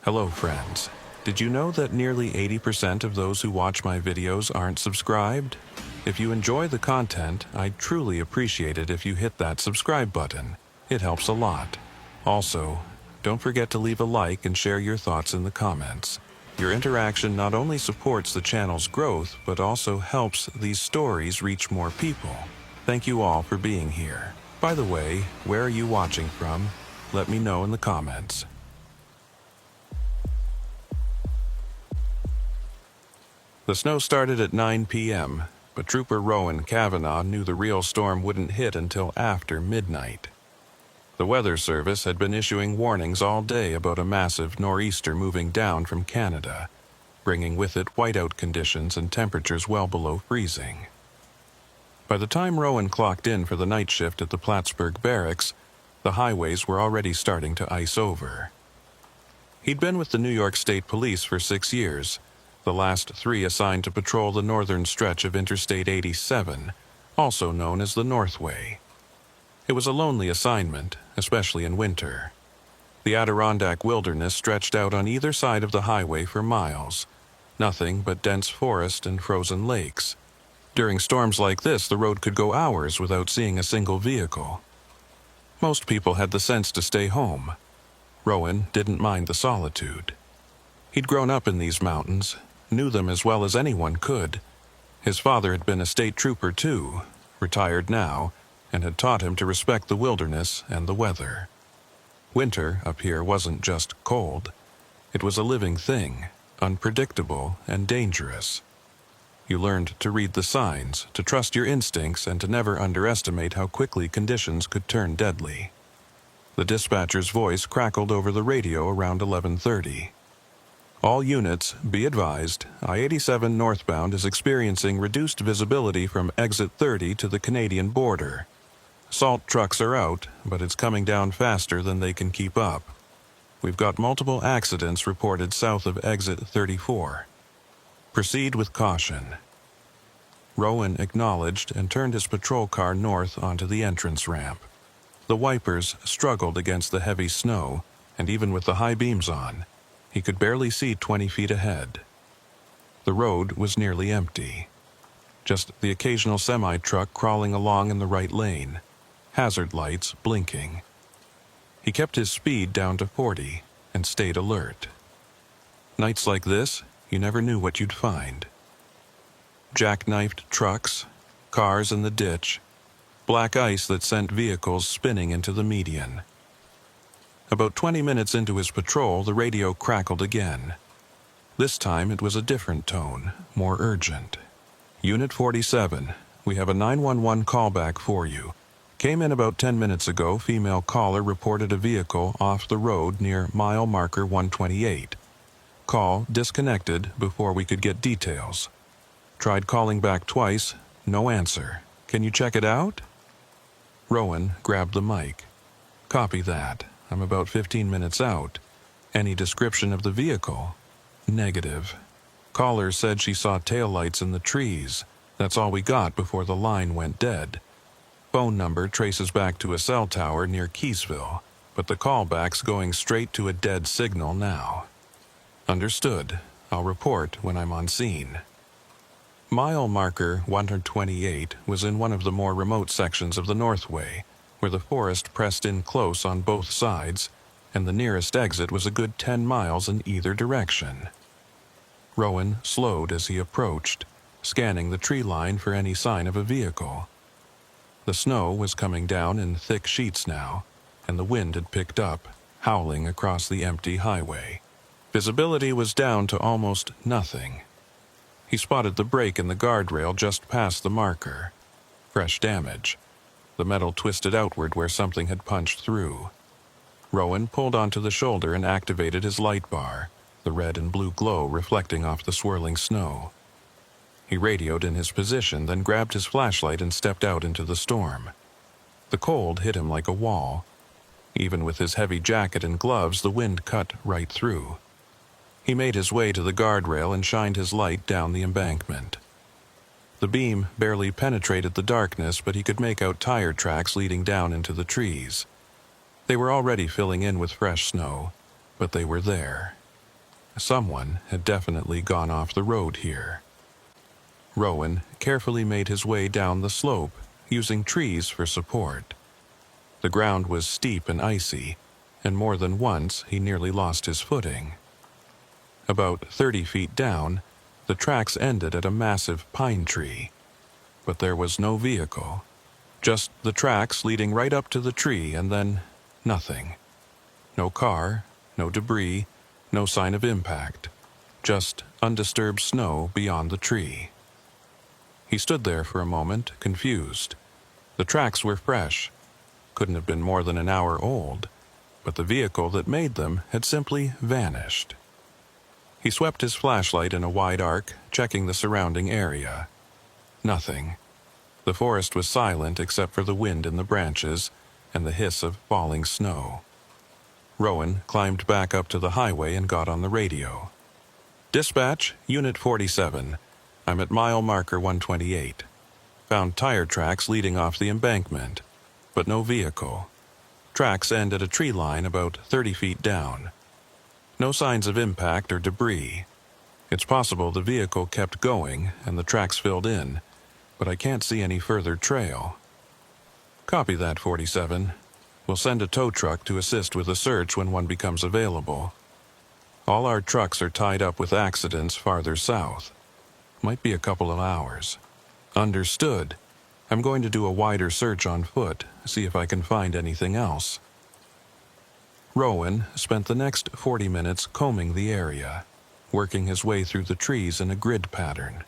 Hello friends. Did you know that nearly 80% of those who watch my videos aren't subscribed? If you enjoy the content, I'd truly appreciate it if you hit that subscribe button. It helps a lot. Also, don't forget to leave a like and share your thoughts in the comments. Your interaction not only supports the channel's growth, but also helps these stories reach more people. Thank you all for being here. By the way, where are you watching from? Let me know in the comments. The snow started at 9 p.m., but Trooper Rowan Cavanaugh knew the real storm wouldn't hit until after midnight. The Weather Service had been issuing warnings all day about a massive nor'easter moving down from Canada, bringing with it whiteout conditions and temperatures well below freezing. By the time Rowan clocked in for the night shift at the Plattsburgh barracks, the highways were already starting to ice over. He'd been with the New York State Police for 6 years, the last 3 assigned to patrol the northern stretch of Interstate 87, also known as the Northway. It was a lonely assignment, especially in winter. The Adirondack wilderness stretched out on either side of the highway for miles, nothing but dense forest and frozen lakes. During storms like this, the road could go hours without seeing a single vehicle. Most people had the sense to stay home. Rowan didn't mind the solitude. He'd grown up in these mountains, knew them as well as anyone could. His father had been a state trooper too, retired now, and had taught him to respect the wilderness and the weather. Winter up here wasn't just cold. It was a living thing, unpredictable and dangerous. You learned to read the signs, to trust your instincts, and to never underestimate how quickly conditions could turn deadly. The dispatcher's voice crackled over the radio around 11:30. All units, be advised, I-87 northbound is experiencing reduced visibility from exit 30 to the Canadian border. Salt trucks are out, but it's coming down faster than they can keep up. We've got multiple accidents reported south of exit 34. Proceed with caution. Rowan acknowledged and turned his patrol car north onto the entrance ramp. The wipers struggled against the heavy snow, and even with the high beams on, he could barely see 20 feet ahead. The road was nearly empty. Just the occasional semi-truck crawling along in the right lane, hazard lights blinking. He kept his speed down to 40 and stayed alert. Nights like this, you never knew what you'd find. Jackknifed trucks, cars in the ditch, black ice that sent vehicles spinning into the median. About 20 minutes into his patrol, the radio crackled again. This time it was a different tone, more urgent. Unit 47, we have a 911 callback for you. Came in about 10 minutes ago. Female caller reported a vehicle off the road near mile marker 128. Call disconnected before we could get details. Tried calling back twice, no answer. Can you check it out? Rowan grabbed the mic. Copy that. I'm about 15 minutes out. Any description of the vehicle? Negative. Caller said she saw taillights in the trees. That's all we got before the line went dead. Phone number traces back to a cell tower near Keysville, but the callback's going straight to a dead signal now. Understood. I'll report when I'm on scene. Mile marker 128 was in one of the more remote sections of the Northway, where the forest pressed in close on both sides, and the nearest exit was a good 10 miles in either direction. Rowan slowed as he approached, scanning the tree line for any sign of a vehicle. The snow was coming down in thick sheets now, and the wind had picked up, howling across the empty highway. Visibility was down to almost nothing. He spotted the break in the guardrail just past the marker. Fresh damage. The metal twisted outward where something had punched through. Rowan pulled onto the shoulder and activated his light bar, the red and blue glow reflecting off the swirling snow. He radioed in his position, then grabbed his flashlight and stepped out into the storm. The cold hit him like a wall. Even with his heavy jacket and gloves, the wind cut right through. He made his way to the guardrail and shined his light down the embankment. The beam barely penetrated the darkness, but he could make out tire tracks leading down into the trees. They were already filling in with fresh snow, but they were there. Someone had definitely gone off the road here. Rowan carefully made his way down the slope, using trees for support. The ground was steep and icy, and more than once he nearly lost his footing. About 30 feet down, the tracks ended at a massive pine tree. But there was no vehicle. Just the tracks leading right up to the tree, and then nothing. No car, no debris, no sign of impact. Just undisturbed snow beyond the tree. He stood there for a moment, confused. The tracks were fresh. Couldn't have been more than an hour old, but the vehicle that made them had simply vanished. He swept his flashlight in a wide arc, checking the surrounding area. Nothing. The forest was silent except for the wind in the branches and the hiss of falling snow. Rowan climbed back up to the highway and got on the radio. "Dispatch, Unit 47. I'm at mile marker 128. Found tire tracks leading off the embankment, but no vehicle. Tracks end at a tree line about 30 feet down. No signs of impact or debris. It's possible the vehicle kept going and the tracks filled in, but I can't see any further trail." "Copy that, 47. We'll send a tow truck to assist with a search when one becomes available. All our trucks are tied up with accidents farther south. Might be a couple of hours." "Understood. I'm going to do a wider search on foot, see if I can find anything else." Rowan spent the next 40 minutes combing the area, working his way through the trees in a grid pattern.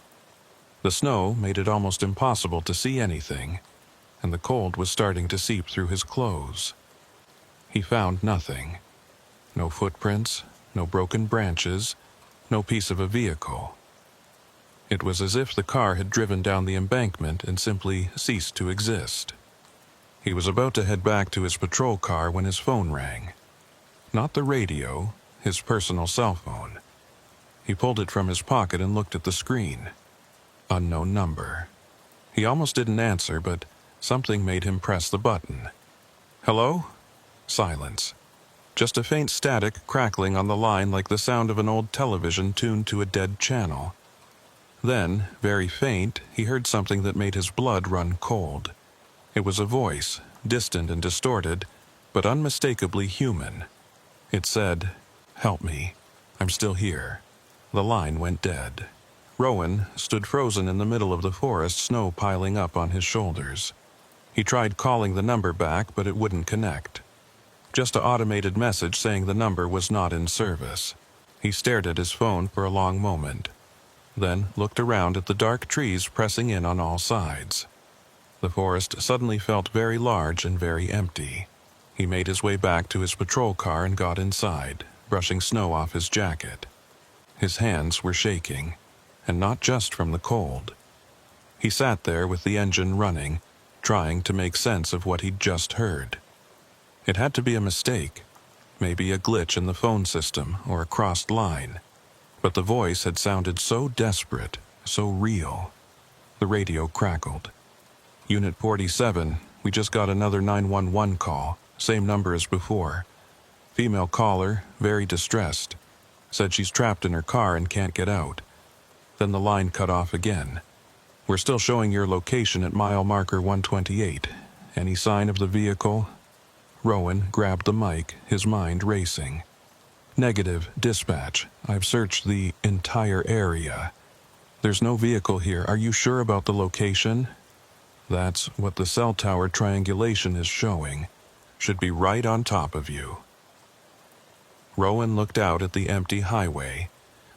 The snow made it almost impossible to see anything, and the cold was starting to seep through his clothes. He found nothing. No footprints, no broken branches, no piece of a vehicle. It was as if the car had driven down the embankment and simply ceased to exist. He was about to head back to his patrol car when his phone rang. Not the radio, his personal cell phone. He pulled it from his pocket and looked at the screen. Unknown number. He almost didn't answer, but something made him press the button. "Hello?" Silence. Just a faint static crackling on the line like the sound of an old television tuned to a dead channel. Then, very faint, he heard something that made his blood run cold. It was a voice, distant and distorted, but unmistakably human. It said, "Help me. I'm still here." The line went dead. Rowan stood frozen in the middle of the forest, snow piling up on his shoulders. He tried calling the number back, but it wouldn't connect. Just an automated message saying the number was not in service. He stared at his phone for a long moment, then looked around at the dark trees pressing in on all sides. The forest suddenly felt very large and very empty. He made his way back to his patrol car and got inside, brushing snow off his jacket. His hands were shaking, and not just from the cold. He sat there with the engine running, trying to make sense of what he'd just heard. It had to be a mistake, maybe a glitch in the phone system or a crossed line. But the voice had sounded so desperate, so real. The radio crackled. "Unit 47, we just got another 911 call, same number as before. Female caller, very distressed. Said she's trapped in her car and can't get out." Then the line cut off again. "We're still showing your location at mile marker 128. Any sign of the vehicle?" Rowan grabbed the mic, his mind racing. "Negative, dispatch. I've searched the entire area. There's no vehicle here. Are you sure about the location?" "That's what the cell tower triangulation is showing. Should be right on top of you." Rowan looked out at the empty highway,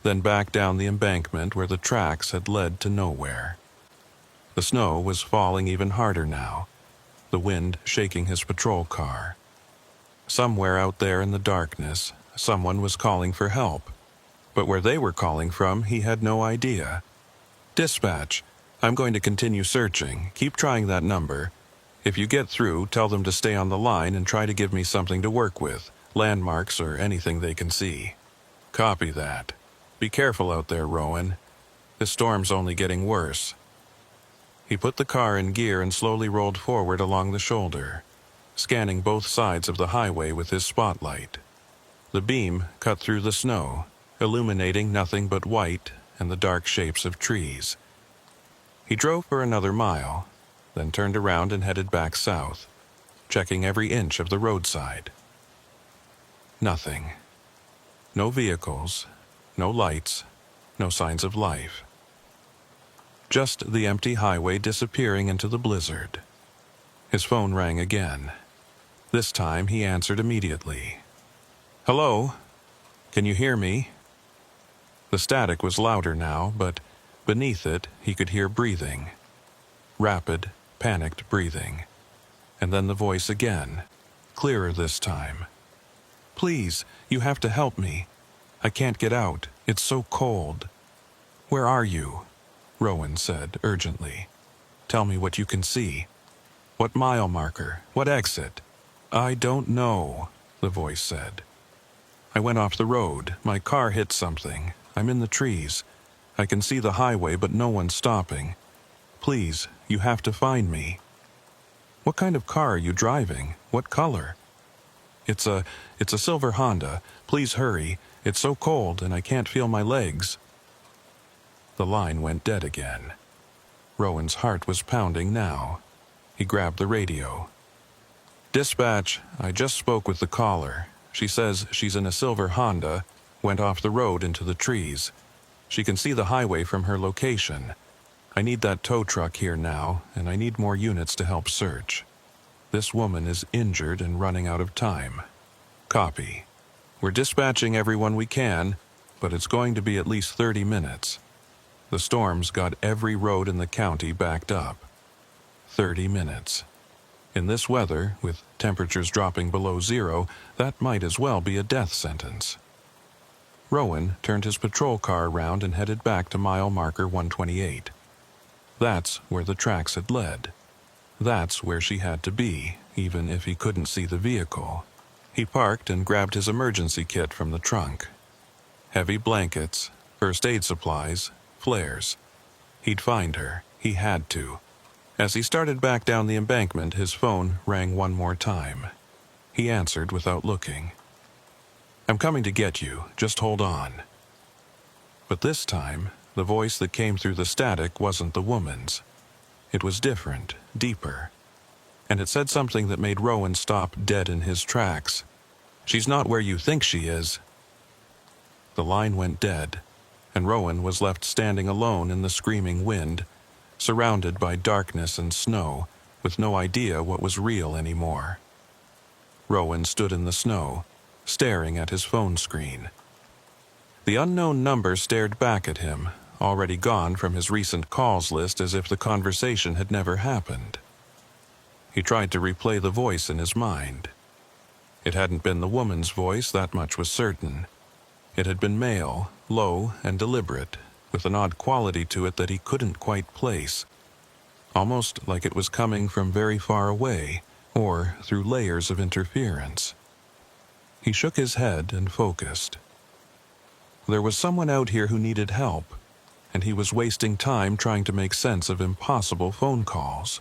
then back down the embankment where the tracks had led to nowhere. The snow was falling even harder now, the wind shaking his patrol car. Somewhere out there in the darkness, someone was calling for help, but where they were calling from, he had no idea. "Dispatch, I'm going to continue searching. Keep trying that number. If you get through, tell them to stay on the line and try to give me something to work with, landmarks or anything they can see." "Copy that. Be careful out there, Rowan. This storm's only getting worse." He put the car in gear and slowly rolled forward along the shoulder, scanning both sides of the highway with his spotlight. The beam cut through the snow, illuminating nothing but white and the dark shapes of trees. He drove for another mile, then turned around and headed back south, checking every inch of the roadside. Nothing. No vehicles, no lights, no signs of life. Just the empty highway disappearing into the blizzard. His phone rang again. This time he answered immediately. "Hello? Can you hear me?" The static was louder now, but beneath it he could hear breathing. Rapid, panicked breathing. And then the voice again, clearer this time. "Please, you have to help me. I can't get out. It's so cold." "Where are you?" Rowan said urgently. "Tell me what you can see. What mile marker? What exit?" "I don't know," the voice said. "I went off the road. My car hit something. I'm in the trees. I can see the highway, but no one's stopping. Please, you have to find me." "What kind of car are you driving? What color?" It's a silver Honda. Please hurry. It's so cold and I can't feel my legs." The line went dead again. Rowan's heart was pounding now. He grabbed the radio. "Dispatch, I just spoke with the caller. She says she's in a silver Honda, went off the road into the trees. She can see the highway from her location. I need that tow truck here now, and I need more units to help search. This woman is injured and running out of time." "Copy. We're dispatching everyone we can, but it's going to be at least 30 minutes. The storm's got every road in the county backed up." 30 minutes. In this weather, with temperatures dropping below zero, that might as well be a death sentence. Rowan turned his patrol car around and headed back to mile marker 128. That's where the tracks had led. That's where she had to be, even if he couldn't see the vehicle. He parked and grabbed his emergency kit from the trunk. Heavy blankets, first aid supplies, flares. He'd find her. He had to. As he started back down the embankment, his phone rang one more time. He answered without looking. "I'm coming to get you. Just hold on." But this time, the voice that came through the static wasn't the woman's. It was different, deeper. And it said something that made Rowan stop dead in his tracks. "She's not where you think she is." The line went dead, and Rowan was left standing alone in the screaming wind, surrounded by darkness and snow, with no idea what was real anymore. Rowan stood in the snow, staring at his phone screen. The unknown number stared back at him, already gone from his recent calls list as if the conversation had never happened. He tried to replay the voice in his mind. It hadn't been the woman's voice, that much was certain. It had been male, low and deliberate, with an odd quality to it that he couldn't quite place. Almost like it was coming from very far away, or through layers of interference. He shook his head and focused. There was someone out here who needed help, and he was wasting time trying to make sense of impossible phone calls.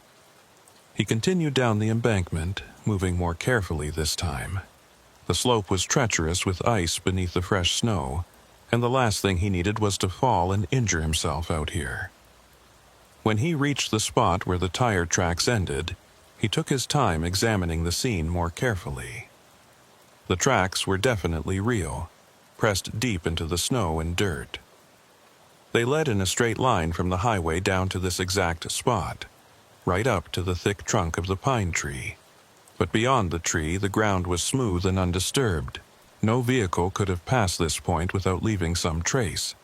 He continued down the embankment, moving more carefully this time. The slope was treacherous with ice beneath the fresh snow, and the last thing he needed was to fall and injure himself out here. When he reached the spot where the tire tracks ended, he took his time examining the scene more carefully. The tracks were definitely real, pressed deep into the snow and dirt. They led in a straight line from the highway down to this exact spot, right up to the thick trunk of the pine tree. But beyond the tree, the ground was smooth and undisturbed. No vehicle could have passed this point without leaving some trace.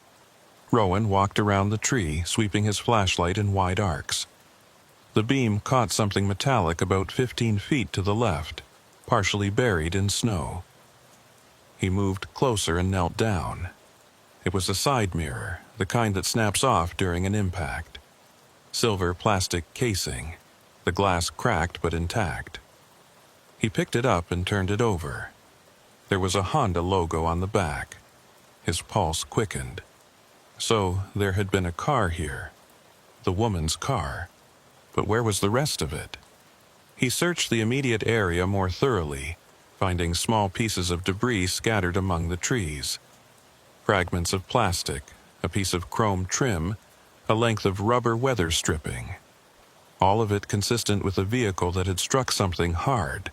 Rowan walked around the tree, sweeping his flashlight in wide arcs. The beam caught something metallic about 15 feet to the left, partially buried in snow. He moved closer and knelt down. It was a side mirror, the kind that snaps off during an impact. Silver plastic casing, the glass cracked but intact. He picked it up and turned it over. There was a Honda logo on the back. His pulse quickened. So there had been a car here. The woman's car. But where was the rest of it? He searched the immediate area more thoroughly, finding small pieces of debris scattered among the trees. fragments of plastic, a piece of chrome trim, a length of rubber weather stripping. All of it consistent with a vehicle that had struck something hard,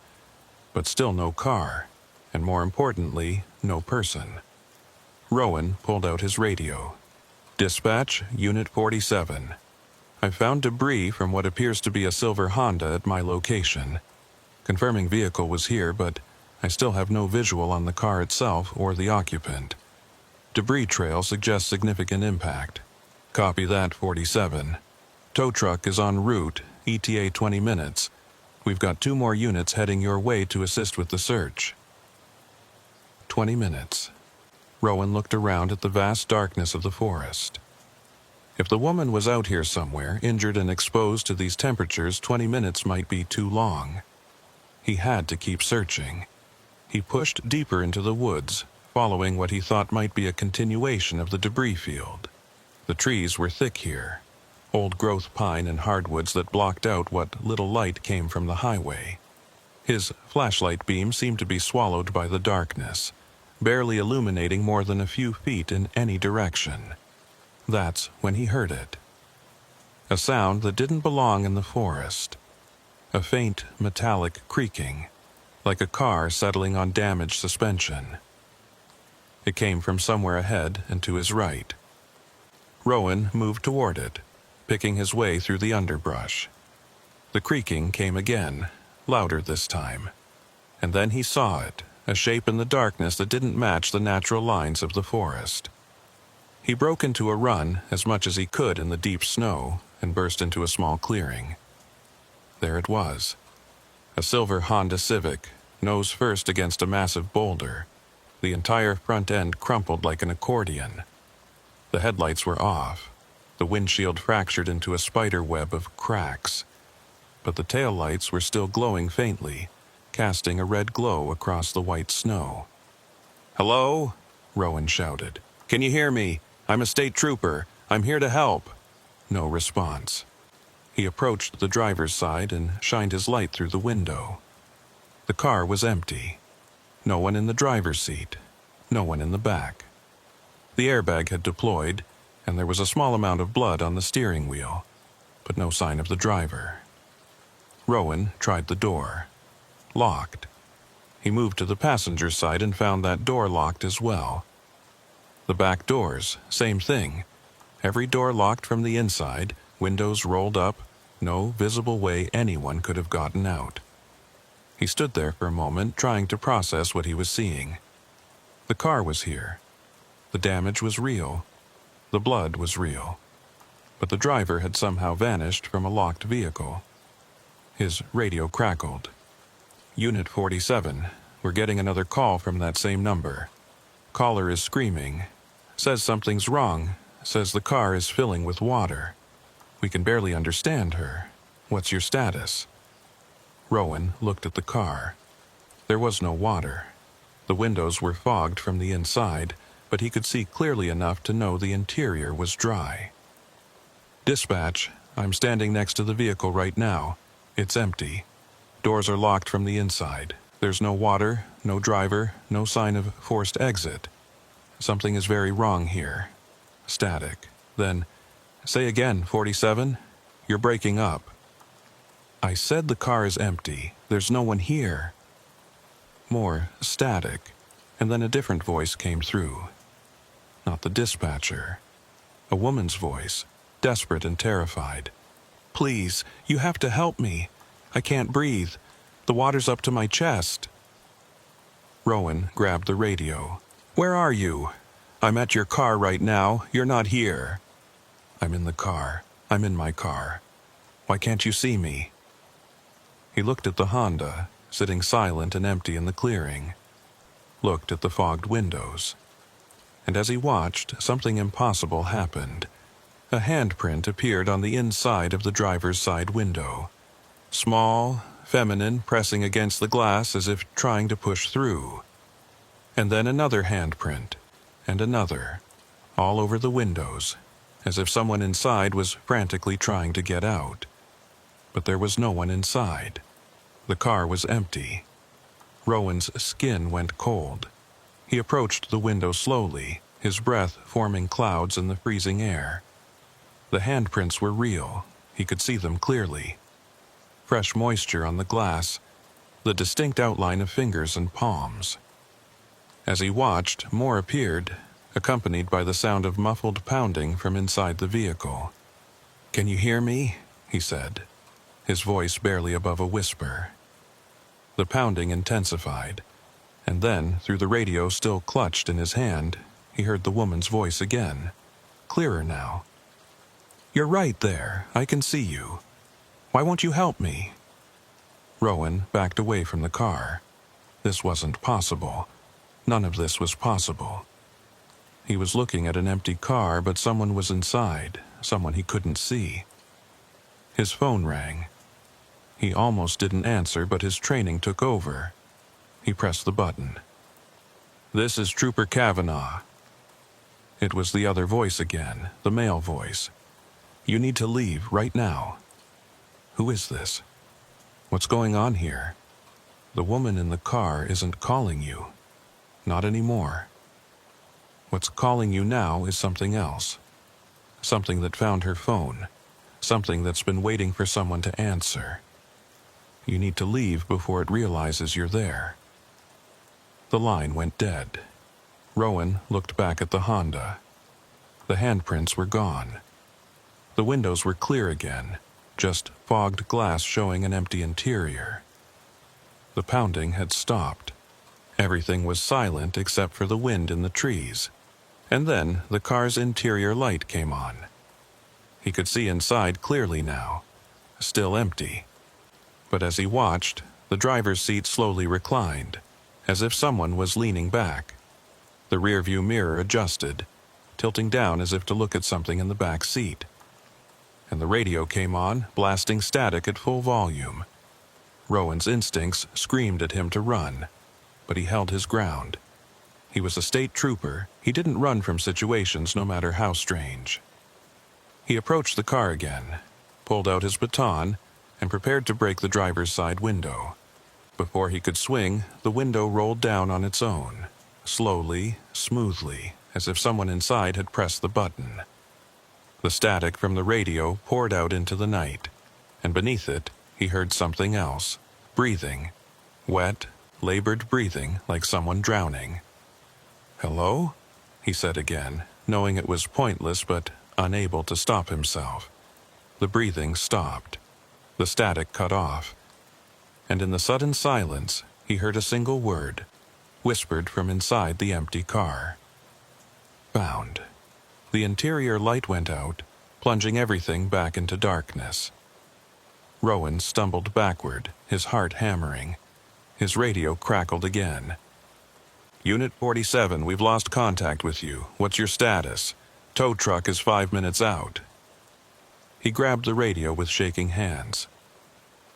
but still no car, and more importantly, no person. Rowan pulled out his radio. "Dispatch, Unit 47. I've found debris from what appears to be a silver Honda at my location. Confirming vehicle was here, but I still have no visual on the car itself or the occupant. Debris trail suggests significant impact. Copy that, 47. Tow truck is en route, ETA 20 minutes. We've got 2 more units heading your way to assist with the search." 20 minutes. Rowan looked around at the vast darkness of the forest. If the woman was out here somewhere, injured and exposed to these temperatures, 20 minutes might be too long. He had to keep searching. He pushed deeper into the woods, following what he thought might be a continuation of the debris field. The trees were thick here, old-growth pine and hardwoods that blocked out what little light came from the highway. His flashlight beam seemed to be swallowed by the darkness, barely illuminating more than a few feet in any direction. That's when he heard it. A sound that didn't belong in the forest. A faint, metallic creaking, like a car settling on damaged suspension. It came from somewhere ahead and to his right. Rowan moved toward it, picking his way through the underbrush. The creaking came again, louder this time. And then he saw it, a shape in the darkness that didn't match the natural lines of the forest. He broke into a run as much as he could in the deep snow and burst into a small clearing. There it was. A silver Honda Civic, nose first against a massive boulder, the entire front end crumpled like an accordion. The headlights were off, the windshield fractured into a spider web of cracks, but the taillights were still glowing faintly, casting a red glow across the white snow. "Hello?" Rowan shouted. "Can you hear me? I'm a state trooper. I'm here to help." No response. He approached the driver's side and shined his light through the window. The car was empty. No one in the driver's seat. No one in the back. The airbag had deployed, and there was a small amount of blood on the steering wheel, but no sign of the driver. Rowan tried the door. Locked. He moved to the passenger side and found that door locked as well. The back doors, same thing. Every door locked from the inside, windows rolled up, no visible way anyone could have gotten out. He stood there for a moment, trying to process what he was seeing. The car was here. The damage was real. The blood was real. But the driver had somehow vanished from a locked vehicle. His radio crackled. "Unit 47, we're getting another call from that same number. Caller is screaming. Says something's wrong. Says the car is filling with water. We can barely understand her. What's your status?" Rowan looked at the car. There was no water. The windows were fogged from the inside, but he could see clearly enough to know the interior was dry. "Dispatch, I'm standing next to the vehicle right now. It's empty. Doors are locked from the inside. There's no water, no driver, no sign of forced exit. Something is very wrong here." Static. Then, "Say again, 47? You're breaking up." "I said the car is empty. There's no one here." More static, and then a different voice came through. Not the dispatcher. A woman's voice, desperate and terrified. "Please, you have to help me. I can't breathe. The water's up to my chest." Rowan grabbed the radio. "Where are you?" "I'm at your car right now. You're not here." "I'm in the car. I'm in my car. Why can't you see me?" He looked at the Honda, sitting silent and empty in the clearing. Looked at the fogged windows. And as he watched, something impossible happened. A handprint appeared on the inside of the driver's side window. Small, feminine, pressing against the glass as if trying to push through. And then another handprint, and another, all over the windows, as if someone inside was frantically trying to get out. But there was no one inside. The car was empty. Rowan's skin went cold. He approached the window slowly, his breath forming clouds in the freezing air. The handprints were real. He could see them clearly. Fresh moisture on the glass, the distinct outline of fingers and palms. As he watched, more appeared, accompanied by the sound of muffled pounding from inside the vehicle. "Can you hear me?" he said, his voice barely above a whisper. The pounding intensified, and then, through the radio still clutched in his hand, he heard the woman's voice again, clearer now. "You're right there. I can see you. Why won't you help me?" Rowan backed away from the car. This wasn't possible. None of this was possible. He was looking at an empty car, but someone was inside, someone he couldn't see. His phone rang. He almost didn't answer, but his training took over. He pressed the button. "This is Trooper Kavanaugh." It was the other voice again, the male voice. "You need to leave right now." Who is this? What's going on here? The woman in the car isn't calling you. Not anymore. What's calling you now is something else. Something that found her phone. Something that's been waiting for someone to answer. You need to leave before it realizes you're there. The line went dead. Rowan looked back at the Honda. The handprints were gone. The windows were clear again, just fogged glass showing an empty interior. The pounding had stopped. Everything was silent except for the wind in the trees. And then the car's interior light came on. He could see inside clearly now, still empty. But as he watched, the driver's seat slowly reclined, as if someone was leaning back. The rearview mirror adjusted, tilting down as if to look at something in the back seat. And the radio came on, blasting static at full volume. Rowan's instincts screamed at him to run, but he held his ground. He was a state trooper. He didn't run from situations, no matter how strange. He approached the car again, pulled out his baton, and prepared to break the driver's side window. Before he could swing, the window rolled down on its own, slowly, smoothly, as if someone inside had pressed the button. The static from the radio poured out into the night, and beneath it, he heard something else, breathing, wet, labored breathing like someone drowning. "Hello?" he said again, knowing it was pointless but unable to stop himself. The breathing stopped. The static cut off. And in the sudden silence, he heard a single word, whispered from inside the empty car. "Found." The interior light went out, plunging everything back into darkness. Rowan stumbled backward, his heart hammering. His radio crackled again. "Unit 47, we've lost contact with you. What's your status? Tow truck is 5 minutes out." He grabbed the radio with shaking hands.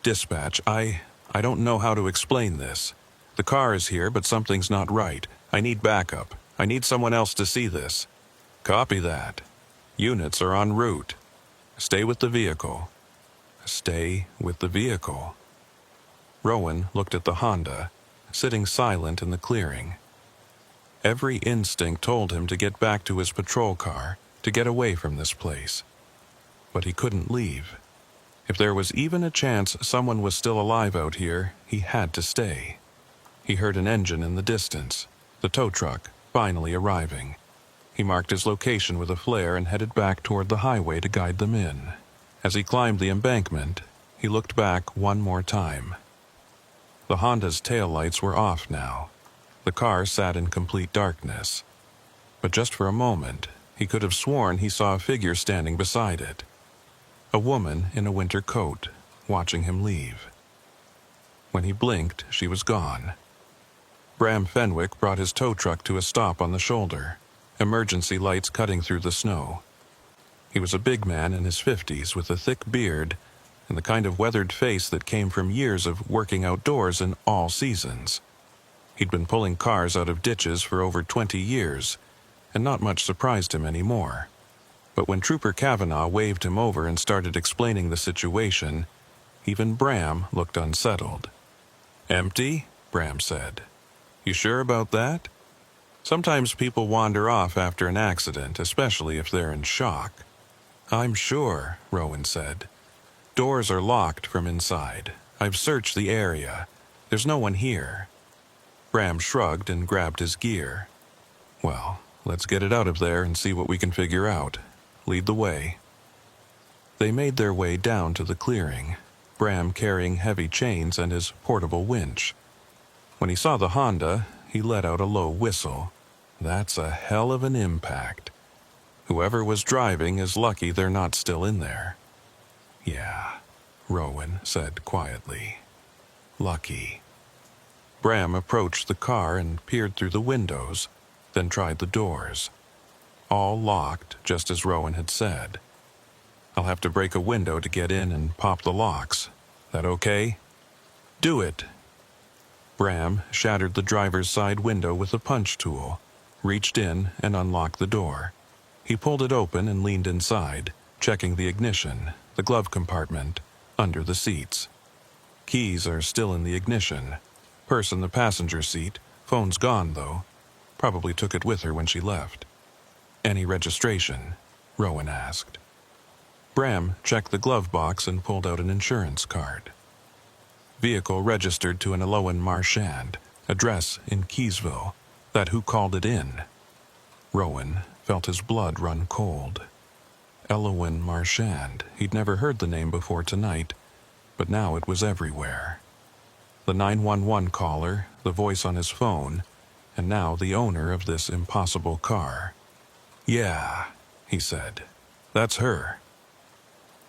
"Dispatch, I don't know how to explain this. The car is here, but something's not right. I need backup. I need someone else to see this." "Copy that. Units are en route. Stay with the vehicle." Stay with the vehicle. Rowan looked at the Honda, sitting silent in the clearing. Every instinct told him to get back to his patrol car, to get away from this place. But he couldn't leave. If there was even a chance someone was still alive out here, he had to stay. He heard an engine in the distance, the tow truck finally arriving. He marked his location with a flare and headed back toward the highway to guide them in. As he climbed the embankment, he looked back one more time. The Honda's taillights were off now. The car sat in complete darkness. But just for a moment, he could have sworn he saw a figure standing beside it. A woman in a winter coat, watching him leave. When he blinked, she was gone. Bram Fenwick brought his tow truck to a stop on the shoulder, emergency lights cutting through the snow. He was a big man in his 50s with a thick beard and the kind of weathered face that came from years of working outdoors in all seasons. He'd been pulling cars out of ditches for over 20 years, and not much surprised him anymore. But when Trooper Kavanaugh waved him over and started explaining the situation, even Bram looked unsettled. "Empty?" Bram said. "You sure about that?" Sometimes people wander off after an accident, especially if they're in shock. I'm sure, Rowan said. Doors are locked from inside. I've searched the area. There's no one here. Bram shrugged and grabbed his gear. Well, let's get it out of there and see what we can figure out. Lead the way. They made their way down to the clearing, Bram carrying heavy chains and his portable winch. When he saw the Honda, he let out a low whistle. That's a hell of an impact. Whoever was driving is lucky they're not still in there. Yeah, Rowan said quietly. Lucky. Bram approached the car and peered through the windows, then tried the doors. All locked, just as Rowan had said. I'll have to break a window to get in and pop the locks. That okay? Do it. Bram shattered the driver's side window with a punch tool, reached in and unlocked the door. He pulled it open and leaned inside, checking the ignition, the glove compartment, under the seats. Keys are still in the ignition. Purse in the passenger seat. Phone's gone, though. Probably took it with her when she left. Any registration? Rowan asked. Bram checked the glove box and pulled out an insurance card. Vehicle registered to an Eloan Marchand, address in Keysville. That who called it in? Rowan felt his blood run cold. Eloan Marchand. He'd never heard the name before tonight, but now it was everywhere. The 911 caller, the voice on his phone, and now the owner of this impossible car. Yeah, he said. That's her.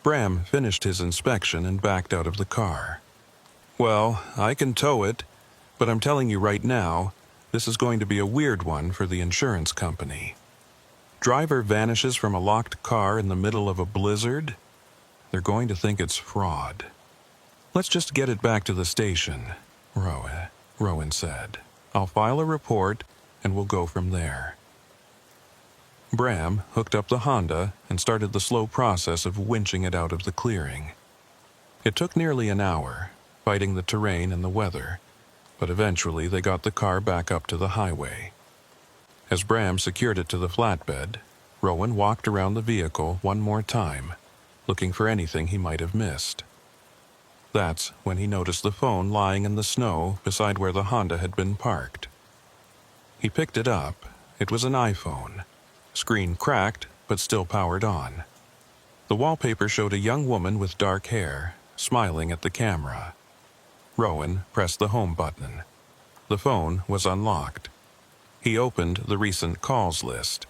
Bram finished his inspection and backed out of the car. Well, I can tow it, but I'm telling you right now, this is going to be a weird one for the insurance company. Driver vanishes from a locked car in the middle of a blizzard? They're going to think it's fraud. Let's just get it back to the station, Rowan said. I'll file a report and we'll go from there. Bram hooked up the Honda and started the slow process of winching it out of the clearing. It took nearly an hour, fighting the terrain and the weather, but eventually they got the car back up to the highway. As Bram secured it to the flatbed, Rowan walked around the vehicle one more time, looking for anything he might have missed. That's when he noticed the phone lying in the snow beside where the Honda had been parked. He picked it up. It was an iPhone. Screen cracked, but still powered on. The wallpaper showed a young woman with dark hair, smiling at the camera. Rowan pressed the home button. The phone was unlocked. He opened the recent calls list.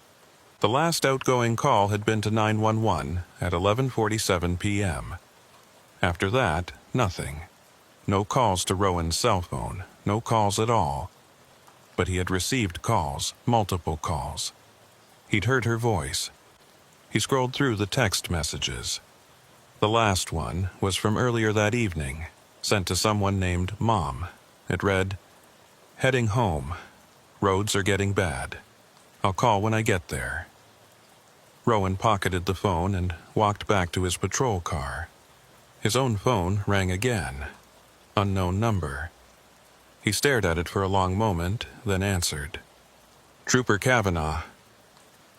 The last outgoing call had been to 911 at 11:47 p.m. After that, nothing. No calls to Rowan's cell phone, no calls at all. But he had received calls, multiple calls. He'd heard her voice. He scrolled through the text messages. The last one was from earlier that evening, sent to someone named Mom. It read, "Heading home. Roads are getting bad. I'll call when I get there." Rowan pocketed the phone and walked back to his patrol car. His own phone rang again. Unknown number. He stared at it for a long moment, then answered. "Trooper Kavanaugh."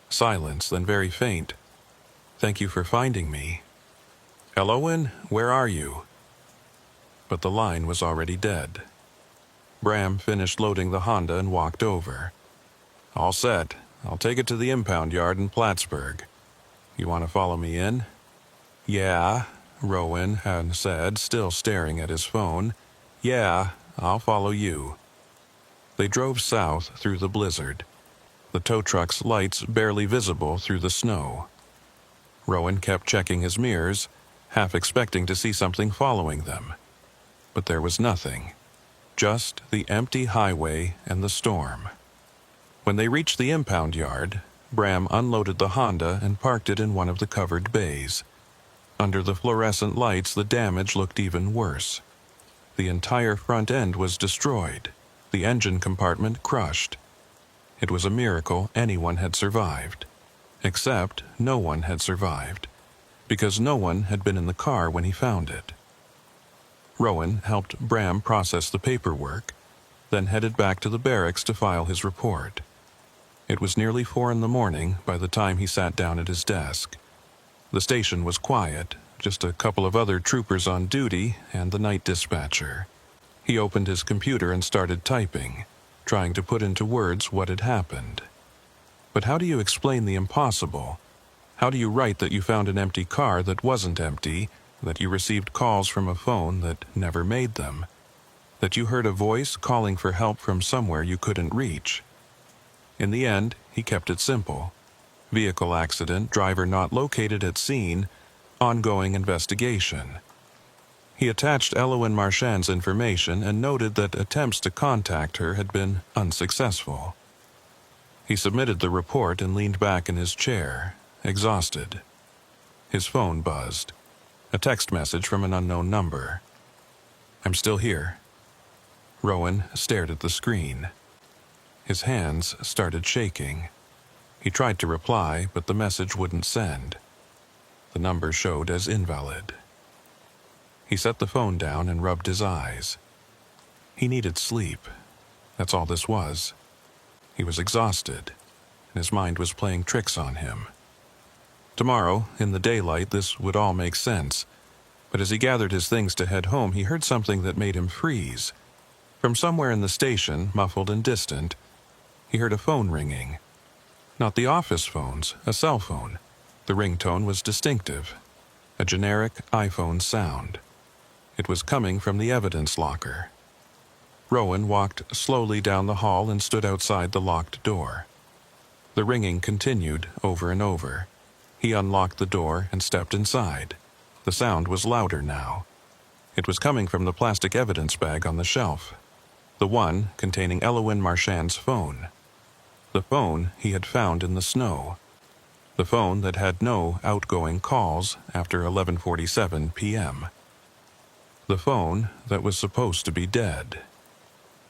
Silence, then very faint. "Thank you for finding me." "Eloan, where are you?" But the line was already dead. Bram finished loading the Honda and walked over. "All set. I'll take it to the impound yard in Plattsburgh. You want to follow me in?" "Yeah," Rowan had said, still staring at his phone. "Yeah, I'll follow you." They drove south through the blizzard, the tow truck's lights barely visible through the snow. Rowan kept checking his mirrors, half expecting to see something following them. But there was nothing. Just the empty highway and the storm. When they reached the impound yard, Bram unloaded the Honda and parked it in one of the covered bays. Under the fluorescent lights, the damage looked even worse. The entire front end was destroyed, the engine compartment crushed. It was a miracle anyone had survived. Except no one had survived, because no one had been in the car when he found it. Rowan helped Bram process the paperwork, then headed back to the barracks to file his report. It was nearly 4 in the morning by the time he sat down at his desk. The station was quiet, just a couple of other troopers on duty and the night dispatcher. He opened his computer and started typing, trying to put into words what had happened. But how do you explain the impossible? How do you write that you found an empty car that wasn't empty, that you received calls from a phone that never made them, that you heard a voice calling for help from somewhere you couldn't reach? In the end, he kept it simple. Vehicle accident, driver not located at scene, ongoing investigation. He attached Eloise Marchand's information and noted that attempts to contact her had been unsuccessful. He submitted the report and leaned back in his chair, exhausted. His phone buzzed. A text message from an unknown number. "I'm still here." Rowan stared at the screen. His hands started shaking. He tried to reply, but the message wouldn't send. The number showed as invalid. He set the phone down and rubbed his eyes. He needed sleep. That's all this was. He was exhausted, and his mind was playing tricks on him. Tomorrow, in the daylight, this would all make sense. But as he gathered his things to head home, he heard something that made him freeze. From somewhere in the station, muffled and distant, he heard a phone ringing. Not the office phones, a cell phone. The ringtone was distinctive, a generic iPhone sound. It was coming from the evidence locker. Rowan walked slowly down the hall and stood outside the locked door. The ringing continued over and over. He unlocked the door and stepped inside. The sound was louder now. It was coming from the plastic evidence bag on the shelf, the one containing Eloise Marchand's phone. The phone he had found in the snow. The phone that had no outgoing calls after 11:47 p.m. The phone that was supposed to be dead.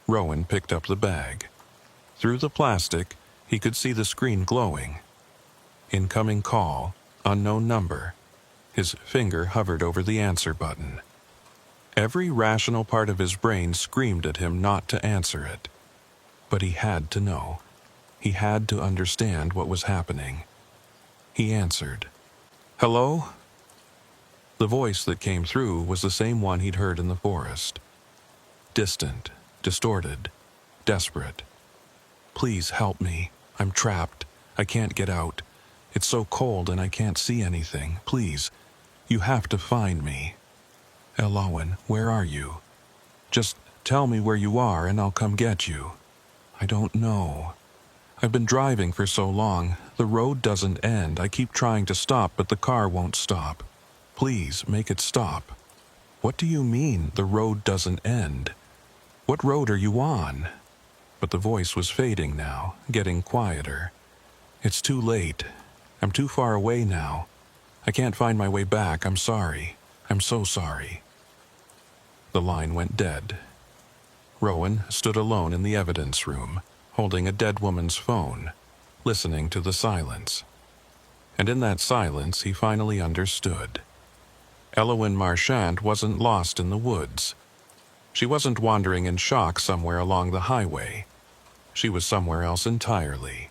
Rowan picked up the bag. Through the plastic, he could see the screen glowing. Incoming call, unknown number. His finger hovered over the answer button. Every rational part of his brain screamed at him not to answer it. But he had to know. He had to understand what was happening. He answered. "Hello?" The voice that came through was the same one he'd heard in the forest. Distant, distorted, desperate. "Please help me. I'm trapped. I can't get out. It's so cold and I can't see anything. Please, you have to find me. Eloise, where are you? Just tell me where you are and I'll come get you. I don't know. I've been driving for so long. The road doesn't end. I keep trying to stop, but the car won't stop. Please, make it stop." "What do you mean, the road doesn't end? What road are you on?" But the voice was fading now, getting quieter. "It's too late. I'm too far away now. I can't find my way back. I'm sorry. I'm so sorry." The line went dead. Rowan stood alone in the evidence room, holding a dead woman's phone, listening to the silence. And in that silence, he finally understood. Eloise Marchand wasn't lost in the woods. She wasn't wandering in shock somewhere along the highway. She was somewhere else entirely.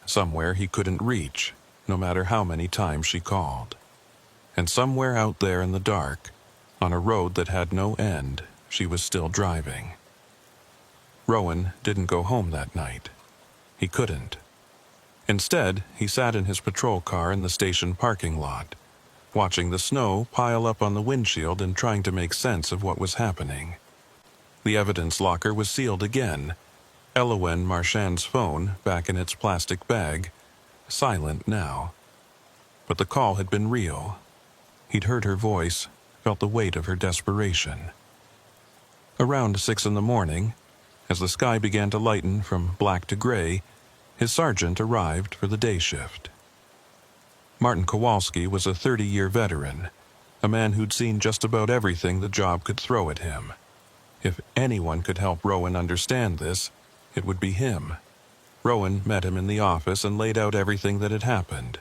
Somewhere he couldn't reach, no matter how many times she called. And somewhere out there in the dark, on a road that had no end, she was still driving. Rowan didn't go home that night. He couldn't. Instead, he sat in his patrol car in the station parking lot, watching the snow pile up on the windshield and trying to make sense of what was happening. The evidence locker was sealed again. Eloise Marchand's phone back in its plastic bag, silent now. But the call had been real. He'd heard her voice, felt the weight of her desperation. Around 6 in the morning, as the sky began to lighten from black to gray, his sergeant arrived for the day shift. Martin Kowalski was a 30-year veteran, a man who'd seen just about everything the job could throw at him. If anyone could help Rowan understand this, it would be him. Rowan met him in the office and laid out everything that had happened.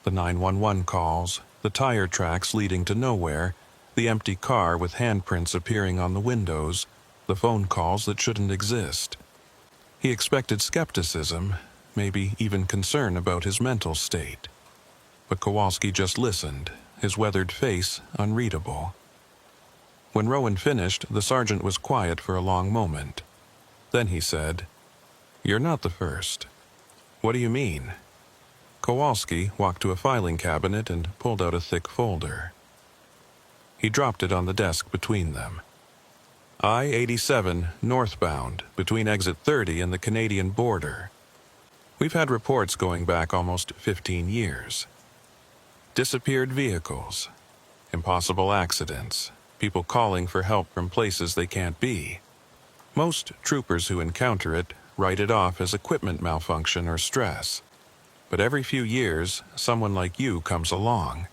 The 911 calls, the tire tracks leading to nowhere, the empty car with handprints appearing on the windows, the phone calls that shouldn't exist. He expected skepticism, maybe even concern about his mental state. But Kowalski just listened, his weathered face unreadable. When Rowan finished, the sergeant was quiet for a long moment. Then he said, "You're not the first." "What do you mean?" Kowalski walked to a filing cabinet and pulled out a thick folder. He dropped it on the desk between them. I-87 northbound, between exit 30 and the Canadian border. We've had reports going back almost 15 years. Disappeared vehicles, impossible accidents, people calling for help from places they can't be. Most troopers who encounter it write it off as equipment malfunction or stress. But every few years, someone like you comes along,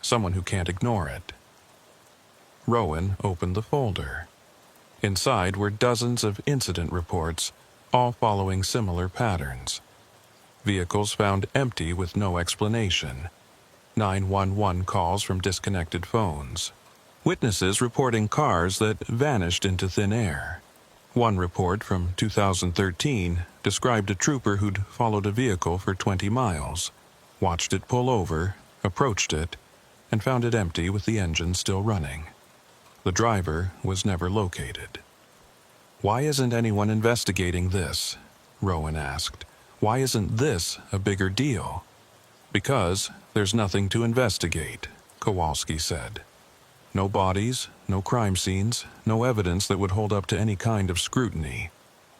someone who can't ignore it. Rowan opened the folder. Inside were dozens of incident reports, all following similar patterns. Vehicles found empty with no explanation. 911 calls from disconnected phones. Witnesses reporting cars that vanished into thin air. One report from 2013 described a trooper who'd followed a vehicle for 20 miles, watched it pull over, approached it, and found it empty with the engine still running. The driver was never located. "Why isn't anyone investigating this?" Rowan asked. "Why isn't this a bigger deal?" "Because there's nothing to investigate," Kowalski said. "No bodies, no crime scenes, no evidence that would hold up to any kind of scrutiny.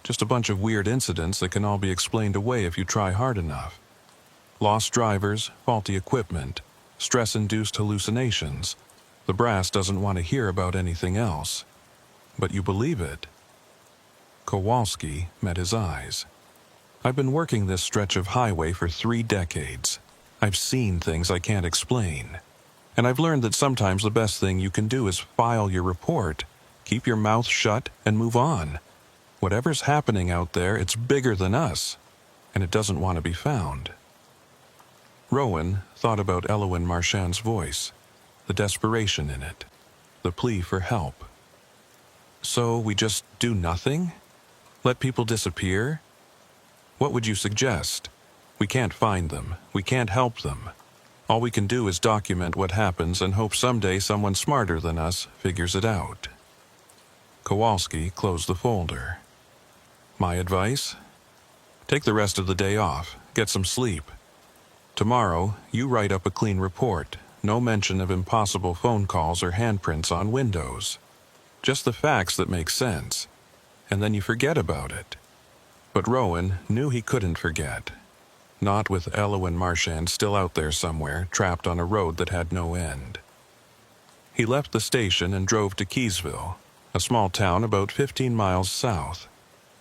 Just a bunch of weird incidents that can all be explained away if you try hard enough. Lost drivers, faulty equipment, stress-induced hallucinations. The brass doesn't want to hear about anything else. But you believe it." Kowalski met his eyes. "I've been working this stretch of highway for 3 decades. I've seen things I can't explain. And I've learned that sometimes the best thing you can do is file your report, keep your mouth shut, and move on. Whatever's happening out there, it's bigger than us, and it doesn't want to be found." Rowan thought about Elowen Marchand's voice, the desperation in it, the plea for help. "So we just do nothing? Let people disappear? What would you suggest? We can't find them. We can't help them. All we can do is document what happens and hope someday someone smarter than us figures it out." Kowalski closed the folder. "My advice? Take the rest of the day off. Get some sleep. Tomorrow, you write up a clean report. No mention of impossible phone calls or handprints on windows. Just the facts that make sense. And then you forget about it." But Rowan knew he couldn't forget. Not with Elowen Marchand still out there somewhere, trapped on a road that had no end. He left the station and drove to Keysville, a small town about 15 miles south.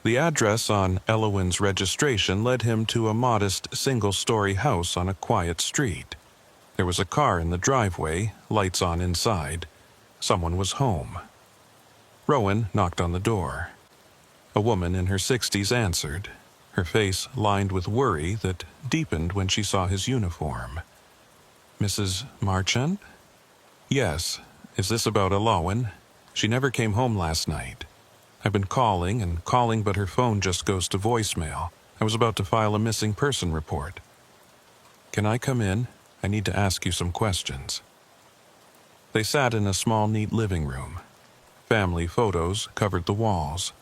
The address on Elowen's registration led him to a modest single-story house on a quiet street. There was a car in the driveway, lights on inside. Someone was home. Rowan knocked on the door. A woman in her 60s answered, her face lined with worry that deepened when she saw his uniform. "Mrs. Marchand?" "Yes. Is this about Elowen? She never came home last night. I've been calling and calling, but her phone just goes to voicemail. I was about to file a missing person report." "Can I come in? I need to ask you some questions." They sat in a small, neat living room. Family photos covered the walls.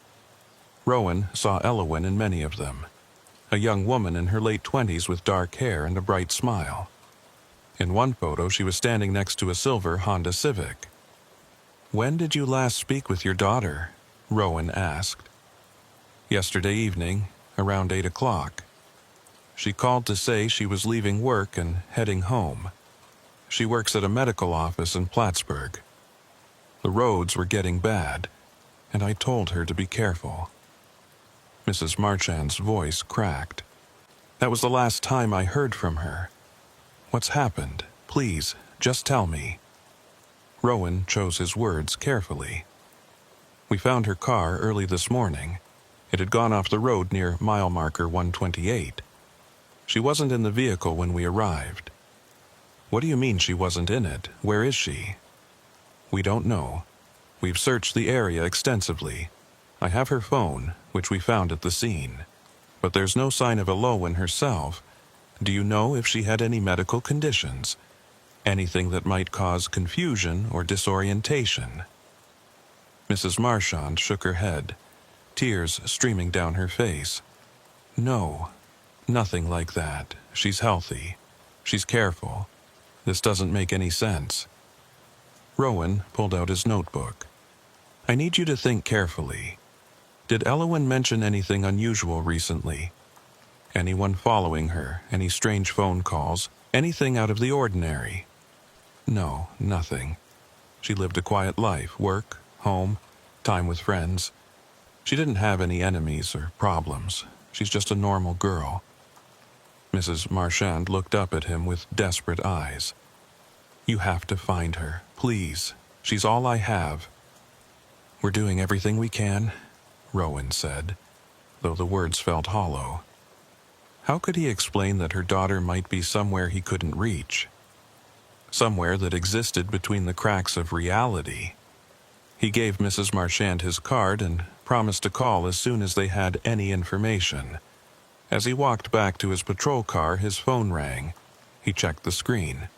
Rowan saw Elowen in many of them, a young woman in her late 20s with dark hair and a bright smile. In one photo, she was standing next to a silver Honda Civic. "When did you last speak with your daughter?" Rowan asked. "Yesterday evening, around 8 o'clock. She called to say she was leaving work and heading home. She works at a medical office in Plattsburgh. The roads were getting bad, and I told her to be careful." Mrs. Marchand's voice cracked. "That was the last time I heard from her. What's happened? Please, just tell me." Rowan chose his words carefully. "We found her car early this morning. It had gone off the road near mile marker 128. She wasn't in the vehicle when we arrived." "What do you mean she wasn't in it? Where is she?" "We don't know. We've searched the area extensively. I have her phone, which we found at the scene. But there's no sign of Elowen herself. Do you know if she had any medical conditions? Anything that might cause confusion or disorientation?" Mrs. Marchand shook her head, tears streaming down her face. "No, nothing like that. She's healthy. She's careful. This doesn't make any sense." Rowan pulled out his notebook. "I need you to think carefully. Did Elowen mention anything unusual recently? Anyone following her? Any strange phone calls? Anything out of the ordinary?" "No, nothing. She lived a quiet life, work, home, time with friends. She didn't have any enemies or problems. She's just a normal girl." Mrs. Marchand looked up at him with desperate eyes. "You have to find her, please. She's all I have." "We're doing everything we can," Rowan said, though the words felt hollow. How could he explain that her daughter might be somewhere he couldn't reach? Somewhere that existed between the cracks of reality? He gave Mrs. Marchand his card and promised to call as soon as they had any information. As he walked back to his patrol car, his phone rang. He checked the screen.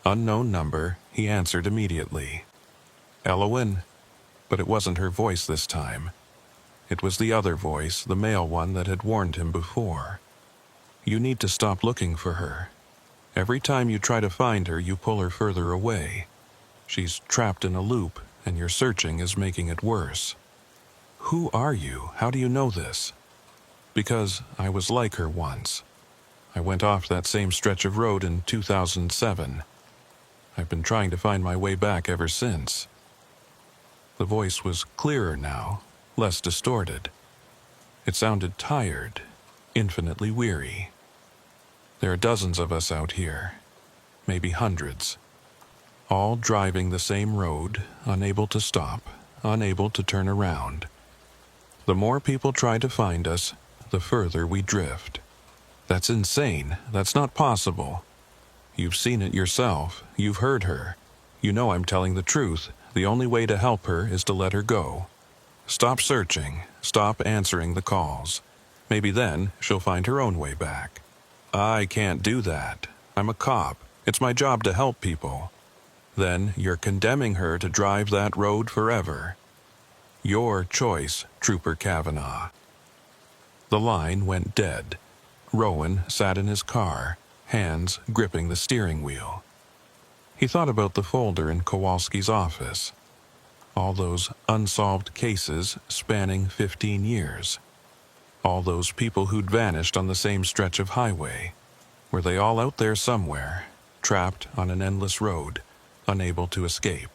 Unknown number, he answered immediately. Elowen? But it wasn't her voice this time. It was the other voice, the male one that had warned him before. "You need to stop looking for her. Every time you try to find her, you pull her further away. She's trapped in a loop, and your searching is making it worse." "Who are you? How do you know this?" "Because I was like her once. I went off that same stretch of road in 2007. I've been trying to find my way back ever since." The voice was clearer now, less distorted. It sounded tired, infinitely weary. "There are dozens of us out here, maybe hundreds, all driving the same road, unable to stop, unable to turn around. The more people try to find us, the further we drift. That's insane. That's not possible. You've seen it yourself. You've heard her. You know I'm telling the truth. The only way to help her is to let her go. Stop searching. Stop answering the calls. Maybe then she'll find her own way back." "I can't do that. I'm a cop. It's my job to help people." "Then you're condemning her to drive that road forever." "Your choice, Trooper Kavanaugh." The line went dead. Rowan sat in his car, hands gripping the steering wheel. He thought about the folder in Kowalski's office. All those unsolved cases spanning 15 years. All those people who'd vanished on the same stretch of highway. Were they all out there somewhere, trapped on an endless road, unable to escape?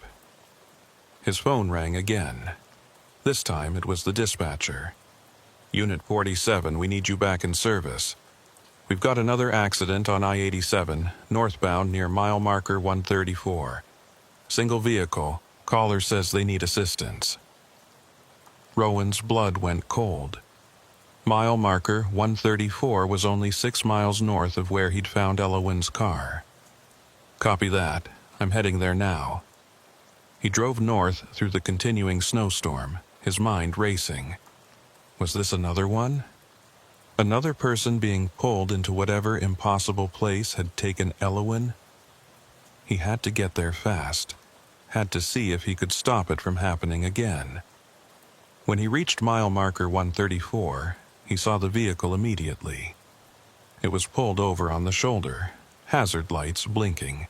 His phone rang again. This time it was the dispatcher. "Unit 47, we need you back in service. We've got another accident on I-87, northbound near mile marker 134. Single vehicle. Caller says they need assistance." Rowan's blood went cold. Mile marker 134 was only 6 miles north of where he'd found Elowen's car. "Copy that. I'm heading there now." He drove north through the continuing snowstorm, his mind racing. Was this another one? Another person being pulled into whatever impossible place had taken Elowen? He had to get there fast. Had to see if he could stop it from happening again. When he reached mile marker 134, he saw the vehicle immediately. It was pulled over on the shoulder, hazard lights blinking.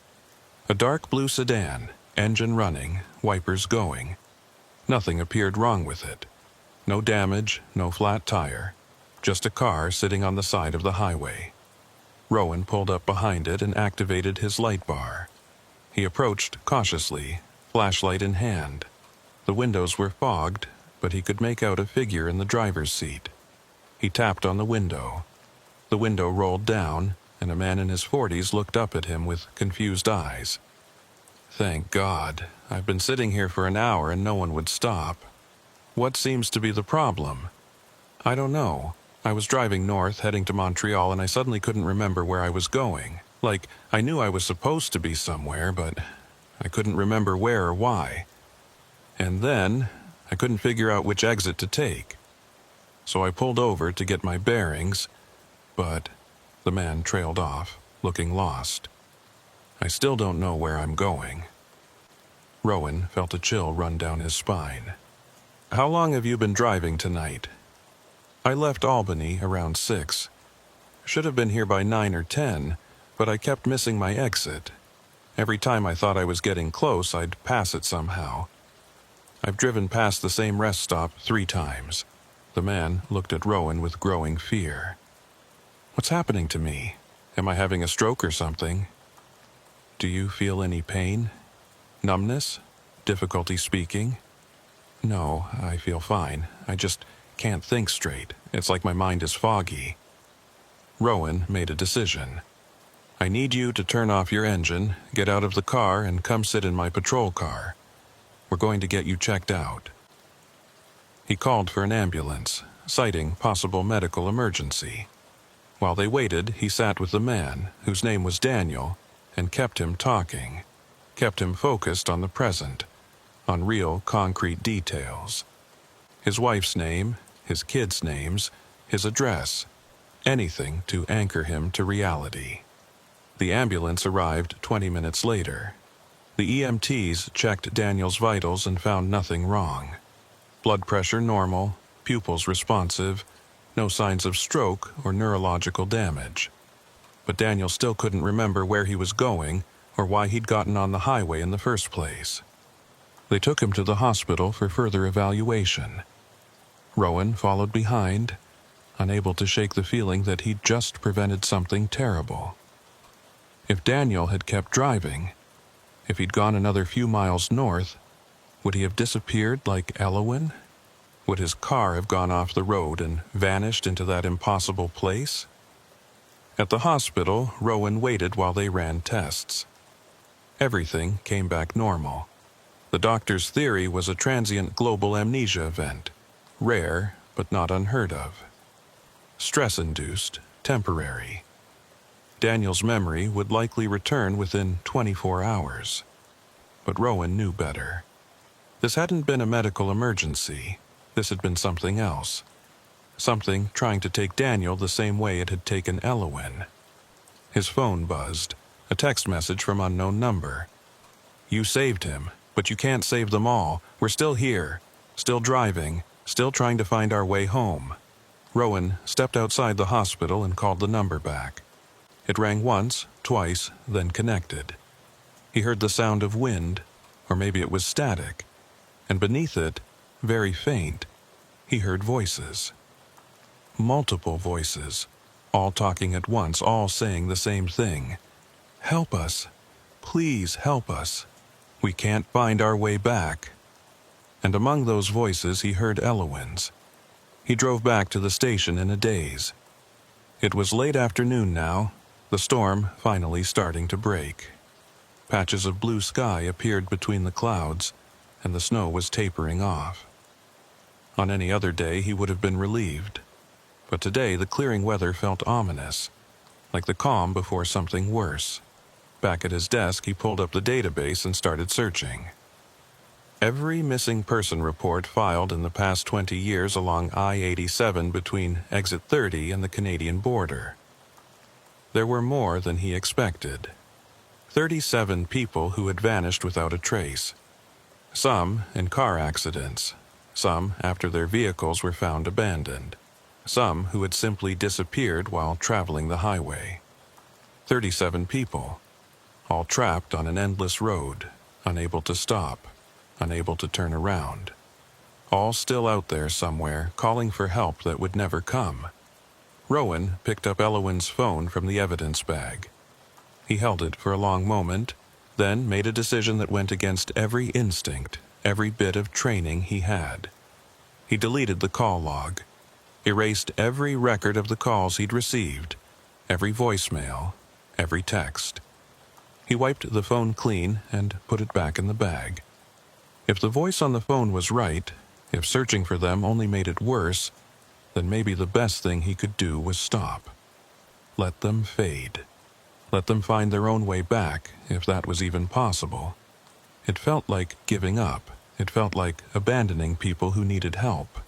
A dark blue sedan, engine running, wipers going. Nothing appeared wrong with it. No damage, no flat tire. Just a car sitting on the side of the highway. Rowan pulled up behind it and activated his light bar. He approached cautiously, flashlight in hand. The windows were fogged, but he could make out a figure in the driver's seat. He tapped on the window. The window rolled down, and a man in his 40s looked up at him with confused eyes. "Thank God. I've been sitting here for an hour and no one would stop. What seems to be the problem?" "I don't know. I was driving north, heading to Montreal, and I suddenly couldn't remember where I was going. Like, I knew I was supposed to be somewhere, but I couldn't remember where or why. And then, I couldn't figure out which exit to take." so I pulled over to get my bearings, but the man trailed off, looking lost. I still don't know where I'm going. Rowan felt a chill run down his spine. How long have you been driving tonight? I left Albany around 6. Should have been here by 9 or 10, but I kept missing my exit. Every time I thought I was getting close, I'd pass it somehow. I've driven past the same rest stop 3 times. The man looked at Rowan with growing fear. What's happening to me? Am I having a stroke or something? Do you feel any pain? Numbness? Difficulty speaking? No, I feel fine. I just can't think straight. It's like my mind is foggy. Rowan made a decision. I need you to turn off your engine, get out of the car, and come sit in my patrol car. We're going to get you checked out. He called for an ambulance, citing possible medical emergency. While they waited, he sat with the man, whose name was Daniel, and kept him talking, kept him focused on the present, on real concrete details. His wife's name, his kids' names, his address, anything to anchor him to reality. The ambulance arrived 20 minutes later. The EMTs checked Daniel's vitals and found nothing wrong. Blood pressure normal, pupils responsive, no signs of stroke or neurological damage. But Daniel still couldn't remember where he was going or why he'd gotten on the highway in the first place. They took him to the hospital for further evaluation. Rowan followed behind, unable to shake the feeling that he'd just prevented something terrible. If Daniel had kept driving, if he'd gone another few miles north, would he have disappeared like Elowen? Would his car have gone off the road and vanished into that impossible place? At the hospital, Rowan waited while they ran tests. Everything came back normal. The doctor's theory was a transient global amnesia event, rare but not unheard of. Stress-induced, temporary. Daniel's memory would likely return within 24 hours. But Rowan knew better. This hadn't been a medical emergency. This had been something else. Something trying to take Daniel the same way it had taken Elowen. His phone buzzed, a text message from unknown number. You saved him, but you can't save them all. We're still here, still driving, still trying to find our way home. Rowan stepped outside the hospital and called the number back. It rang once, twice, then connected. He heard the sound of wind, or maybe it was static, and beneath it, very faint, he heard voices. Multiple voices, all talking at once, all saying the same thing. Help us. Please help us. We can't find our way back. And among those voices he heard Elowen's. He drove back to the station in a daze. It was late afternoon now, the storm finally starting to break. Patches of blue sky appeared between the clouds, and the snow was tapering off. On any other day he would have been relieved, but today the clearing weather felt ominous, like the calm before something worse. Back at his desk, he pulled up the database and started searching. Every missing person report filed in the past 20 years along I-87 between Exit 30 and the Canadian border. There were more than he expected. 37 people who had vanished without a trace. Some in car accidents, some after their vehicles were found abandoned, some who had simply disappeared while traveling the highway. 37 people, all trapped on an endless road, unable to stop, unable to turn around. All still out there somewhere, calling for help that would never come. Rowan picked up Elowen's phone from the evidence bag. He held it for a long moment, then made a decision that went against every instinct, every bit of training he had. He deleted the call log, erased every record of the calls he'd received, every voicemail, every text. He wiped the phone clean and put it back in the bag. If the voice on the phone was right, if searching for them only made it worse, then maybe the best thing he could do was stop. Let them fade. Let them find their own way back, if that was even possible. It felt like giving up. It felt like abandoning people who needed help.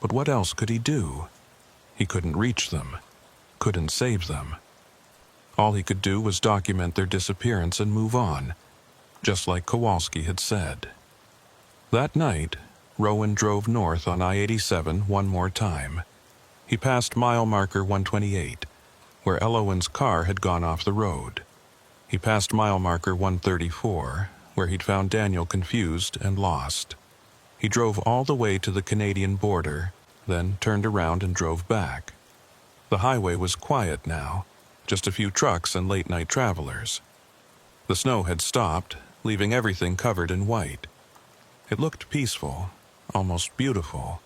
But what else could he do? He couldn't reach them, couldn't save them. All he could do was document their disappearance and move on, just like Kowalski had said. That night, Rowan drove north on I-87 one more time. He passed mile marker 128, where Elowen's car had gone off the road. He passed mile marker 134, where he'd found Daniel confused and lost. He drove all the way to the Canadian border, then turned around and drove back. The highway was quiet now, just a few trucks and late-night travelers. The snow had stopped, leaving everything covered in white. It looked peaceful, almost beautiful.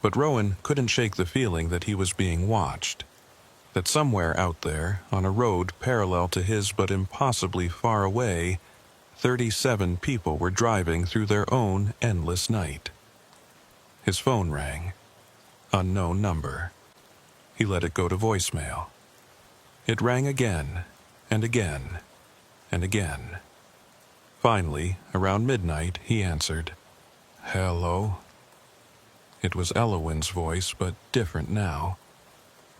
But Rowan couldn't shake the feeling that he was being watched, that somewhere out there, on a road parallel to his but impossibly far away, 37 people were driving through their own endless night. His phone rang. Unknown number. He let it go to voicemail. It rang again, and again, and again. Finally, around midnight, he answered. "Hello?" It was Elowen's voice, but different now.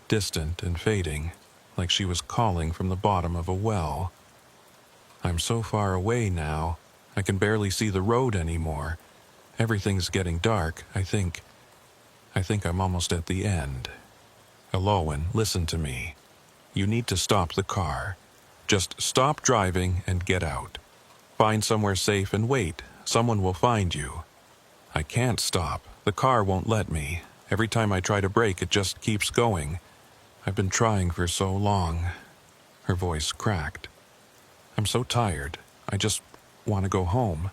Distant and fading, like she was calling from the bottom of a well. "I'm so far away now, I can barely see the road anymore. Everything's getting dark. I think I'm almost at the end. Elowen, listen to me. You need to stop the car. Just stop driving and get out. Find somewhere safe and wait. Someone will find you." "I can't stop. The car won't let me. Every time I try to brake, it just keeps going. I've been trying for so long." Her voice cracked. "I'm so tired. I just want to go home."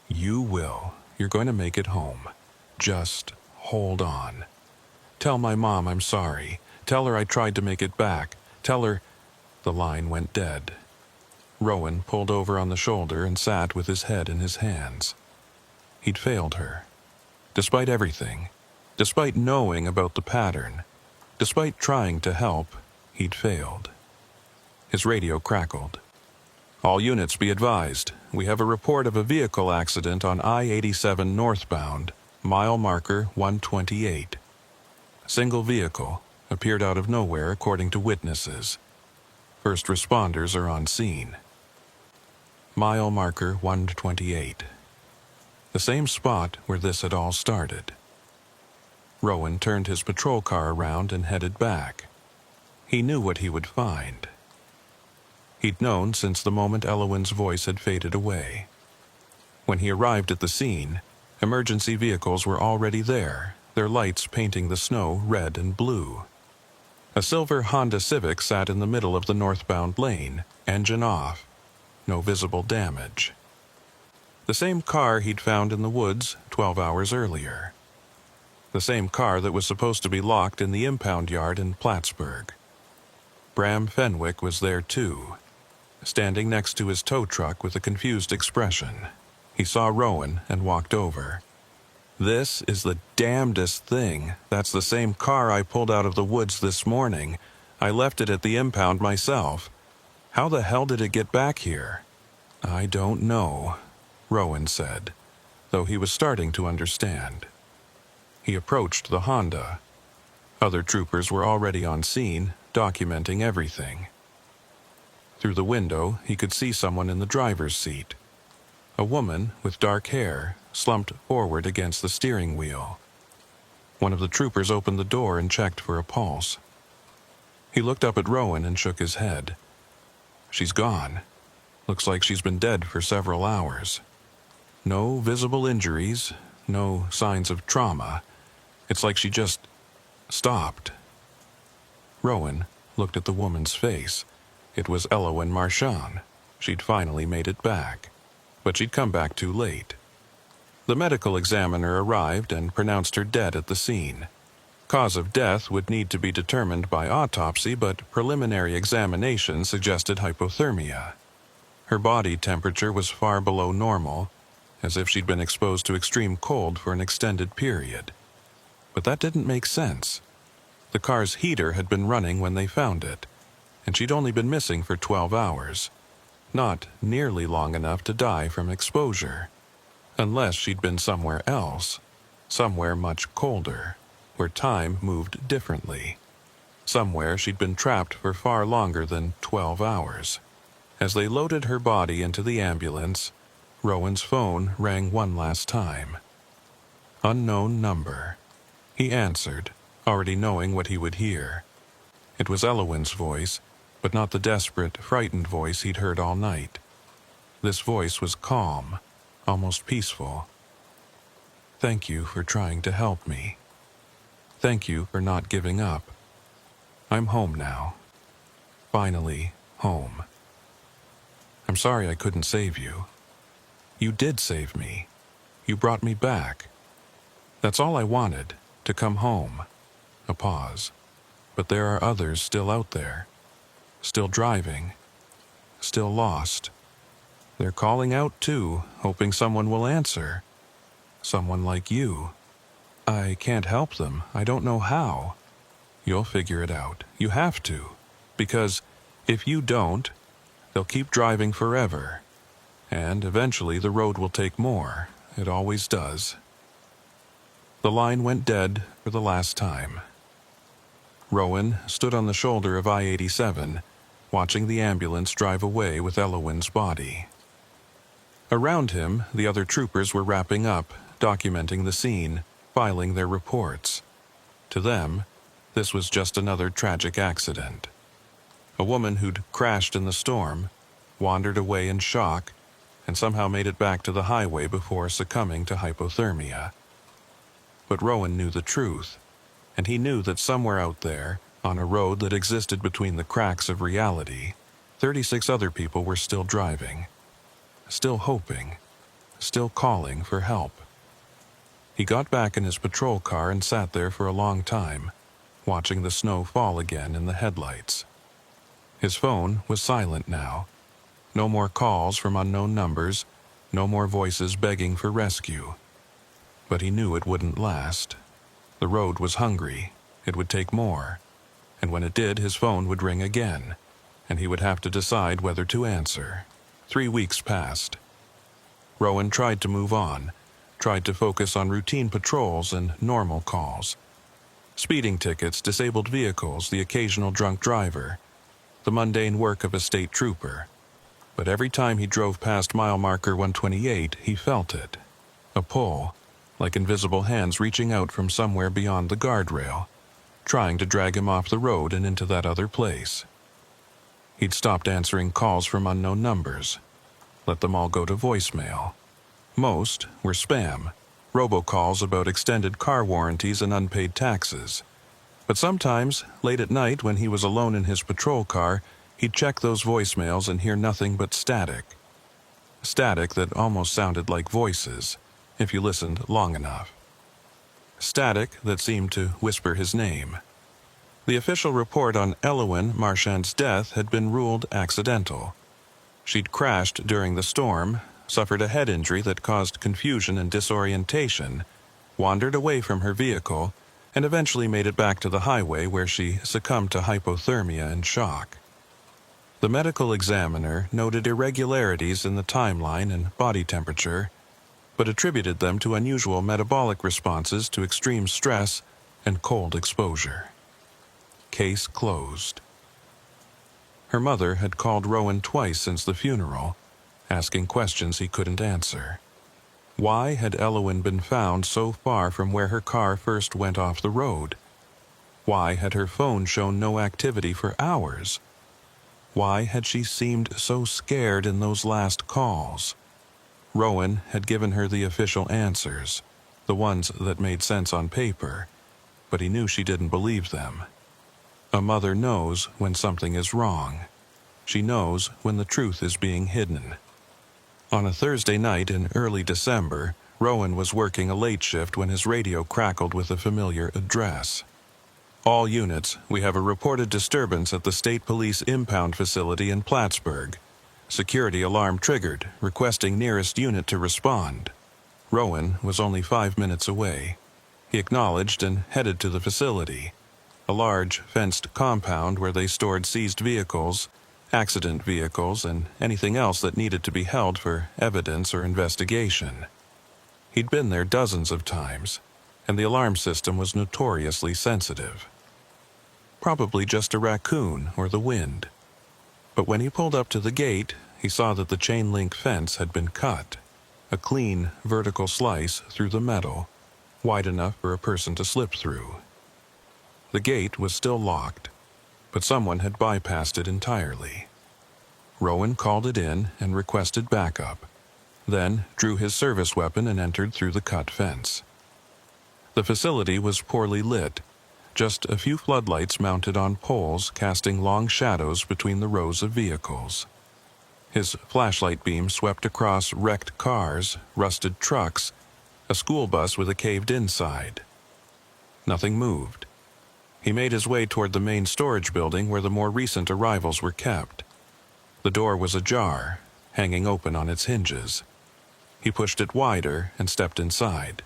"You will. You're going to make it home. Just hold on. Tell my mom I'm sorry. Tell her I tried to make it back. Tell her—" The line went dead. Rowan pulled over on the shoulder and sat with his head in his hands. He'd failed her. Despite everything, despite knowing about the pattern, despite trying to help, he'd failed. His radio crackled. "All units be advised. We have a report of a vehicle accident on I-87 northbound, mile marker 128. Single vehicle, appeared out of nowhere according to witnesses. First responders are on scene." Mile marker 128. The same spot where this had all started. Rowan turned his patrol car around and headed back. He knew what he would find. He'd known since the moment Elowen's voice had faded away. When he arrived at the scene, emergency vehicles were already there, their lights painting the snow red and blue. A silver Honda Civic sat in the middle of the northbound lane, engine off. No visible damage. The same car he'd found in the woods 12 hours earlier. The same car that was supposed to be locked in the impound yard in Plattsburgh. Bram Fenwick was there too, standing next to his tow truck with a confused expression. He saw Rowan and walked over. "This is the damnedest thing. That's the same car I pulled out of the woods this morning. I left it at the impound myself. How the hell did it get back here?" "I don't know," Rowan said, though he was starting to understand. He approached the Honda. Other troopers were already on scene, documenting everything. Through the window, he could see someone in the driver's seat. A woman with dark hair, slumped forward against the steering wheel. One of the troopers opened the door and checked for a pulse. He looked up at Rowan and shook his head. "She's gone. Looks like she's been dead for several hours. No visible injuries, no signs of trauma. It's like she just stopped." Rowan looked at the woman's face. It was Elowen Marchand. She'd finally made it back. But she'd come back too late. The medical examiner arrived and pronounced her dead at the scene. Cause of death would need to be determined by autopsy, but preliminary examination suggested hypothermia. Her body temperature was far below normal, as if she'd been exposed to extreme cold for an extended period. But that didn't make sense. The car's heater had been running when they found it, and she'd only been missing for 12 hours. Not nearly long enough to die from exposure, unless she'd been somewhere else. somewhere much colder, where time moved differently, somewhere she'd been trapped for far longer than 12 hours. As they loaded her body into the ambulance, Rowan's phone rang one last time. Unknown number. He answered, already knowing what he would hear. It was Elowyn's voice, but not the desperate, frightened voice he'd heard all night. This voice was calm, almost peaceful. "Thank you for trying to help me. Thank you for not giving up. I'm home now. Finally, home. I'm sorry I couldn't save you. You did save me. You brought me back. That's all I wanted, to come home." A pause. "But there are others still out there. Still driving. Still lost. They're calling out too, hoping someone will answer. Someone like you. I can't help them. I don't know how. You'll figure it out. You have to. Because if you don't, they'll keep driving forever. And eventually the road will take more. It always does." The line went dead for the last time. Rowan stood on the shoulder of I-87, watching the ambulance drive away with Elowyn's body. Around him, the other troopers were wrapping up, documenting the scene, filing their reports. To them, this was just another tragic accident. A woman who'd crashed in the storm, wandered away in shock, and somehow made it back to the highway before succumbing to hypothermia. But Rowan knew the truth, and he knew that somewhere out there, on a road that existed between the cracks of reality, 36 other people were still driving, still hoping, still calling for help. He got back in his patrol car and sat there for a long time, watching the snow fall again in the headlights. His phone was silent now. No more calls from unknown numbers, no more voices begging for rescue. But he knew it wouldn't last. The road was hungry. It would take more. And when it did, his phone would ring again, and he would have to decide whether to answer. 3 weeks passed. Rowan tried to move on, tried to focus on routine patrols and normal calls. Speeding tickets, disabled vehicles, the occasional drunk driver, the mundane work of a state trooper. But every time he drove past mile marker 128, he felt it. A pull, like invisible hands reaching out from somewhere beyond the guardrail, trying to drag him off the road and into that other place. He'd stopped answering calls from unknown numbers, let them all go to voicemail. Most were spam, robocalls about extended car warranties and unpaid taxes. But sometimes, late at night when he was alone in his patrol car, he'd check those voicemails and hear nothing but static. Static that almost sounded like voices, if you listened long enough. Static that seemed to whisper his name. The official report on Elowyn Marchand's death had been ruled accidental. She'd crashed during the storm, suffered a head injury that caused confusion and disorientation, wandered away from her vehicle, and eventually made it back to the highway where she succumbed to hypothermia and shock. The medical examiner noted irregularities in the timeline and body temperature, but attributed them to unusual metabolic responses to extreme stress and cold exposure. Case closed. Her mother had called Rowan twice since the funeral, asking questions he couldn't answer. Why had Elowyn been found so far from where her car first went off the road? Why had her phone shown no activity for hours? Why had she seemed so scared in those last calls? Rowan had given her the official answers, the ones that made sense on paper, but he knew she didn't believe them. A mother knows when something is wrong. She knows when the truth is being hidden. On a Thursday night in early December, Rowan was working a late shift when his radio crackled with a familiar address. "All units, we have a reported disturbance at the State Police impound facility in Plattsburgh. Security alarm triggered, requesting nearest unit to respond." Rowan was only 5 minutes away. He acknowledged and headed to the facility, a large, fenced compound where they stored seized vehicles, accident vehicles, and anything else that needed to be held for evidence or investigation. He'd been there dozens of times, and the alarm system was notoriously sensitive. Probably just a raccoon or the wind. But when he pulled up to the gate, he saw that the chain-link fence had been cut, a clean, vertical slice through the metal, wide enough for a person to slip through. The gate was still locked, but someone had bypassed it entirely. Rowan called it in and requested backup, then drew his service weapon and entered through the cut fence. The facility was poorly lit, just a few floodlights mounted on poles casting long shadows between the rows of vehicles. His flashlight beam swept across wrecked cars, rusted trucks, a school bus with a caved-in side. Nothing moved. He made his way toward the main storage building where the more recent arrivals were kept. The door was ajar, hanging open on its hinges. He pushed it wider and stepped inside.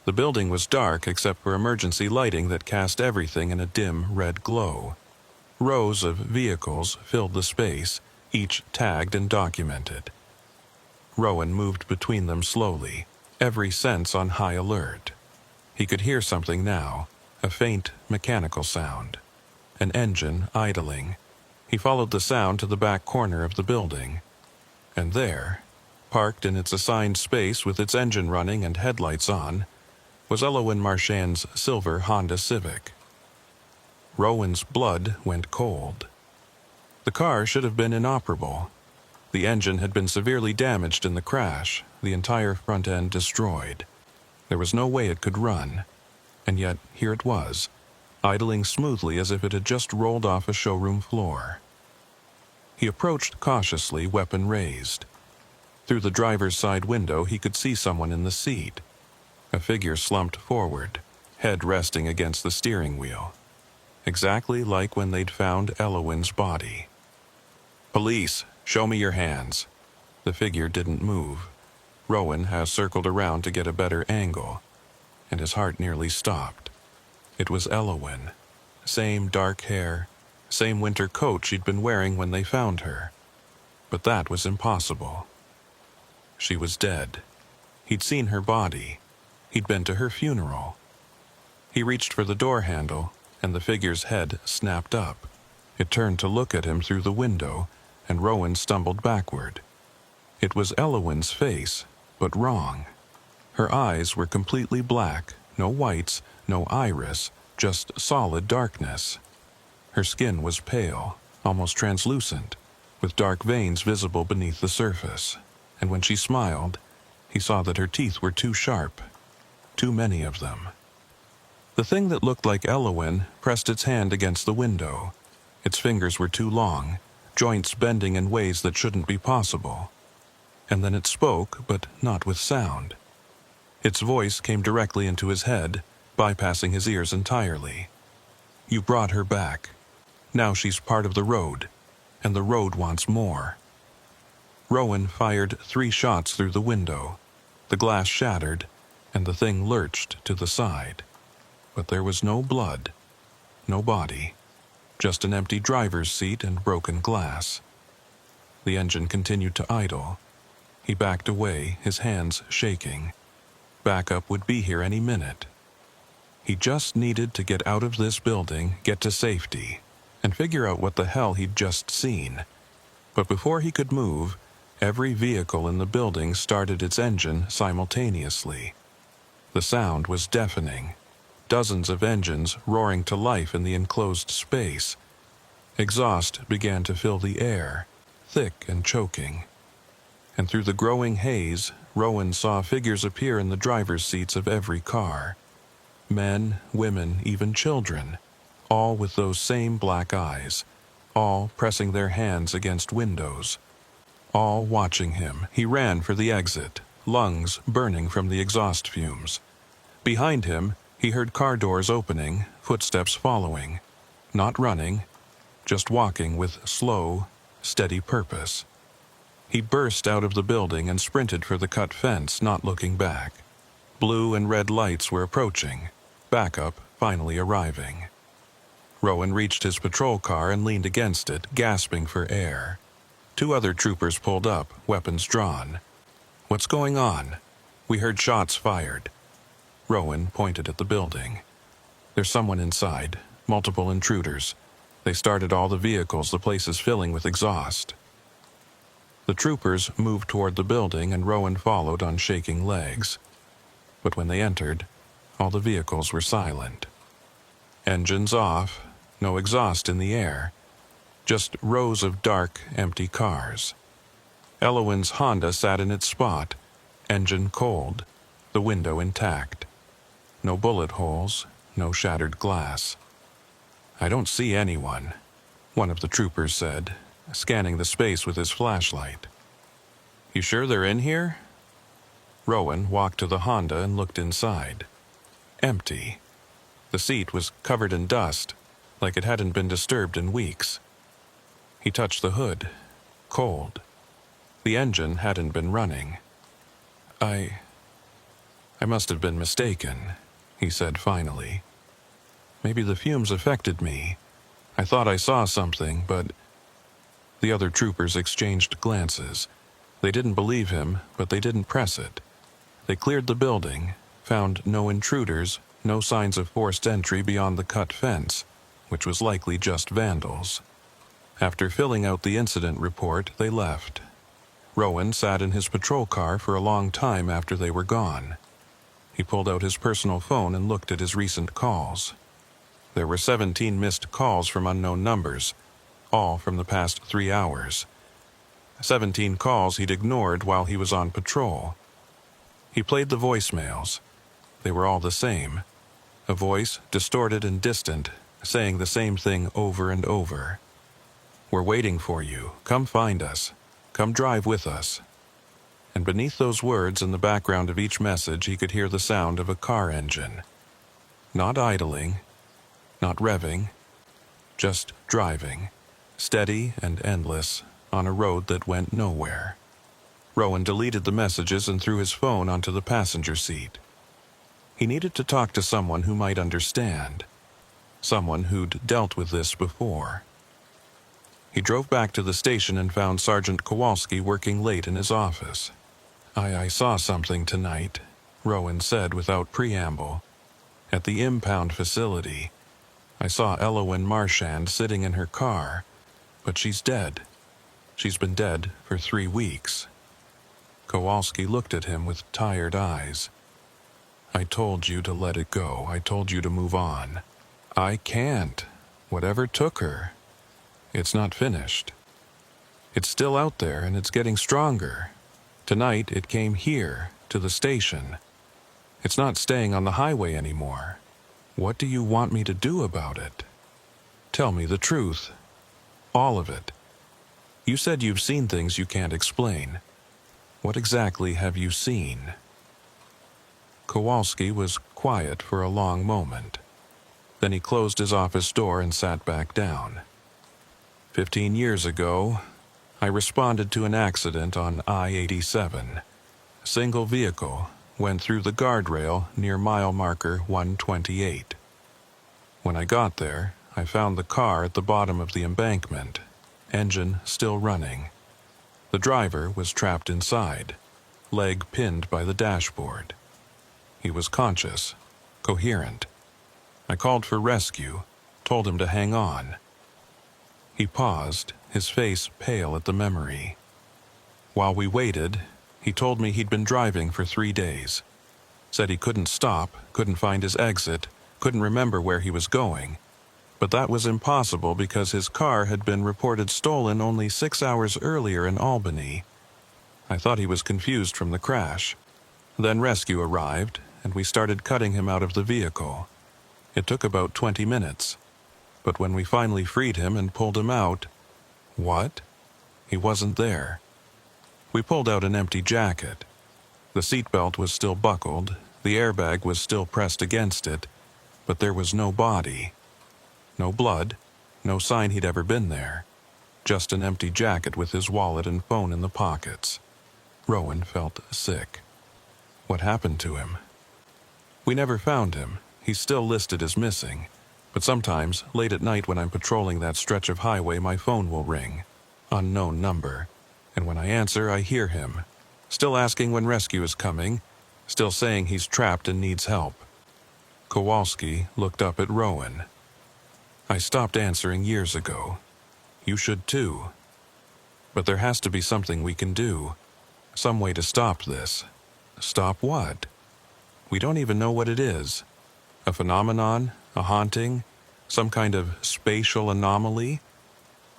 The building was dark except for emergency lighting that cast everything in a dim red glow. Rows of vehicles filled the space, each tagged and documented. Rowan moved between them slowly, every sense on high alert. He could hear something now, a faint mechanical sound. An engine idling. He followed the sound to the back corner of the building. And there, parked in its assigned space with its engine running and headlights on, was Elowen Marchand's silver Honda Civic. Rowan's blood went cold. The car should have been inoperable. The engine had been severely damaged in the crash, the entire front end destroyed. There was no way it could run, and yet here it was, idling smoothly as if it had just rolled off a showroom floor. He approached cautiously, weapon raised. Through the driver's side window he could see someone in the seat. A figure slumped forward, head resting against the steering wheel. Exactly like when they'd found Elowen's body. "Police, show me your hands." The figure didn't move. Rowan has circled around to get a better angle, and his heart nearly stopped. It was Elowen. Same dark hair, same winter coat she'd been wearing when they found her. But that was impossible. She was dead. He'd seen her body. He'd been to her funeral. He reached for the door handle, and the figure's head snapped up. It turned to look at him through the window, and Rowan stumbled backward. It was Elowen's face, but wrong. Her eyes were completely black, no whites, no iris, just solid darkness. Her skin was pale, almost translucent, with dark veins visible beneath the surface, and when she smiled, he saw that her teeth were too sharp. Too many of them. The thing that looked like Elowen pressed its hand against the window. Its fingers were too long, joints bending in ways that shouldn't be possible. And then it spoke, but not with sound. Its voice came directly into his head, bypassing his ears entirely. "You brought her back. Now she's part of the road, and the road wants more." Rowan fired 3 shots through the window. The glass shattered, and the thing lurched to the side. But there was no blood, no body, just an empty driver's seat and broken glass. The engine continued to idle. He backed away, his hands shaking. Backup would be here any minute. He just needed to get out of this building, get to safety, and figure out what the hell he'd just seen. But before he could move, every vehicle in the building started its engine simultaneously. The sound was deafening. Dozens of engines roaring to life in the enclosed space. Exhaust began to fill the air, thick and choking. And through the growing haze, Rowan saw figures appear in the driver's seats of every car. Men, women, even children, all with those same black eyes, all pressing their hands against windows, all watching him. He ran for the exit, lungs burning from the exhaust fumes. Behind him, he heard car doors opening, footsteps following. Not running, just walking with slow, steady purpose. He burst out of the building and sprinted for the cut fence, not looking back. Blue and red lights were approaching, backup finally arriving. Rowan reached his patrol car and leaned against it, gasping for air. 2 other troopers pulled up, weapons drawn. "What's going on?" "We heard shots fired." Rowan pointed at the building. "There's someone inside, multiple intruders. They started all the vehicles, the place is filling with exhaust." The troopers moved toward the building and Rowan followed on shaking legs. But when they entered, all the vehicles were silent. Engines off, no exhaust in the air, just rows of dark, empty cars. Elowen's Honda sat in its spot, engine cold, the window intact. No bullet holes, no shattered glass. "I don't see anyone," one of the troopers said, scanning the space with his flashlight. "You sure they're in here?" Rowan walked to the Honda and looked inside. Empty. The seat was covered in dust, like it hadn't been disturbed in weeks. He touched the hood. Cold. The engine hadn't been running. I must have been mistaken," he said finally. "Maybe the fumes affected me. I thought I saw something, but—" The other troopers exchanged glances. They didn't believe him, but they didn't press it. They cleared the building, found no intruders, no signs of forced entry beyond the cut fence, which was likely just vandals. After filling out the incident report, they left. Rowan sat in his patrol car for a long time after they were gone. He pulled out his personal phone and looked at his recent calls. There were 17 missed calls from unknown numbers, all from the past 3 hours. 17 calls he'd ignored while he was on patrol. He played the voicemails. They were all the same. A voice, distorted and distant, saying the same thing over and over. "We're waiting for you. Come find us. Come drive with us." And beneath those words, in the background of each message, he could hear the sound of a car engine. Not idling, not revving, just driving, steady and endless, on a road that went nowhere. Rowan deleted the messages and threw his phone onto the passenger seat. He needed to talk to someone who might understand. Someone who'd dealt with this before. He drove back to the station and found Sergeant Kowalski working late in his office. I saw something tonight," Rowan said without preamble. "At the impound facility. I saw Elowen Marchand sitting in her car, but she's dead. She's been dead for 3 weeks." Kowalski looked at him with tired eyes. "I told you to let it go. I told you to move on." "I can't. Whatever took her. It's not finished. It's still out there and it's getting stronger. Tonight it came here, to the station. It's not staying on the highway anymore. What do you want me to do about it? Tell me the truth. All of it. You said you've seen things you can't explain. What exactly have you seen?" Kowalski was quiet for a long moment. Then he closed his office door and sat back down. 15 years ago, I responded to an accident on I-87. A single vehicle went through the guardrail near mile marker 128. When I got there, I found the car at the bottom of the embankment, engine still running. The driver was trapped inside, leg pinned by the dashboard. He was conscious, coherent. I called for rescue, told him to hang on. He paused, his face pale at the memory. While we waited, he told me he'd been driving for 3 days. Said he couldn't stop, couldn't find his exit, couldn't remember where he was going. But that was impossible because his car had been reported stolen only 6 hours earlier in Albany. I thought he was confused from the crash. Then rescue arrived, and we started cutting him out of the vehicle. It took about 20 minutes. But when we finally freed him and pulled him out, what? He wasn't there. We pulled out an empty jacket. The seatbelt was still buckled, the airbag was still pressed against it, but there was no body. No blood, no sign he'd ever been there. Just an empty jacket with his wallet and phone in the pockets. Rowan felt sick. What happened to him? We never found him. He's still listed as missing. But sometimes, late at night when I'm patrolling that stretch of highway, my phone will ring. Unknown number. And when I answer, I hear him. Still asking when rescue is coming. still saying he's trapped and needs help. Kowalski looked up at Rowan. I stopped answering years ago. You should too. But there has to be something we can do. Some way to stop this. Stop what? We don't even know what it is. A phenomenon? A haunting? Some kind of spatial anomaly?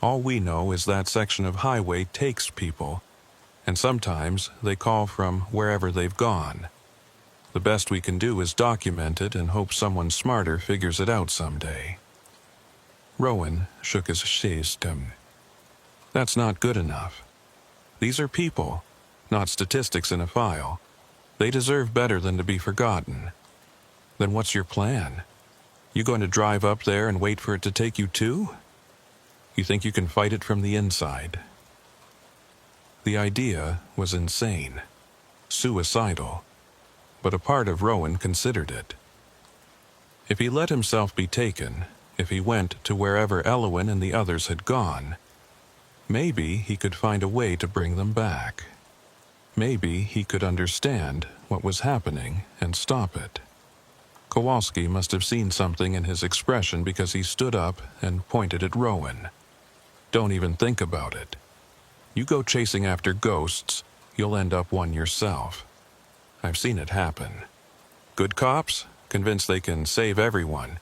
All we know is that section of highway takes people, and sometimes they call from wherever they've gone. The best we can do is document it and hope someone smarter figures it out someday. Rowan shook his chest. That's not good enough. These are people, not statistics in a file. They deserve better than to be forgotten. Then what's your plan? You going to drive up there and wait for it to take you too? You think you can fight it from the inside? The idea was insane, suicidal, but a part of Rowan considered it. If he let himself be taken, if he went to wherever Elwyn and the others had gone, maybe he could find a way to bring them back. Maybe he could understand what was happening and stop it. Kowalski must have seen something in his expression because he stood up and pointed at Rowan. Don't even think about it. You go chasing after ghosts, you'll end up one yourself. I've seen it happen. Good cops, convinced they can save everyone,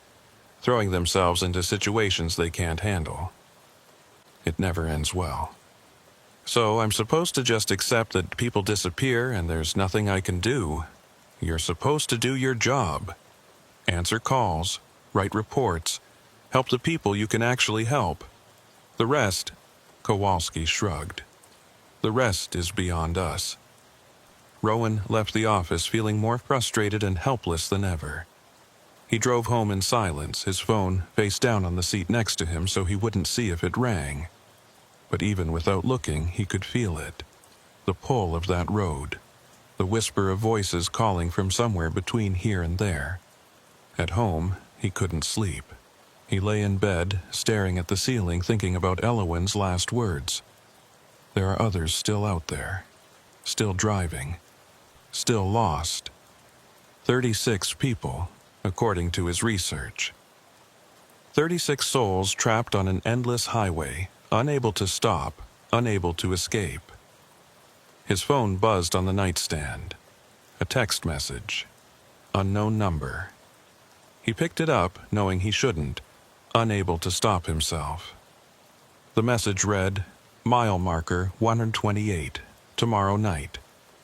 throwing themselves into situations they can't handle. It never ends well. So I'm supposed to just accept that people disappear and there's nothing I can do. You're supposed to do your job. Answer calls, write reports, help the people you can actually help. The rest, Kowalski shrugged. The rest is beyond us. Rowan left the office feeling more frustrated and helpless than ever. He drove home in silence, his phone face down on the seat next to him so he wouldn't see if it rang. But even without looking, he could feel it. The pull of that road. The whisper of voices calling from somewhere between here and there. At home, he couldn't sleep. He lay in bed, staring at the ceiling, thinking about Elwyn's last words. There are others still out there. Still driving. Still lost. 36 people, according to his research. 36 souls trapped on an endless highway, unable to stop, unable to escape. His phone buzzed on the nightstand. A text message. Unknown number. He picked it up, knowing he shouldn't, unable to stop himself. The message read, Mile marker 128, tomorrow night,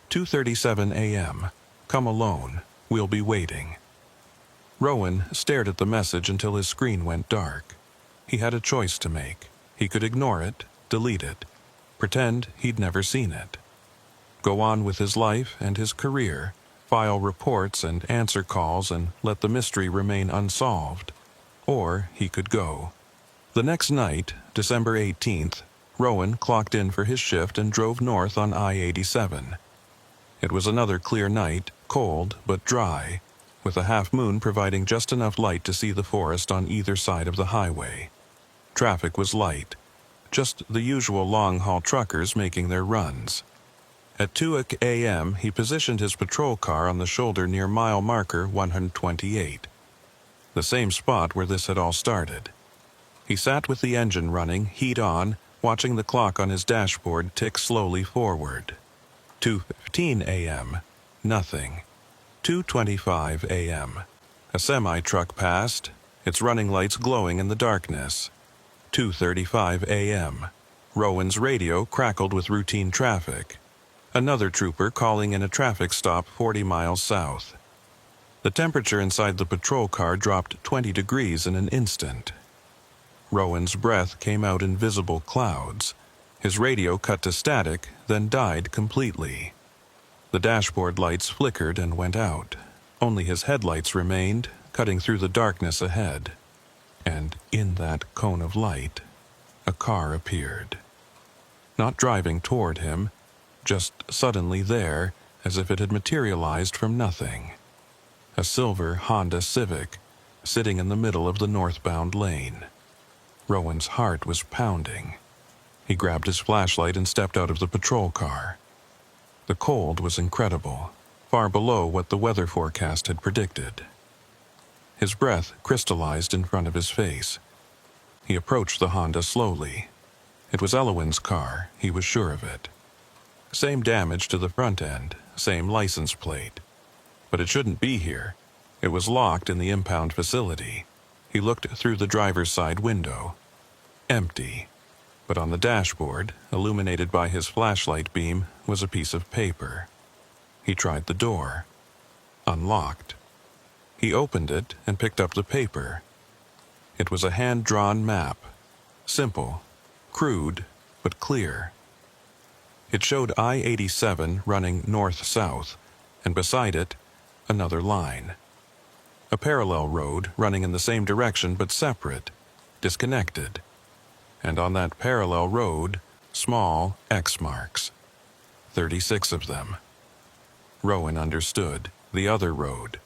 2:37 a.m. Come alone, we'll be waiting. Rowan stared at the message until his screen went dark. He had a choice to make. He could ignore it, delete it, pretend he'd never seen it. Go on with his life and his career, file reports and answer calls and let the mystery remain unsolved. Or he could go. The next night, December 18th, Rowan clocked in for his shift and drove north on I-87. It was another clear night, cold but dry, with a half moon providing just enough light to see the forest on either side of the highway. Traffic was light, just the usual long-haul truckers making their runs. At 2 a.m., he positioned his patrol car on the shoulder near mile marker 128. The same spot where this had all started. He sat with the engine running, heat on, watching the clock on his dashboard tick slowly forward. 2:15 a.m. Nothing. 2:25 a.m. A semi-truck passed, its running lights glowing in the darkness. 2:35 a.m. Rowan's radio crackled with routine traffic. Another trooper calling in a traffic stop 40 miles south. The temperature inside the patrol car dropped 20 degrees in an instant. Rowan's breath came out in visible clouds. His radio cut to static, then died completely. The dashboard lights flickered and went out. Only his headlights remained, cutting through the darkness ahead. And in that cone of light, a car appeared. Not driving toward him, just suddenly there, as if it had materialized from nothing. A silver Honda Civic, sitting in the middle of the northbound lane. Rowan's heart was pounding. He grabbed his flashlight and stepped out of the patrol car. The cold was incredible, far below what the weather forecast had predicted. His breath crystallized in front of his face. He approached the Honda slowly. It was Elowin's car, he was sure of it. Same damage to the front end, same license plate. But it shouldn't be here. It was locked in the impound facility. He looked through the driver's side window. Empty. But on the dashboard, illuminated by his flashlight beam, was a piece of paper. He tried the door. Unlocked. He opened it and picked up the paper. It was a hand-drawn map. Simple, crude, but clear. It showed I-87 running north-south, and beside it, another line. A parallel road running in the same direction but separate, disconnected. And on that parallel road, small X marks. 36 of them. Rowan understood. The other road.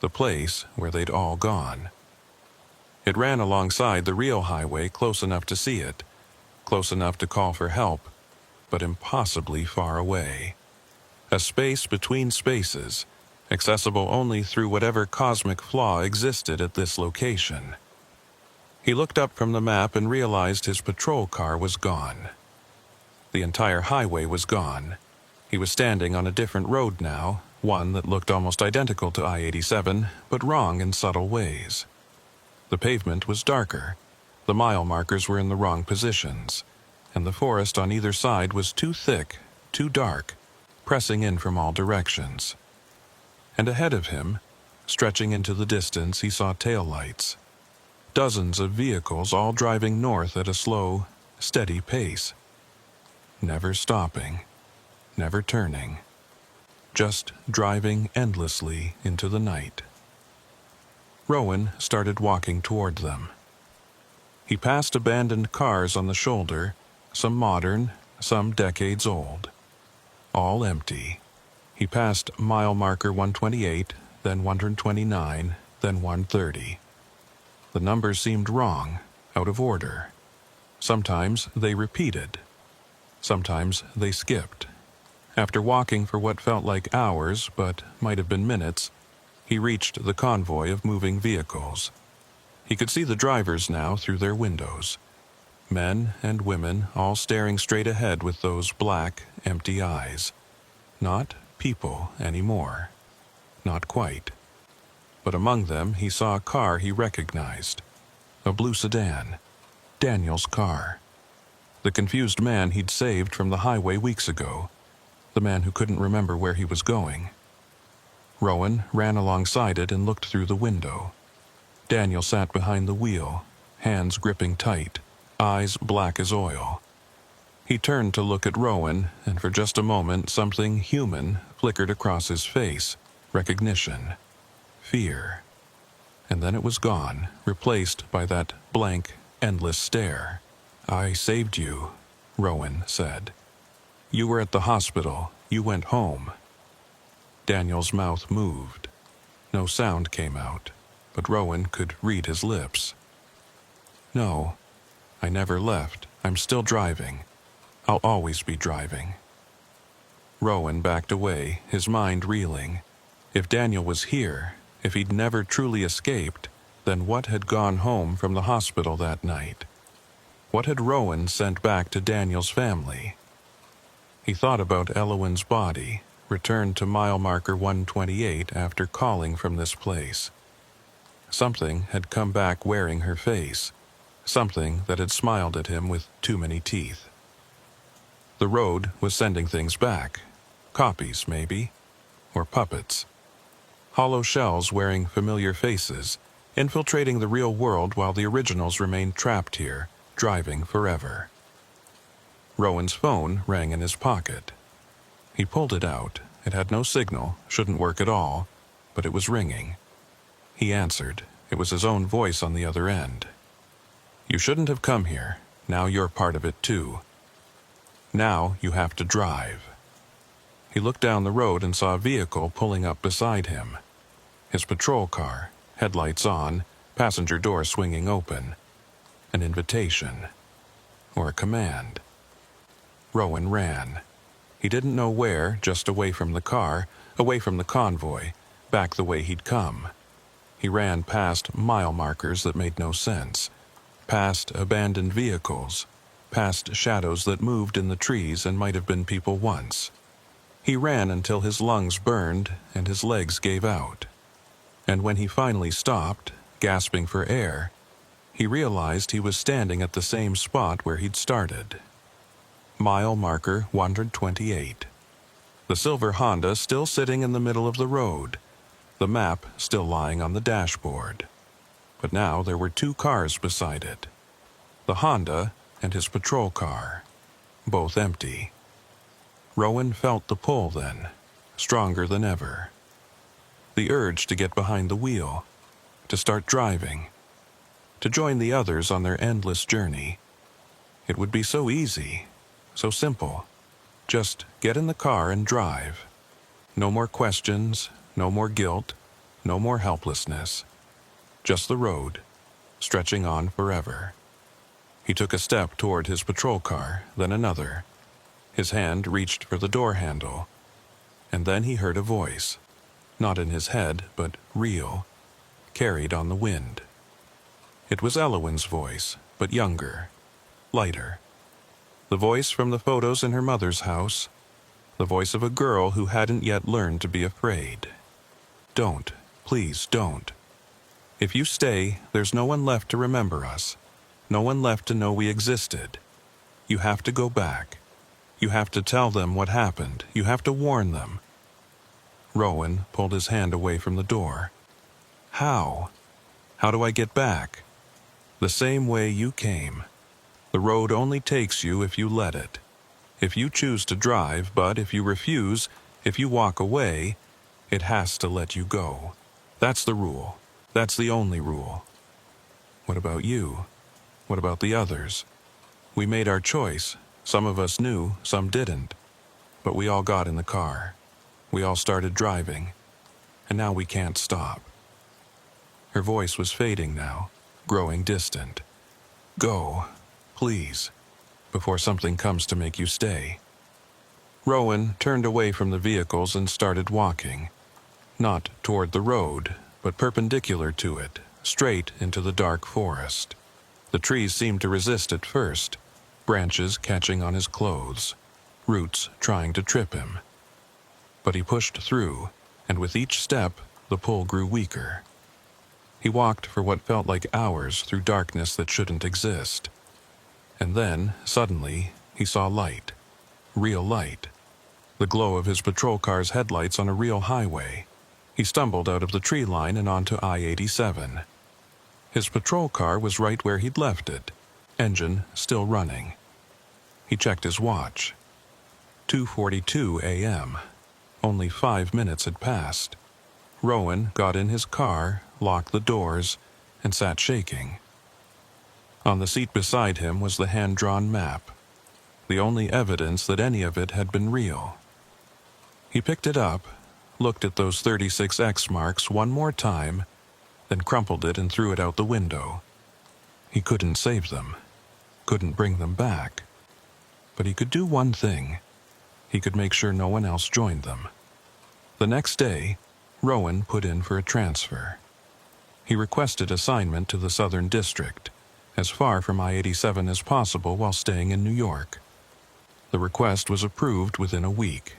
The place where they'd all gone. It ran alongside the real highway, close enough to see it, close enough to call for help, but impossibly far away. A space between spaces, accessible only through whatever cosmic flaw existed at this location. He looked up from the map and realized his patrol car was gone. The entire highway was gone. He was standing on a different road now, one that looked almost identical to I-87, but wrong in subtle ways. The pavement was darker, the mile markers were in the wrong positions, and the forest on either side was too thick, too dark, pressing in from all directions. And ahead of him, stretching into the distance, he saw taillights. Dozens of vehicles all driving north at a slow, steady pace. Never stopping, never turning. Just driving endlessly into the night. Rowan started walking toward them. He passed abandoned cars on the shoulder, some modern, some decades old. All empty. He passed mile marker 128, then 129, then 130. The numbers seemed wrong, out of order. Sometimes they repeated. Sometimes they skipped. After walking for what felt like hours, but might have been minutes, he reached the convoy of moving vehicles. He could see the drivers now through their windows. Men and women all staring straight ahead with those black, empty eyes. Not people anymore. Not quite. But among them he saw a car he recognized. A blue sedan. Daniel's car. The confused man he'd saved from the highway weeks ago. The man who couldn't remember where he was going. Rowan ran alongside it and looked through the window. Daniel sat behind the wheel, hands gripping tight, eyes black as oil. He turned to look at Rowan, and for just a moment something human flickered across his face. Recognition. Fear. And then it was gone, replaced by that blank, endless stare. "I saved you," Rowan said. "You were at the hospital. You went home." Daniel's mouth moved. No sound came out, but Rowan could read his lips. "No, I never left. I'm still driving. I'll always be driving." Rowan backed away, his mind reeling. If Daniel was here, if he'd never truly escaped, then what had gone home from the hospital that night? What had Rowan sent back to Daniel's family? He thought about Elowin's body, returned to mile marker 128 after calling from this place. Something had come back wearing her face, something that had smiled at him with too many teeth. The road was sending things back. Copies, maybe. Or puppets. Hollow shells wearing familiar faces, infiltrating the real world while the originals remained trapped here, driving forever. Rowan's phone rang in his pocket. He pulled it out. It had no signal, shouldn't work at all, but it was ringing. He answered. It was his own voice on the other end. "You shouldn't have come here. Now you're part of it too. Now you have to drive." He looked down the road and saw a vehicle pulling up beside him. His patrol car, headlights on, passenger door swinging open. An invitation. Or a command. Rowan ran. He didn't know where, just away from the car, away from the convoy, back the way he'd come. He ran past mile markers that made no sense, past abandoned vehicles, past shadows that moved in the trees and might have been people once. He ran until his lungs burned and his legs gave out. And when he finally stopped, gasping for air, he realized he was standing at the same spot where he'd started. Mile marker 128. The silver Honda still sitting in the middle of the road, the map still lying on the dashboard. But now there were two cars beside it. The Honda and his patrol car, both empty. Rowan felt the pull then, stronger than ever. The urge to get behind the wheel, to start driving, to join the others on their endless journey. It would be so easy, so simple. Just get in the car and drive. No more questions, no more guilt, no more helplessness. Just the road, stretching on forever. He took a step toward his patrol car, then another. His hand reached for the door handle. And then he heard a voice, not in his head, but real, carried on the wind. It was Elowen's voice, but younger, lighter. The voice from the photos in her mother's house, the voice of a girl who hadn't yet learned to be afraid. Don't, please don't. If you stay, there's no one left to remember us, no one left to know we existed. You have to go back. You have to tell them what happened. You have to warn them. Rowan pulled his hand away from the door. How? How do I get back? The same way you came. The road only takes you if you let it. If you choose to drive, but if you refuse, if you walk away, it has to let you go. That's the rule. That's the only rule. What about you? What about the others? We made our choice. Some of us knew, some didn't. But we all got in the car. We all started driving. And now we can't stop. Her voice was fading now, growing distant. Go, please, before something comes to make you stay. Rowan turned away from the vehicles and started walking. Not toward the road, but perpendicular to it, straight into the dark forest. The trees seemed to resist at first, branches catching on his clothes, roots trying to trip him. But he pushed through, and with each step, the pull grew weaker. He walked for what felt like hours through darkness that shouldn't exist. And then, suddenly, he saw light. Real light. The glow of his patrol car's headlights on a real highway. He stumbled out of the tree line and onto I-87. His patrol car was right where he'd left it, engine still running. He checked his watch. 2:42 a.m. Only 5 minutes had passed. Rowan got in his car, locked the doors, and sat shaking. On the seat beside him was the hand-drawn map, the only evidence that any of it had been real. He picked it up, looked at those 36 X marks one more time, then crumpled it and threw it out the window. He couldn't save them, couldn't bring them back. But he could do one thing. He could make sure no one else joined them. The next day, Rowan put in for a transfer. He requested assignment to the Southern District, as far from I-87 as possible while staying in New York. The request was approved within a week.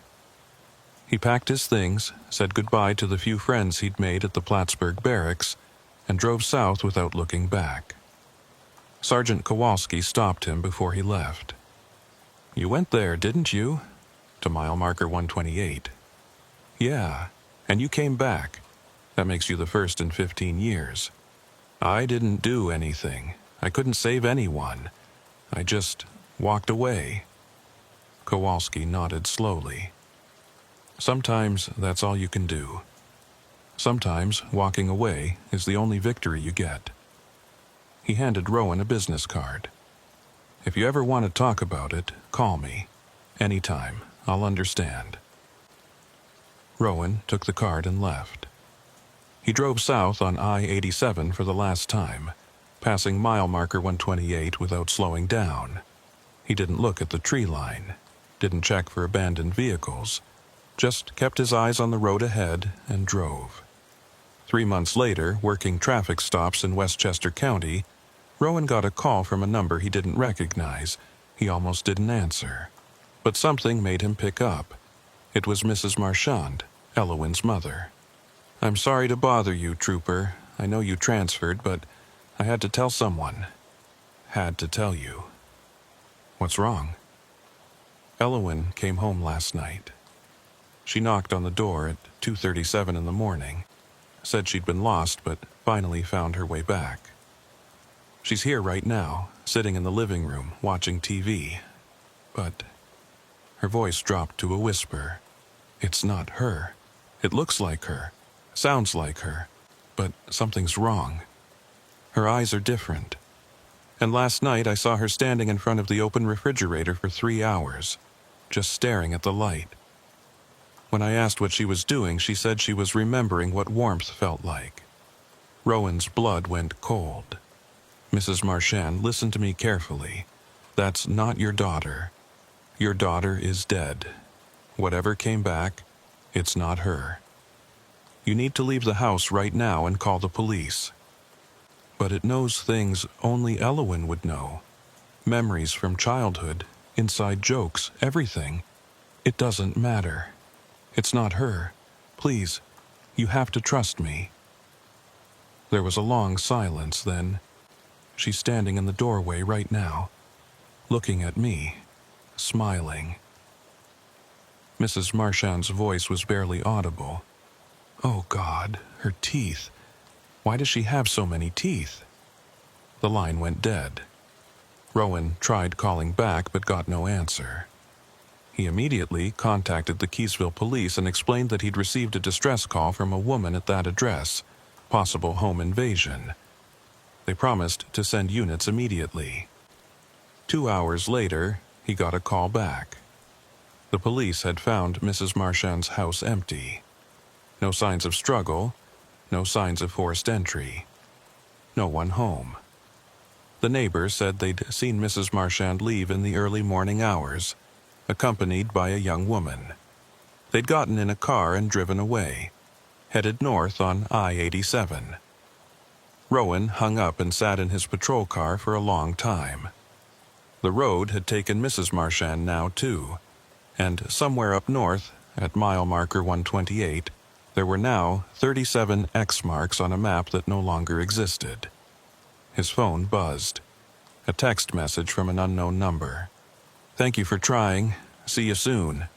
He packed his things, said goodbye to the few friends he'd made at the Plattsburgh barracks, and drove south without looking back. Sergeant Kowalski stopped him before he left. "You went there, didn't you?" To mile marker 128. "Yeah, and you came back. That makes you the first in 15 years. I didn't do anything. I couldn't save anyone. I just walked away." Kowalski nodded slowly. Sometimes that's all you can do. Sometimes walking away is the only victory you get. He handed Rowan a business card. "If you ever want to talk about it, call me. Anytime. I'll understand." Rowan took the card and left. He drove south on I-87 for the last time, passing mile marker 128 without slowing down. He didn't look at the tree line. didn't check for abandoned vehicles, just kept his eyes on the road ahead and drove. 3 months later, working traffic stops in Westchester County, Rowan got a call from a number he didn't recognize. He almost didn't answer. But something made him pick up. It was Mrs. Marchand, Elowen's mother. "I'm sorry to bother you, Trooper. I know you transferred, but I had to tell someone." "Had to tell you." "What's wrong?" "Elowen came home last night. She knocked on the door at 2:37 in the morning. Said she'd been lost, but finally found her way back. She's here right now, sitting in the living room, watching TV. But..." Her voice dropped to a whisper. "It's not her. It looks like her, sounds like her, but something's wrong. Her eyes are different. And last night I saw her standing in front of the open refrigerator for 3 hours, just staring at the light. When I asked what she was doing, she said she was remembering what warmth felt like." Rowan's blood went cold. "Mrs. Marchand, listen to me carefully. That's not your daughter. Your daughter is dead. Whatever came back, it's not her. You need to leave the house right now and call the police." "But it knows things only Elowen would know. Memories from childhood, inside jokes, everything. It doesn't matter. It's not her. Please, you have to trust me." There was a long silence, then, "She's standing in the doorway right now, looking at me, smiling." Mrs. Marchand's voice was barely audible. "Oh God, her teeth. Why does she have so many teeth?" The line went dead. Rowan tried calling back but got no answer. He immediately contacted the Keysville police and explained that he'd received a distress call from a woman at that address, possible home invasion. They promised to send units immediately. 2 hours later, he got a call back. The police had found Mrs. Marchand's house empty. No signs of struggle, no signs of forced entry. No one home. The neighbors said they'd seen Mrs. Marchand leave in the early morning hours, accompanied by a young woman. They'd gotten in a car and driven away, headed north on I-87. Rowan hung up and sat in his patrol car for a long time. The road had taken Mrs. Marchand now, too, and somewhere up north, at mile marker 128, there were now 37 X marks on a map that no longer existed. His phone buzzed. A text message from an unknown number. "Thank you for trying. See you soon."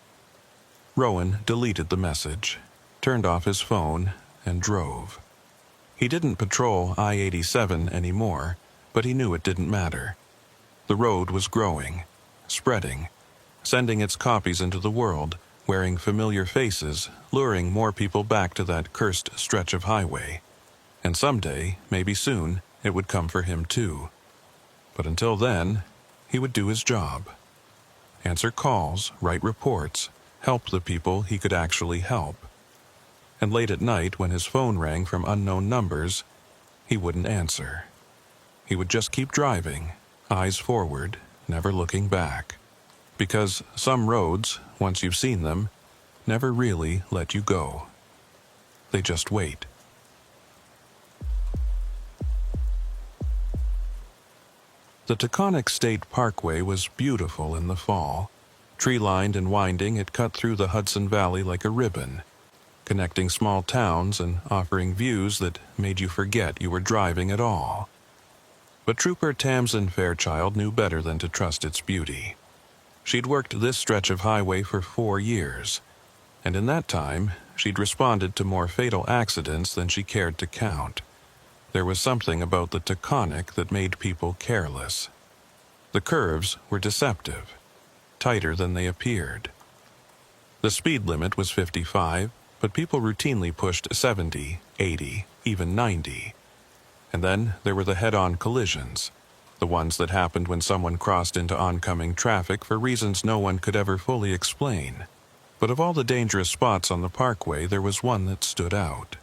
Rowan deleted the message, turned off his phone, and drove. He didn't patrol I-87 anymore, but he knew it didn't matter. The road was growing, spreading, sending its copies into the world, wearing familiar faces, luring more people back to that cursed stretch of highway. And someday, maybe soon, it would come for him too. But until then, he would do his job. Answer calls, write reports, help the people he could actually help. And late at night, when his phone rang from unknown numbers, he wouldn't answer. He would just keep driving, eyes forward, never looking back. Because some roads, once you've seen them, never really let you go. They just wait. The Taconic State Parkway was beautiful in the fall. Tree-lined and winding, it cut through the Hudson Valley like a ribbon, connecting small towns and offering views that made you forget you were driving at all. But Trooper Tamsin Fairchild knew better than to trust its beauty. She'd worked this stretch of highway for 4 years, and in that time, she'd responded to more fatal accidents than she cared to count. There was something about the Taconic that made people careless. The curves were deceptive, tighter than they appeared. The speed limit was 55, but people routinely pushed 70, 80, even 90. And then there were the head-on collisions, the ones that happened when someone crossed into oncoming traffic for reasons no one could ever fully explain. But of all the dangerous spots on the parkway, there was one that stood out.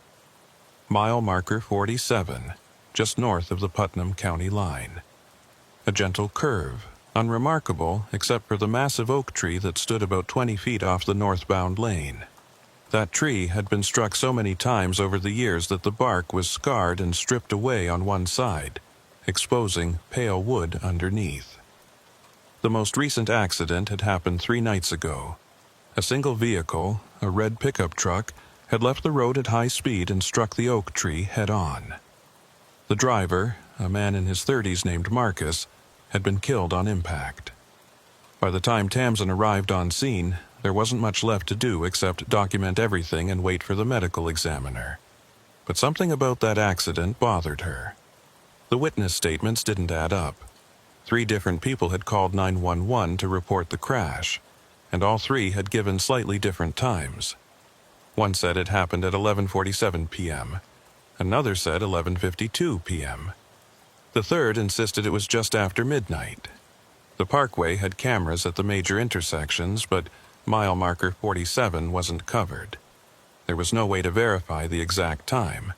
Mile marker 47, just north of the Putnam County line. A gentle curve, unremarkable except for the massive oak tree that stood about 20 feet off the northbound lane. That tree had been struck so many times over the years that the bark was scarred and stripped away on one side, exposing pale wood underneath. The most recent accident had happened 3 nights ago. A single vehicle, a red pickup truck, had left the road at high speed and struck the oak tree head-on. The driver, a man in his 30s named Marcus, had been killed on impact. By the time Tamsin arrived on scene, there wasn't much left to do except document everything and wait for the medical examiner. But something about that accident bothered her. The witness statements didn't add up. 3 different people had called 911 to report the crash, and all 3 had given slightly different times. One said it happened at 11:47 p.m. Another said 11:52 p.m. The third insisted it was just after midnight. The parkway had cameras at the major intersections, but mile marker 47 wasn't covered. There was no way to verify the exact time.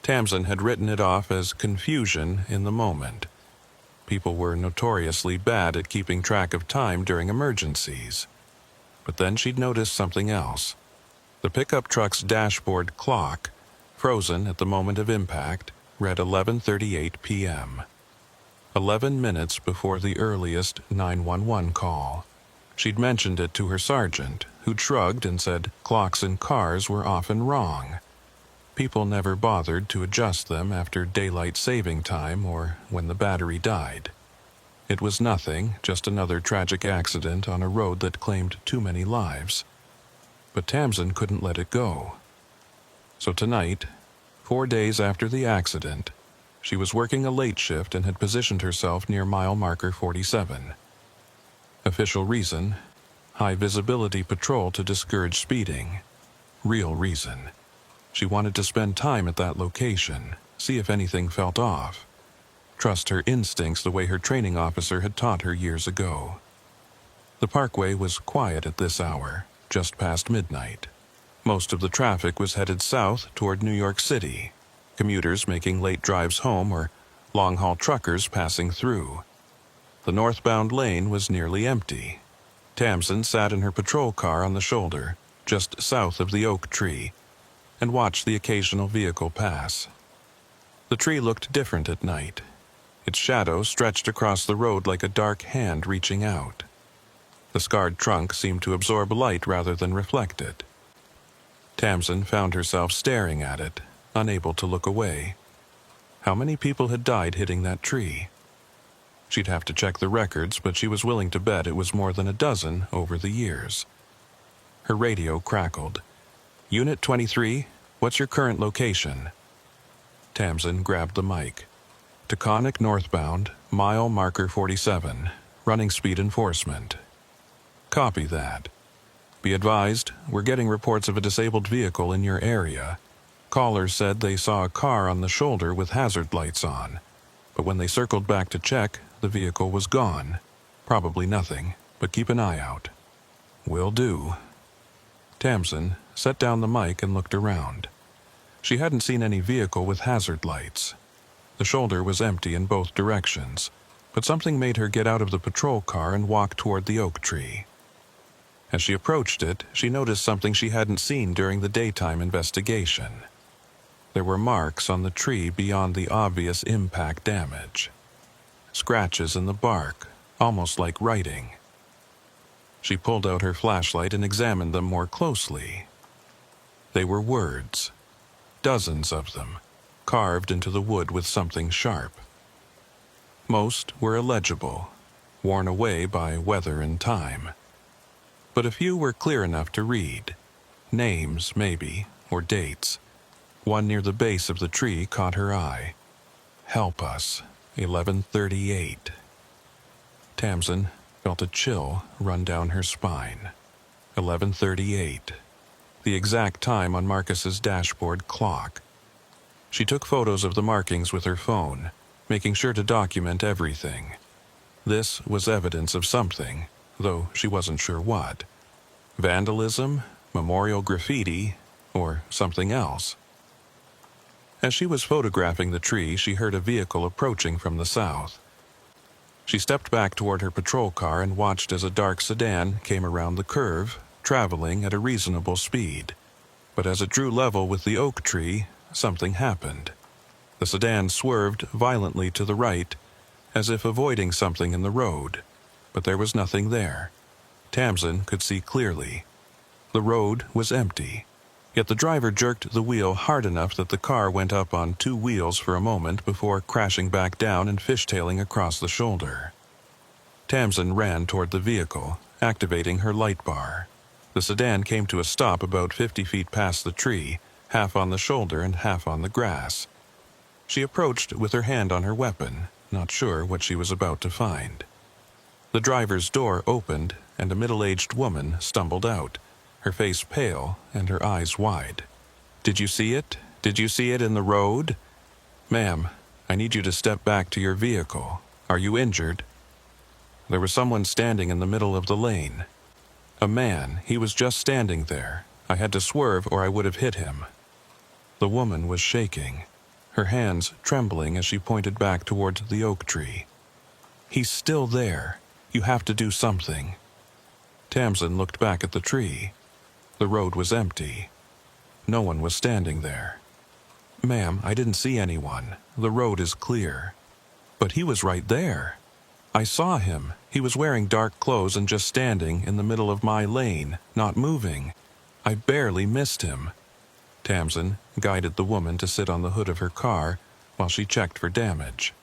Tamsin had written it off as confusion in the moment. People were notoriously bad at keeping track of time during emergencies. But then she'd noticed something else. The pickup truck's dashboard clock, frozen at the moment of impact, read 11:38 p.m. 11 minutes before the earliest 911 call. She'd mentioned it to her sergeant, who'd shrugged and said clocks in cars were often wrong. People never bothered to adjust them after daylight saving time or when the battery died. It was nothing, just another tragic accident on a road that claimed too many lives. But Tamsin couldn't let it go. So tonight, 4 days after the accident, she was working a late shift and had positioned herself near mile marker 47. Official reason: high visibility patrol to discourage speeding. Real reason: she wanted to spend time at that location, see if anything felt off. Trust her instincts the way her training officer had taught her years ago. The parkway was quiet at this hour, just past midnight. Most of the traffic was headed south toward New York City, commuters making late drives home or long-haul truckers passing through. The northbound lane was nearly empty. Tamsin sat in her patrol car on the shoulder, just south of the oak tree, and watched the occasional vehicle pass. The tree looked different at night. Its shadow stretched across the road like a dark hand reaching out. The scarred trunk seemed to absorb light rather than reflect it. Tamsin found herself staring at it, unable to look away. How many people had died hitting that tree? She'd have to check the records, but she was willing to bet it was more than a dozen over the years. Her radio crackled. "Unit 23, what's your current location?" Tamsin grabbed the mic. "Taconic northbound, mile marker 47, running speed enforcement." "Copy that. Be advised, we're getting reports of a disabled vehicle in your area. Callers said they saw a car on the shoulder with hazard lights on, but when they circled back to check, the vehicle was gone. Probably nothing, but keep an eye out." "Will do." Tamsin set down the mic and looked around. She hadn't seen any vehicle with hazard lights. The shoulder was empty in both directions, but something made her get out of the patrol car and walk toward the oak tree. As she approached it, she noticed something she hadn't seen during the daytime investigation. There were marks on the tree beyond the obvious impact damage. Scratches in the bark, almost like writing. She pulled out her flashlight and examined them more closely. They were words, dozens of them, carved into the wood with something sharp. Most were illegible, worn away by weather and time. But a few were clear enough to read. Names, maybe, or dates. One near the base of the tree caught her eye. "Help us, 11:38. Tamsin felt a chill run down her spine. 11:38. The exact time on Marcus's dashboard clock. She took photos of the markings with her phone, making sure to document everything. This was evidence of something, though she wasn't sure what. Vandalism, memorial graffiti, or something else. As she was photographing the tree, she heard a vehicle approaching from the south. She stepped back toward her patrol car and watched as a dark sedan came around the curve, traveling at a reasonable speed. But as it drew level with the oak tree, something happened. The sedan swerved violently to the right, as if avoiding something in the road, but there was nothing there. Tamsin could see clearly. The road was empty, yet the driver jerked the wheel hard enough that the car went up on two wheels for a moment before crashing back down and fishtailing across the shoulder. Tamsin ran toward the vehicle, activating her light bar. The sedan came to a stop about 50 feet past the tree, half on the shoulder and half on the grass. She approached with her hand on her weapon, not sure what she was about to find. The driver's door opened, and a middle-aged woman stumbled out, her face pale and her eyes wide. "Did you see it? Did you see it in the road? Ma'am, I need you to step back to your vehicle. Are you injured?" There was someone standing in the middle of the lane. A man. He was just standing there. I had to swerve or I would have hit him. The woman was shaking, her hands trembling as she pointed back towards the oak tree. "He's still there. You have to do something." Tamsin looked back at the tree. The road was empty. No one was standing there. "Ma'am, I didn't see anyone. The road is clear." "But he was right there. I saw him. He was wearing dark clothes and just standing in the middle of my lane, not moving. I barely missed him." Tamsin guided the woman to sit on the hood of her car while she checked for damage.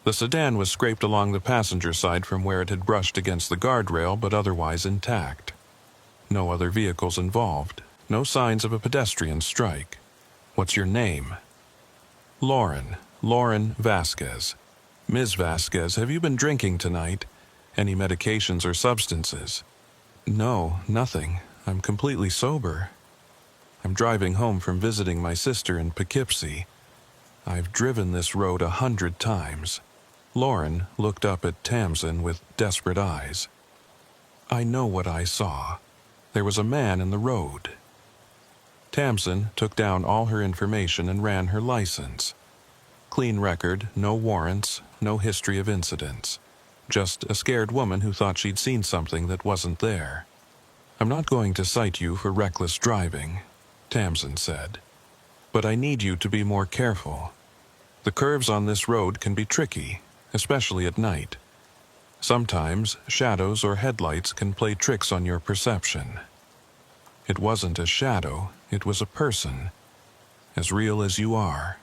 The sedan was scraped along the passenger side from where it had brushed against the guardrail, but otherwise intact. No other vehicles involved, no signs of a pedestrian strike. "What's your name?" Lauren Vasquez." "Ms. Vasquez, have you been drinking tonight? Any medications or substances?" "No, nothing. I'm completely sober. I'm driving home from visiting my sister in Poughkeepsie. I've driven this road 100 times. Lauren looked up at Tamsin with desperate eyes. "I know what I saw. There was a man in the road." Tamsin took down all her information and ran her license. Clean record, no warrants, no history of incidents. Just a scared woman who thought she'd seen something that wasn't there. "I'm not going to cite you for reckless driving," Tamsin said, "but I need you to be more careful. The curves on this road can be tricky, especially at night. Sometimes shadows or headlights can play tricks on your perception." It wasn't a shadow, it was a person, as real as you are.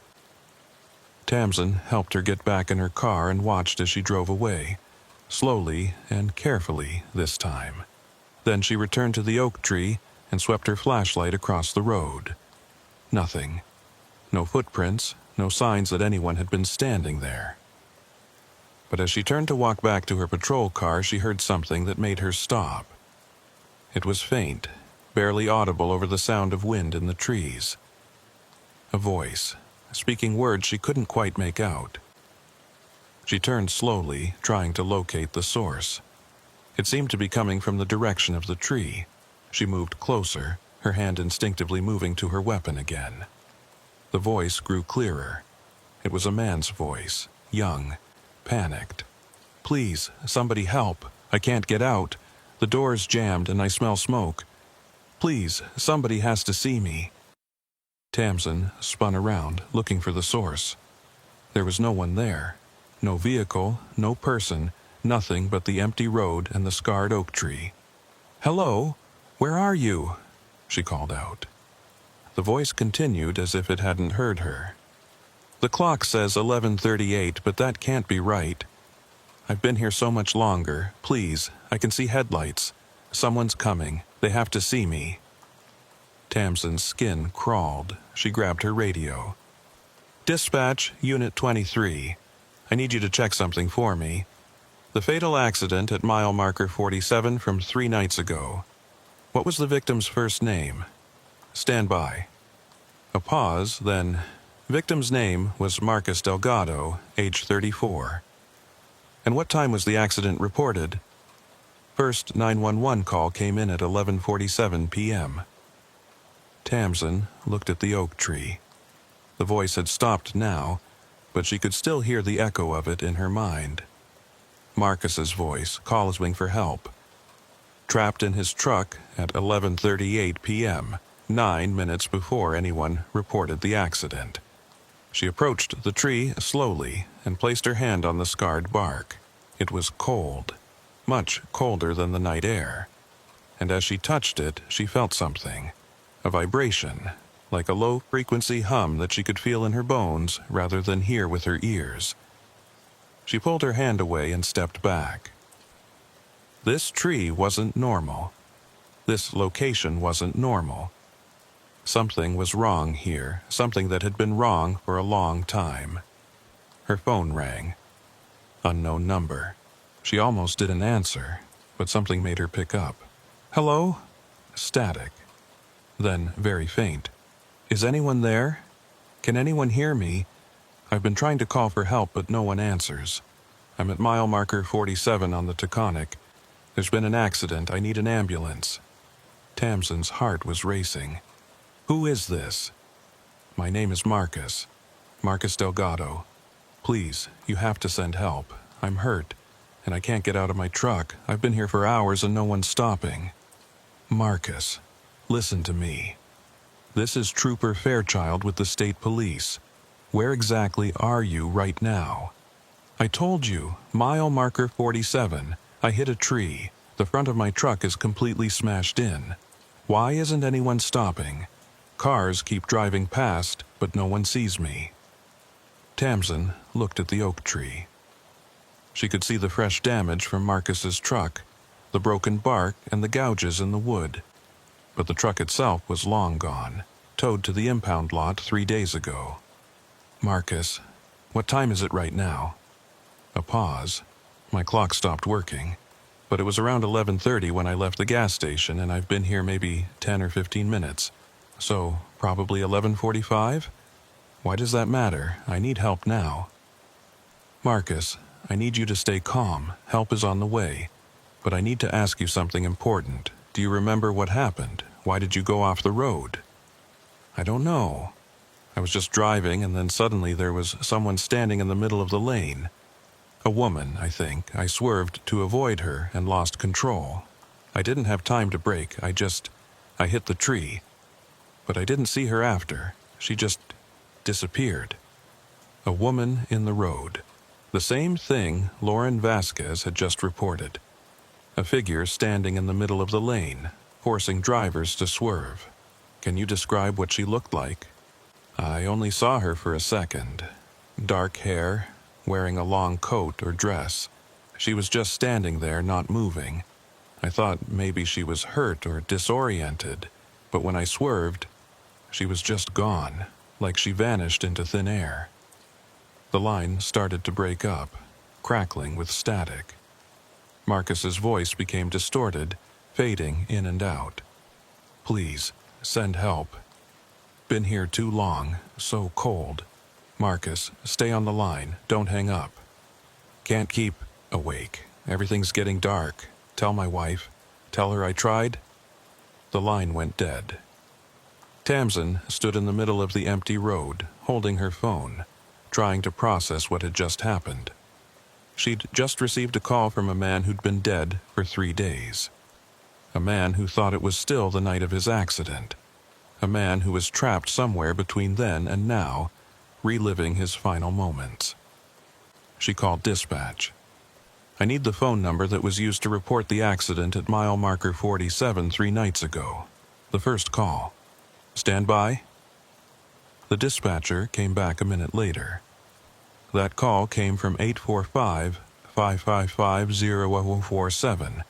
Tamsin helped her get back in her car and watched as she drove away, slowly and carefully this time. Then she returned to the oak tree and swept her flashlight across the road. Nothing. No footprints, no signs that anyone had been standing there. But as she turned to walk back to her patrol car, she heard something that made her stop. It was faint, barely audible over the sound of wind in the trees. A voice, speaking words she couldn't quite make out. She turned slowly, trying to locate the source. It seemed to be coming from the direction of the tree. She moved closer, her hand instinctively moving to her weapon again. The voice grew clearer. It was a man's voice, young, panicked. "Please, somebody help. I can't get out. The door's jammed and I smell smoke. Please, somebody has to see me." Tamsin spun around, looking for the source. There was no one there. No vehicle, no person, nothing but the empty road and the scarred oak tree. "Hello? Where are you?" she called out. The voice continued as if it hadn't heard her. "The clock says 11:38, but that can't be right. I've been here so much longer. Please, I can see headlights. Someone's coming. They have to see me." Tamsin's skin crawled. She grabbed her radio. "Dispatch, Unit 23. I need you to check something for me. The fatal accident at mile marker 47 from 3 nights ago. What was the victim's first name?" "Stand by." A pause, then, "Victim's name was Marcus Delgado, age 34. "And what time was the accident reported?" "First 911 call came in at 11:47 p.m. Tamsin looked at the oak tree. The voice had stopped now, but she could still hear the echo of it in her mind. Marcus's voice calling for help. Trapped in his truck at 11:38 p.m., 9 minutes before anyone reported the accident. She approached the tree slowly and placed her hand on the scarred bark. It was cold, much colder than the night air. And as she touched it, she felt something, a vibration, like a low-frequency hum that she could feel in her bones rather than hear with her ears. She pulled her hand away and stepped back. This tree wasn't normal. This location wasn't normal. Something was wrong here, something that had been wrong for a long time. Her phone rang. Unknown number. She almost didn't answer, but something made her pick up. Hello? Static. Then very faint. Is anyone there? Can anyone hear me? I've been trying to call for help, but no one answers. I'm at mile marker 47 on the Taconic. There's been an accident. I need an ambulance. Tamsin's heart was racing. Who is this? My name is Marcus. Marcus Delgado. Please, you have to send help. I'm hurt, and I can't get out of my truck. I've been here for hours and no one's stopping. Marcus, listen to me. This is Trooper Fairchild with the state police. Where exactly are you right now? I told you, mile marker 47. I hit a tree. The front of my truck is completely smashed in. Why isn't anyone stopping? Cars keep driving past, but no one sees me. Tamsin looked at the oak tree. She could see the fresh damage from Marcus's truck, the broken bark and the gouges in the wood. But the truck itself was long gone, towed to the impound lot 3 days ago. Marcus, what time is it right now? A pause. My clock stopped working, but it was around 11:30 when I left the gas station, and I've been here maybe 10 or 15 minutes. So, probably 11:45? Why does that matter? I need help now. Marcus, I need you to stay calm. Help is on the way. But I need to ask you something important. Do you remember what happened? Why did you go off the road? I don't know. I was just driving, and then suddenly there was someone standing in the middle of the lane. A woman, I think. I swerved to avoid her and lost control. I didn't have time to brake. I hit the tree. But I didn't see her after. She just disappeared. A woman in the road. The same thing Lauren Vasquez had just reported. A figure standing in the middle of the lane, forcing drivers to swerve. Can you describe what she looked like? I only saw her for a second. Dark hair, wearing a long coat or dress. She was just standing there, not moving. I thought maybe she was hurt or disoriented, but when I swerved, she was just gone, like she vanished into thin air. The line started to break up, crackling with static. Marcus's voice became distorted, fading in and out. Please, send help. Been here too long, so cold. Marcus, stay on the line, don't hang up. Can't keep awake. Everything's getting dark. Tell my wife. Tell her I tried. The line went dead. Tamsin stood in the middle of the empty road, holding her phone, trying to process what had just happened. She'd just received a call from a man who'd been dead for 3 days. A man who thought it was still the night of his accident. A man who was trapped somewhere between then and now, reliving his final moments. She called dispatch. I need the phone number that was used to report the accident at mile marker 47 3 nights ago. The first call. Stand by. The dispatcher came back a minute later. That call came from 845-555-0047.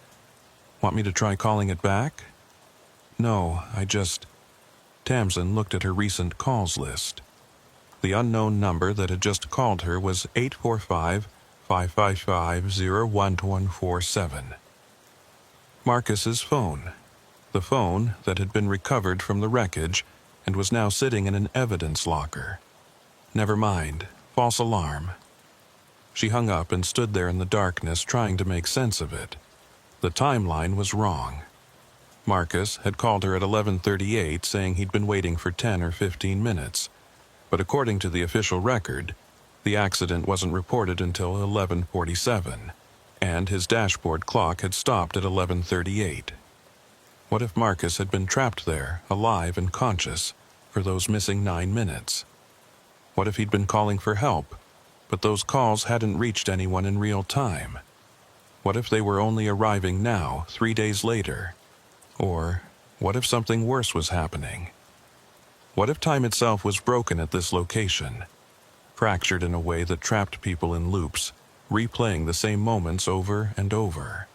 Want me to try calling it back? No, Tamsin looked at her recent calls list. The unknown number that had just called her was 845-555-0147. Marcus's phone. The phone that had been recovered from the wreckage and was now sitting in an evidence locker. Never mind. False alarm. She hung up and stood there in the darkness trying to make sense of it. The timeline was wrong. Marcus had called her at 11:38 saying he'd been waiting for 10 or 15 minutes. But according to the official record, the accident wasn't reported until 11:47. and his dashboard clock had stopped at 11:38. What if Marcus had been trapped there, alive and conscious, for those missing 9 minutes? What if he'd been calling for help, but those calls hadn't reached anyone in real time? What if they were only arriving now, 3 days later? Or what if something worse was happening? What if time itself was broken at this location, fractured in a way that trapped people in loops, replaying the same moments over and over?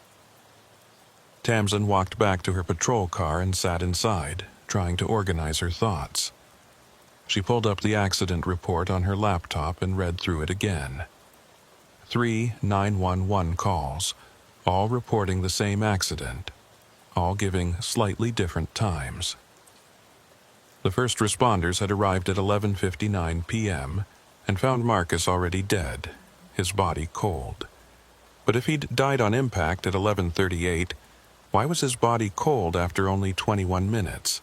Tamsin walked back to her patrol car and sat inside, trying to organize her thoughts. She pulled up the accident report on her laptop and read through it again. 3 911 calls, all reporting the same accident, all giving slightly different times. The first responders had arrived at 11:59 p.m. and found Marcus already dead, his body cold. But if he'd died on impact at 11:38, why was his body cold after only 21 minutes?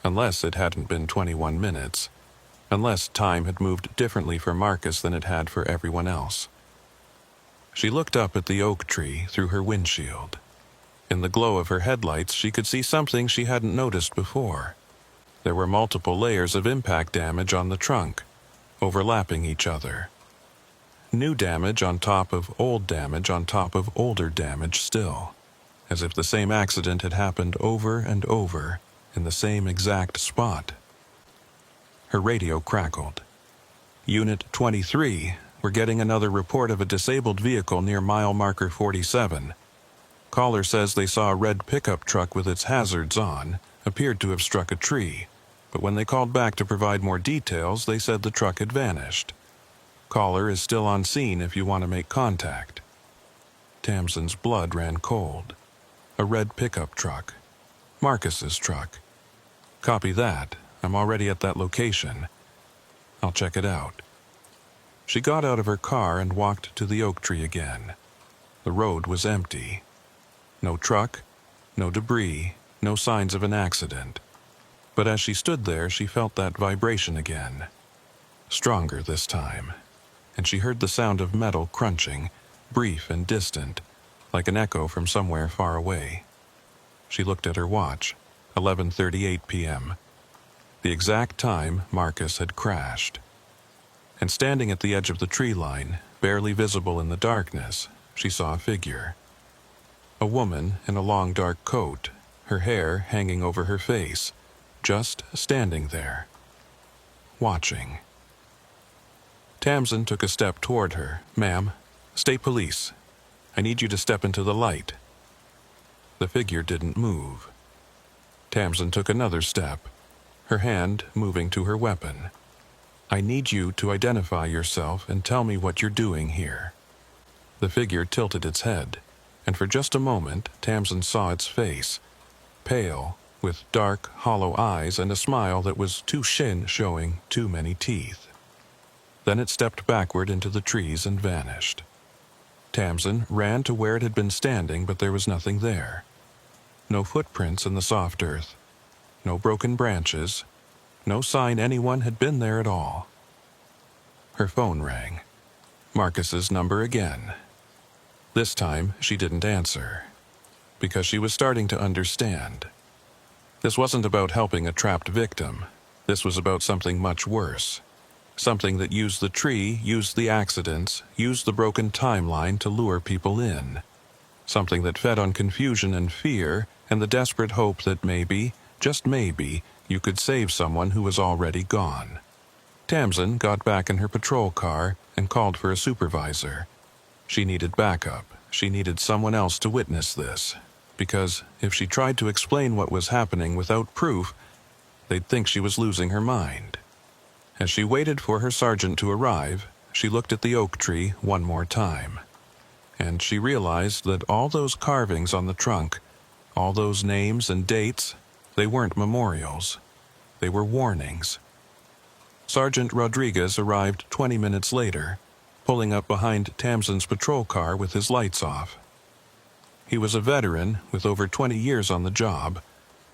Unless it hadn't been 21 minutes. Unless time had moved differently for Marcus than it had for everyone else. She looked up at the oak tree through her windshield. In the glow of her headlights, she could see something she hadn't noticed before. There were multiple layers of impact damage on the trunk, overlapping each other. New damage on top of old damage on top of older damage still, as if the same accident had happened over and over in the same exact spot. Her radio crackled. Unit 23, we're getting another report of a disabled vehicle near mile marker 47. Caller says they saw a red pickup truck with its hazards on, appeared to have struck a tree, but when they called back to provide more details, they said the truck had vanished. Caller is still on scene if you want to make contact. Tamsin's blood ran cold. A red pickup truck. Marcus's truck. Copy that. I'm already at that location. I'll check it out. She got out of her car and walked to the oak tree again. The road was empty. No truck, no debris, no signs of an accident. But as she stood there, she felt that vibration again. Stronger this time. And she heard the sound of metal crunching, brief and distant, like an echo from somewhere far away. She looked at her watch, 11:38 p.m., the exact time Marcus had crashed. And standing at the edge of the tree line, barely visible in the darkness, she saw a figure. A woman in a long dark coat, her hair hanging over her face, just standing there, watching. Tamsin took a step toward her. "Ma'am, state police. I need you to step into the light." The figure didn't move. Tamsin took another step, her hand moving to her weapon. "I need you to identify yourself and tell me what you're doing here." The figure tilted its head, and for just a moment Tamsin saw its face, pale, with dark, hollow eyes and a smile that was too thin, showing too many teeth. Then it stepped backward into the trees and vanished. Tamsin ran to where it had been standing, but there was nothing there. No footprints in the soft earth, no broken branches, no sign anyone had been there at all. Her phone rang. Marcus's number again. This time she didn't answer, because she was starting to understand. This wasn't about helping a trapped victim. This was about something much worse. Something that used the tree, used the accidents, used the broken timeline to lure people in. Something that fed on confusion and fear and the desperate hope that maybe, just maybe, you could save someone who was already gone. Tamsin got back in her patrol car and called for a supervisor. She needed backup. She needed someone else to witness this, because if she tried to explain what was happening without proof, they'd think she was losing her mind. As she waited for her sergeant to arrive, she looked at the oak tree one more time. And she realized that all those carvings on the trunk, all those names and dates, they weren't memorials. They were warnings. Sergeant Rodriguez arrived 20 minutes later, pulling up behind Tamsin's patrol car with his lights off. He was a veteran with over 20 years on the job,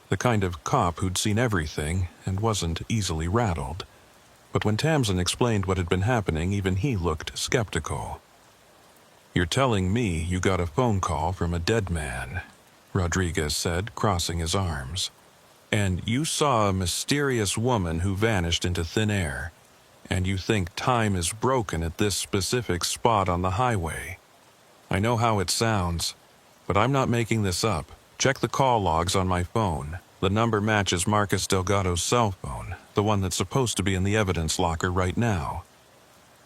the kind of cop who'd seen everything and wasn't easily rattled. But when Tamsin explained what had been happening, even he looked skeptical. "You're telling me you got a phone call from a dead man," Rodriguez said, crossing his arms. "And you saw a mysterious woman who vanished into thin air. And you think time is broken at this specific spot on the highway. I know how it sounds, but I'm not making this up. Check the call logs on my phone. The number matches Marcus Delgado's cell phone, the one that's supposed to be in the evidence locker right now."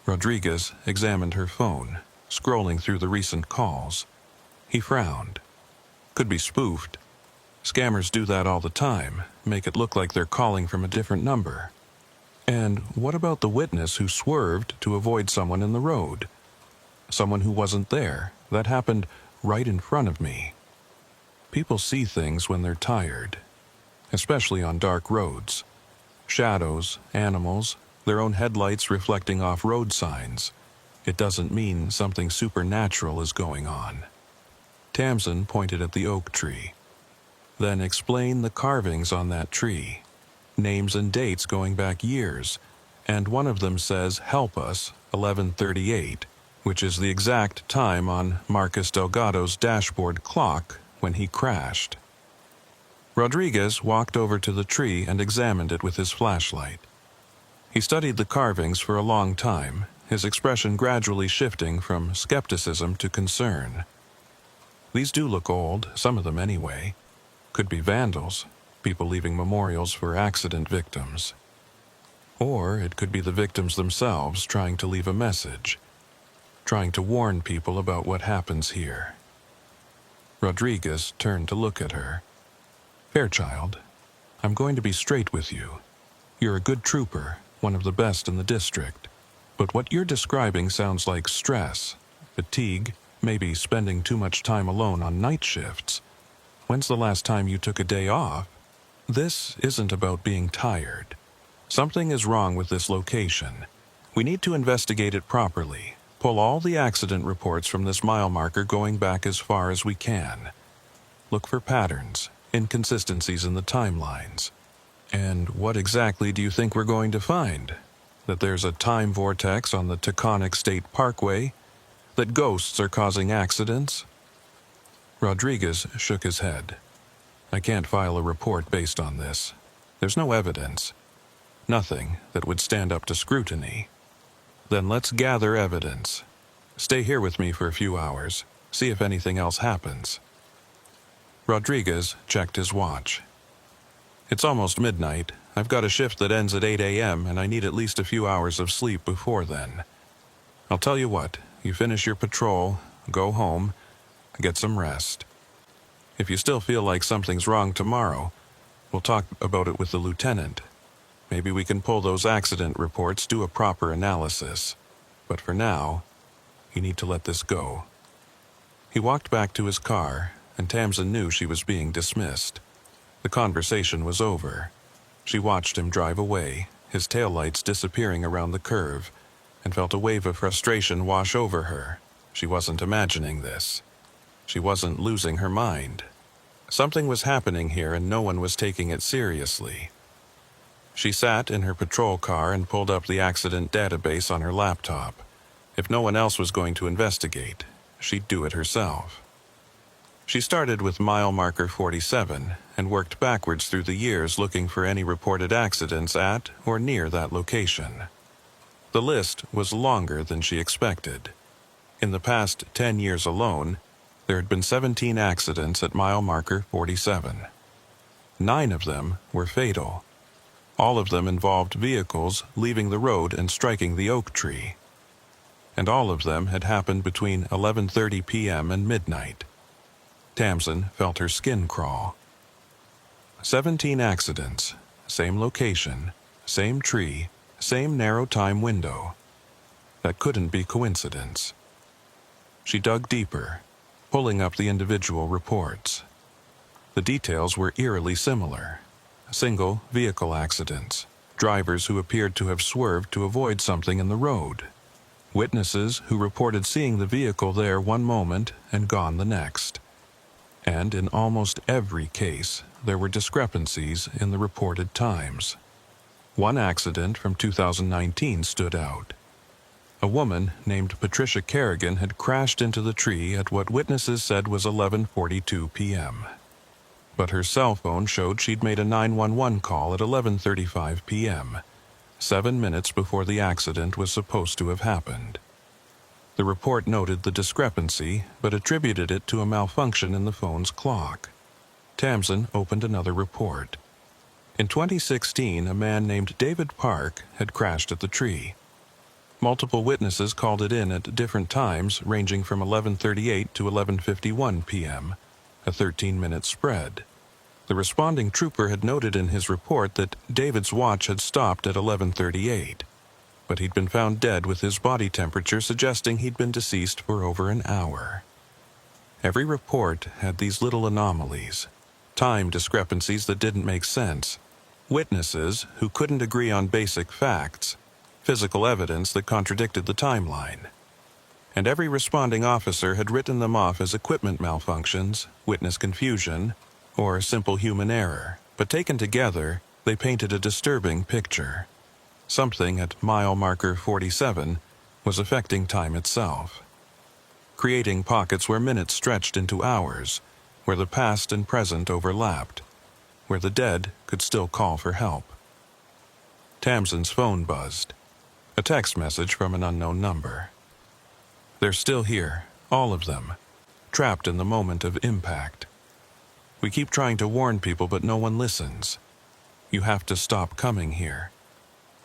Rodriguez examined her phone, scrolling through the recent calls. He frowned. Could be spoofed. Scammers do that all the time, make it look like they're calling from a different number. And what about the witness who swerved to avoid someone in the road? Someone who wasn't there. That happened right in front of me. People see things when they're tired, especially on dark roads. Shadows, animals, their own headlights reflecting off road signs. It doesn't mean something supernatural is going on. Tamsin pointed at the oak tree. "Then explain the carvings on that tree. Names and dates going back years, and one of them says, 'Help us, 11:38, which is the exact time on Marcus Delgado's dashboard clock when he crashed." Rodriguez walked over to the tree and examined it with his flashlight. He studied the carvings for a long time, his expression gradually shifting from skepticism to concern. These do look old, some of them anyway. Could be vandals, people leaving memorials for accident victims. Or it could be the victims themselves trying to leave a message, trying to warn people about what happens here. Rodriguez turned to look at her. "Fairchild, I'm going to be straight with you. You're a good trooper, one of the best in the district. But what you're describing sounds like stress, fatigue, maybe spending too much time alone on night shifts. When's the last time you took a day off? This isn't about being tired. Something is wrong with this location. We need to investigate it properly. Pull all the accident reports from this mile marker going back as far as we can. Look for patterns, inconsistencies in the timelines. And what exactly do you think we're going to find? That there's a time vortex on the Taconic State Parkway? That ghosts are causing accidents?" Rodriguez shook his head. "I can't file a report based on this. There's no evidence. Nothing that would stand up to scrutiny." "Then let's gather evidence. Stay here with me for a few hours. See if anything else happens." Rodriguez checked his watch. "It's almost midnight. I've got a shift that ends at 8 a.m. and I need at least a few hours of sleep before then. I'll tell you what, you finish your patrol, go home, get some rest. If you still feel like something's wrong tomorrow, we'll talk about it with the lieutenant. Maybe we can pull those accident reports, do a proper analysis. But for now, you need to let this go." He walked back to his car, and Tamsin knew she was being dismissed. The conversation was over. She watched him drive away, his taillights disappearing around the curve, and felt a wave of frustration wash over her. She wasn't imagining this. She wasn't losing her mind. Something was happening here and no one was taking it seriously. She sat in her patrol car and pulled up the accident database on her laptop. If no one else was going to investigate, she'd do it herself. She started with mile marker 47 and worked backwards through the years looking for any reported accidents at or near that location. The list was longer than she expected. In the past 10 years alone, there had been 17 accidents at mile marker 47. 9 of them were fatal. All of them involved vehicles leaving the road and striking the oak tree. And all of them had happened between 11:30 p.m. and midnight. Tamsin felt her skin crawl. 17 accidents, same location, same tree, same narrow time window. That couldn't be coincidence. She dug deeper, pulling up the individual reports. The details were eerily similar. Single vehicle accidents, drivers who appeared to have swerved to avoid something in the road, witnesses who reported seeing the vehicle there one moment and gone the next. And in almost every case, there were discrepancies in the reported times. One accident from 2019 stood out. A woman named Patricia Kerrigan had crashed into the tree at what witnesses said was 11:42 p.m. But her cell phone showed she'd made a 911 call at 11:35 p.m., 7 minutes before the accident was supposed to have happened. The report noted the discrepancy, but attributed it to a malfunction in the phone's clock. Tamsin opened another report. In 2016, a man named David Park had crashed at the tree. Multiple witnesses called it in at different times, ranging from 11:38 to 11:51 p.m., a 13-minute spread. The responding trooper had noted in his report that David's watch had stopped at 11:38, but he'd been found dead with his body temperature suggesting he'd been deceased for over an hour. Every report had these little anomalies, time discrepancies that didn't make sense, witnesses who couldn't agree on basic facts, physical evidence that contradicted the timeline. And every responding officer had written them off as equipment malfunctions, witness confusion, or simple human error, but taken together, they painted a disturbing picture. Something at mile marker 47 was affecting time itself, creating pockets where minutes stretched into hours, where the past and present overlapped, where the dead could still call for help. Tamsin's phone buzzed. A text message from an unknown number. They're still here, all of them, trapped in the moment of impact. We keep trying to warn people, but no one listens. You have to stop coming here.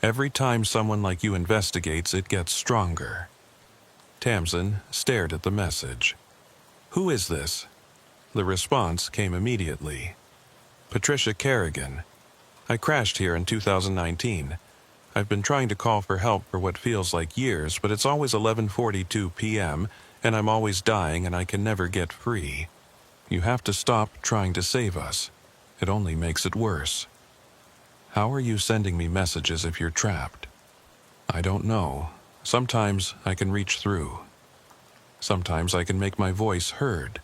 Every time someone like you investigates, it gets stronger. Tamsin stared at the message. Who is this? The response came immediately. Patricia Kerrigan. I crashed here in 2019. I've been trying to call for help for what feels like years, but it's always 11:42 p.m., and I'm always dying and I can never get free. You have to stop trying to save us. It only makes it worse. How are you sending me messages if you're trapped? I don't know. Sometimes I can reach through. Sometimes I can make my voice heard.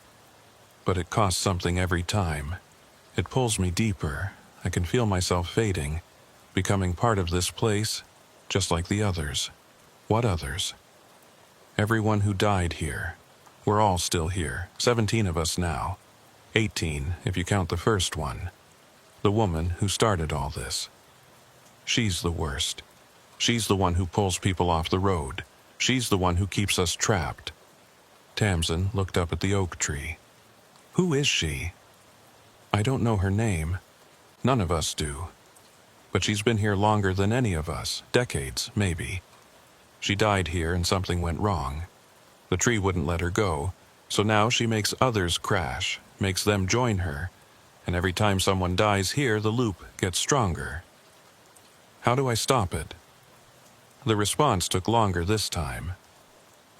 But it costs something every time. It pulls me deeper. I can feel myself fading, becoming part of this place, just like the others. What others? Everyone who died here. We're all still here, 17 of us now. 18, if you count the first one. The woman who started all this. She's the worst. She's the one who pulls people off the road. She's the one who keeps us trapped. Tamsin looked up at the oak tree. Who is she? I don't know her name. None of us do. But she's been here longer than any of us, decades, maybe. She died here and something went wrong. The tree wouldn't let her go, so now she makes others crash, makes them join her, and every time someone dies here, the loop gets stronger. How do I stop it? The response took longer this time.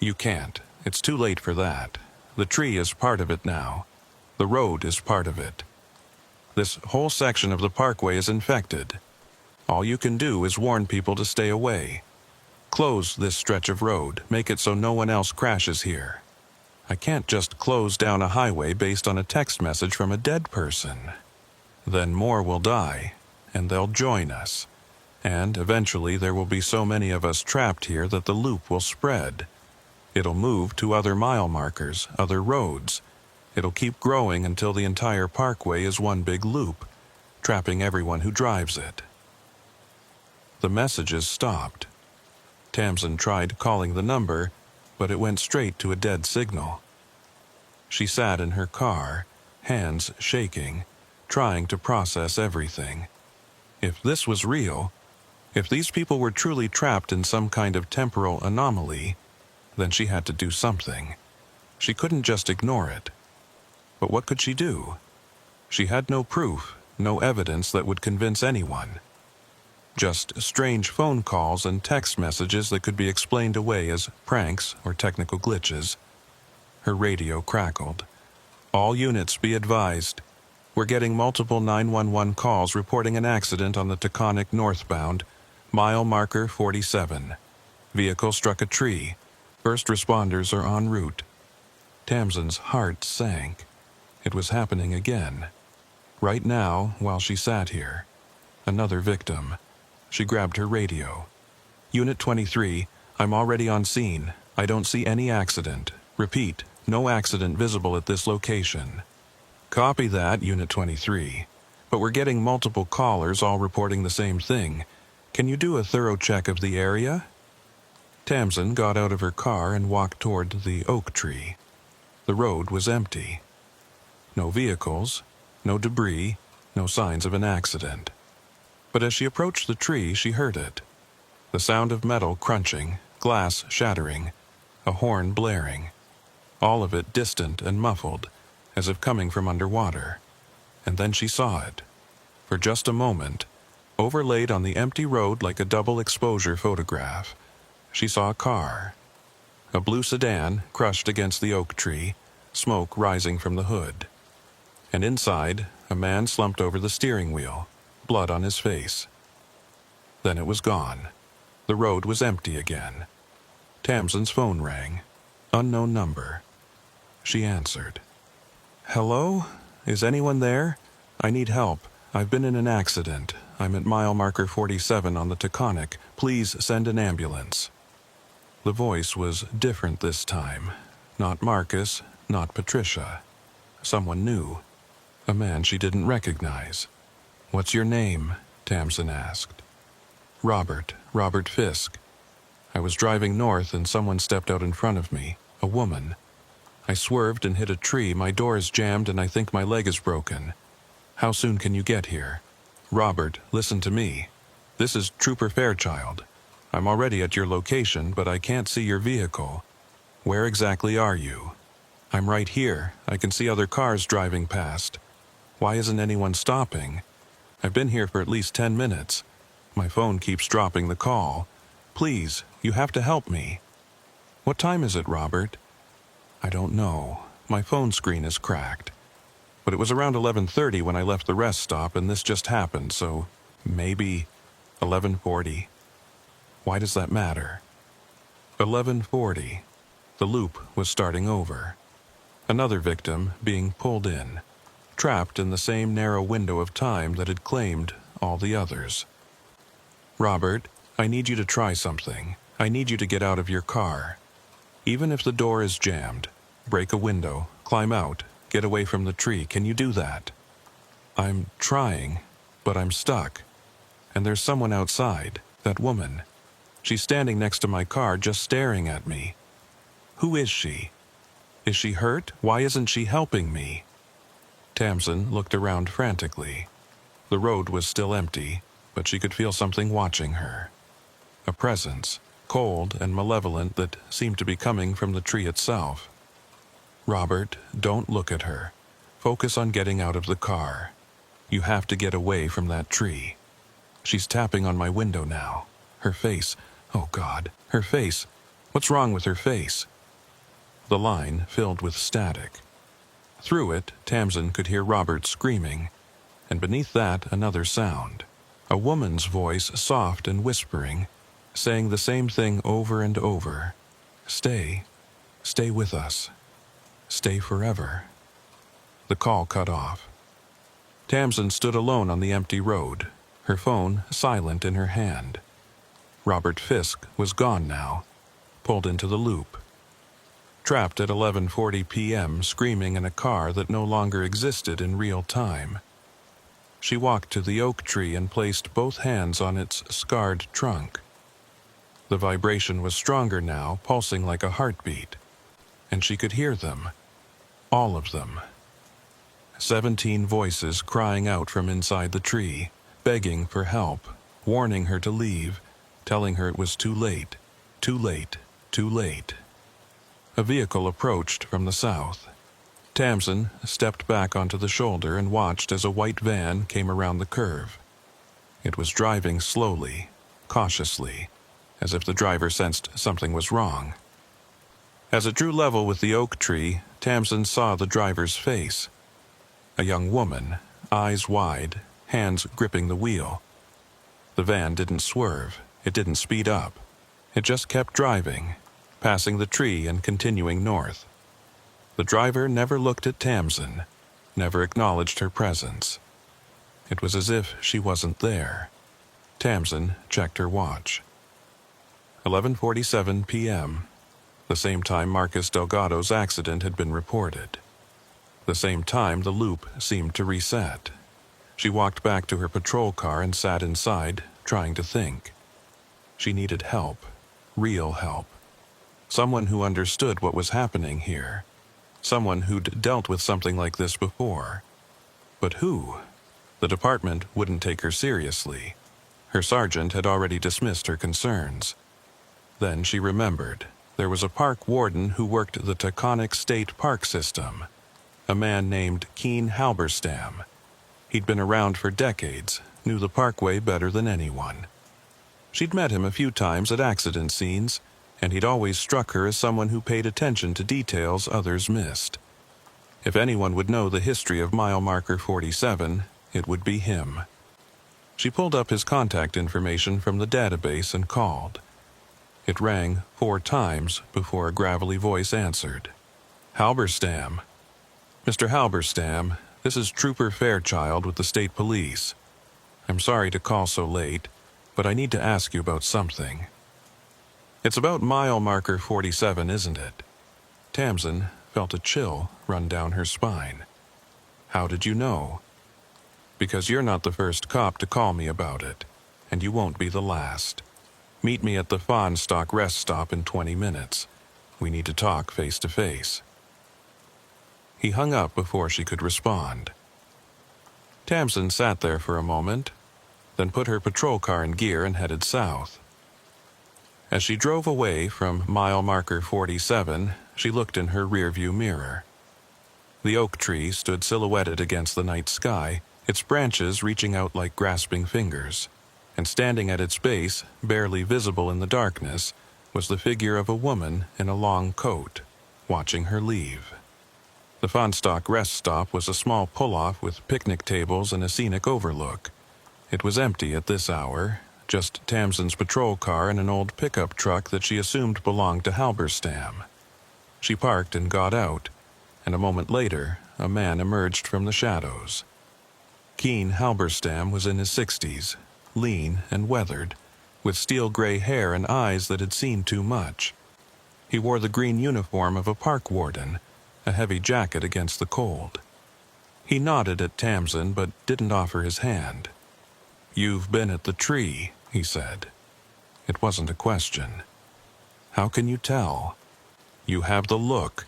You can't. It's too late for that. The tree is part of it now. The road is part of it. This whole section of the parkway is infected. All you can do is warn people to stay away. Close this stretch of road, make it so no one else crashes here. I can't just close down a highway based on a text message from a dead person. Then more will die, and they'll join us. And eventually there will be so many of us trapped here that the loop will spread. It'll move to other mile markers, other roads. It'll keep growing until the entire parkway is one big loop, trapping everyone who drives it. The messages stopped. Tamsin tried calling the number, but it went straight to a dead signal. She sat in her car, hands shaking, trying to process everything. If this was real, if these people were truly trapped in some kind of temporal anomaly, then she had to do something. She couldn't just ignore it. But what could she do? She had no proof, no evidence that would convince anyone. Just strange phone calls and text messages that could be explained away as pranks or technical glitches. Her radio crackled. All units be advised. We're getting multiple 911 calls reporting an accident on the Taconic northbound, mile marker 47. Vehicle struck a tree. First responders are en route. Tamsin's heart sank. It was happening again. Right now, while she sat here. Another victim. She grabbed her radio. Unit 23, I'm already on scene. I don't see any accident. Repeat, no accident visible at this location. Copy that, Unit 23. But we're getting multiple callers all reporting the same thing. Can you do a thorough check of the area? Tamsin got out of her car and walked toward the oak tree. The road was empty. No vehicles, no debris, no signs of an accident. But as she approached the tree, she heard it. The sound of metal crunching, glass shattering, a horn blaring. All of it distant and muffled, as if coming from underwater. And then she saw it. For just a moment, overlaid on the empty road like a double exposure photograph, she saw a car. A blue sedan crushed against the oak tree, smoke rising from the hood. And inside, a man slumped over the steering wheel, blood on his face. Then it was gone. The road was empty again. Tamsin's phone rang. Unknown number. She answered. Hello? Is anyone there? I need help. I've been in an accident. I'm at mile marker 47 on the Taconic. Please send an ambulance. The voice was different this time. Not Marcus, not Patricia. Someone new. A man she didn't recognize. What's your name? Tamsin asked. Robert Fisk. I was driving north and someone stepped out in front of me, a woman. I swerved and hit a tree, my door is jammed and I think my leg is broken. How soon can you get here? Robert, listen to me. This is Trooper Fairchild. I'm already at your location, but I can't see your vehicle. Where exactly are you? I'm right here. I can see other cars driving past. Why isn't anyone stopping? I've been here for at least 10 minutes. My phone keeps dropping the call. Please, you have to help me. What time is it, Robert? I don't know. My phone screen is cracked. But it was around 11:30 when I left the rest stop and this just happened, so maybe 11:40. Why does that matter? 11:40. The loop was starting over. Another victim being pulled in, trapped in the same narrow window of time that had claimed all the others. Robert, I need you to try something. I need you to get out of your car. Even if the door is jammed, break a window, climb out, get away from the tree. Can you do that? I'm trying, but I'm stuck. And there's someone outside, that woman. She's standing next to my car just staring at me. Who is she? Is she hurt? Why isn't she helping me? Tamsin looked around frantically. The road was still empty, but she could feel something watching her. A presence, cold and malevolent, that seemed to be coming from the tree itself. Robert, don't look at her. Focus on getting out of the car. You have to get away from that tree. She's tapping on my window now. Her face, oh God, her face. What's wrong with her face? The line filled with static. Through it, Tamsin could hear Robert screaming, and beneath that another sound. A woman's voice, soft and whispering, saying the same thing over and over. Stay with us. Stay forever. The call cut off. Tamsin stood alone on the empty road, her phone silent in her hand. Robert Fisk was gone now, pulled into the loop. Trapped at 11:40 p.m., screaming in a car that no longer existed in real time. She walked to the oak tree and placed both hands on its scarred trunk. The vibration was stronger now, pulsing like a heartbeat, and she could hear them, all of them. 17 voices crying out from inside the tree, begging for help, warning her to leave, telling her it was too late, too late, too late. A vehicle approached from the south. Tamsin stepped back onto the shoulder and watched as a white van came around the curve. It was driving slowly, cautiously, as if the driver sensed something was wrong. As it drew level with the oak tree, Tamsin saw the driver's face. A young woman, eyes wide, hands gripping the wheel. The van didn't swerve. It didn't speed up. It just kept driving, passing the tree and continuing north. The driver never looked at Tamsin, never acknowledged her presence. It was as if she wasn't there. Tamsin checked her watch. 11:47 p.m., the same time Marcus Delgado's accident had been reported. The same time the loop seemed to reset. She walked back to her patrol car and sat inside, trying to think. She needed help, real help. Someone who understood what was happening here. Someone who'd dealt with something like this before. But who? The department wouldn't take her seriously. Her sergeant had already dismissed her concerns. Then she remembered. There was a park warden who worked the Taconic State Park system. A man named Keen Halberstam. He'd been around for decades, knew the parkway better than anyone. She'd met him a few times at accident scenes, and he'd always struck her as someone who paid attention to details others missed. If anyone would know the history of mile marker 47, it would be him. She pulled up his contact information from the database and called. It rang 4 times before a gravelly voice answered. Halberstam. Mr. Halberstam, this is Trooper Fairchild with the state police. I'm sorry to call so late, but I need to ask you about something. It's about mile marker 47, isn't it? Tamsin felt a chill run down her spine. How did you know? Because you're not the first cop to call me about it, and you won't be the last. Meet me at the Fahnestock rest stop in 20 minutes. We need to talk face to face. He hung up before she could respond. Tamsin sat there for a moment, then put her patrol car in gear and headed south. As she drove away from mile marker 47, she looked in her rearview mirror. The oak tree stood silhouetted against the night sky, its branches reaching out like grasping fingers, and standing at its base, barely visible in the darkness, was the figure of a woman in a long coat, watching her leave. The Fahnestock rest stop was a small pull-off with picnic tables and a scenic overlook. It was empty at this hour, just Tamsin's patrol car and an old pickup truck that she assumed belonged to Halberstam. She parked and got out, and a moment later, a man emerged from the shadows. Keen Halberstam was in his 60s, lean and weathered, with steel-gray hair and eyes that had seen too much. He wore the green uniform of a park warden, a heavy jacket against the cold. He nodded at Tamsin but didn't offer his hand. "You've been at the tree," he said. It wasn't a question. "How can you tell?" "You have the look.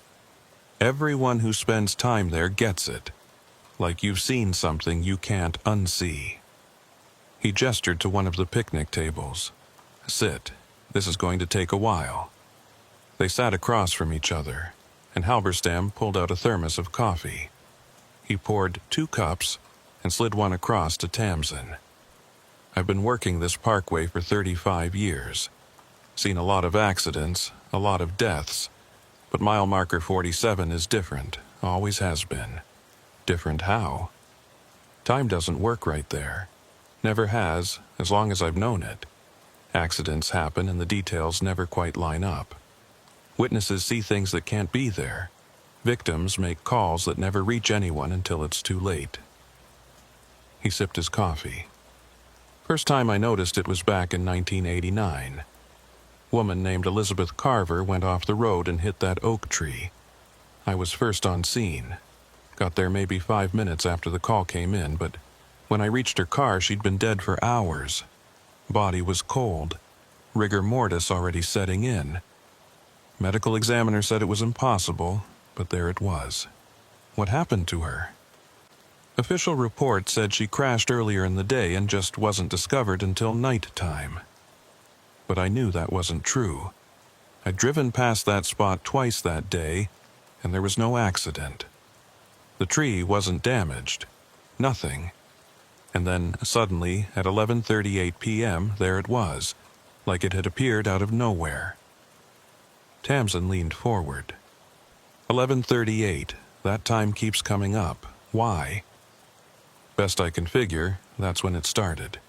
Everyone who spends time there gets it. Like you've seen something you can't unsee." He gestured to one of the picnic tables. "Sit. This is going to take a while." They sat across from each other, and Halberstam pulled out a thermos of coffee. He poured 2 cups and slid one across to Tamsin. "I've been working this parkway for 35 years. Seen a lot of accidents, a lot of deaths, but mile marker 47 is different, always has been. Different how? Time doesn't work right there. Never has, as long as I've known it. Accidents happen and the details never quite line up. Witnesses see things that can't be there. Victims make calls that never reach anyone until it's too late." He sipped his coffee. "First time I noticed it was back in 1989. Woman named Elizabeth Carver went off the road and hit that oak tree. I was first on scene. Got there maybe 5 minutes after the call came in, but when I reached her car, she'd been dead for hours. Body was cold. Rigor mortis already setting in. Medical examiner said it was impossible, but there it was. What happened to her? Official report said she crashed earlier in the day and just wasn't discovered until night time. But I knew that wasn't true. I'd driven past that spot twice that day, and there was no accident. The tree wasn't damaged. Nothing. And then, suddenly, at 11:38 p.m., there it was, like it had appeared out of nowhere." Tamsin leaned forward. 11:38. That time keeps coming up. Why? Best I can figure, that's when it started.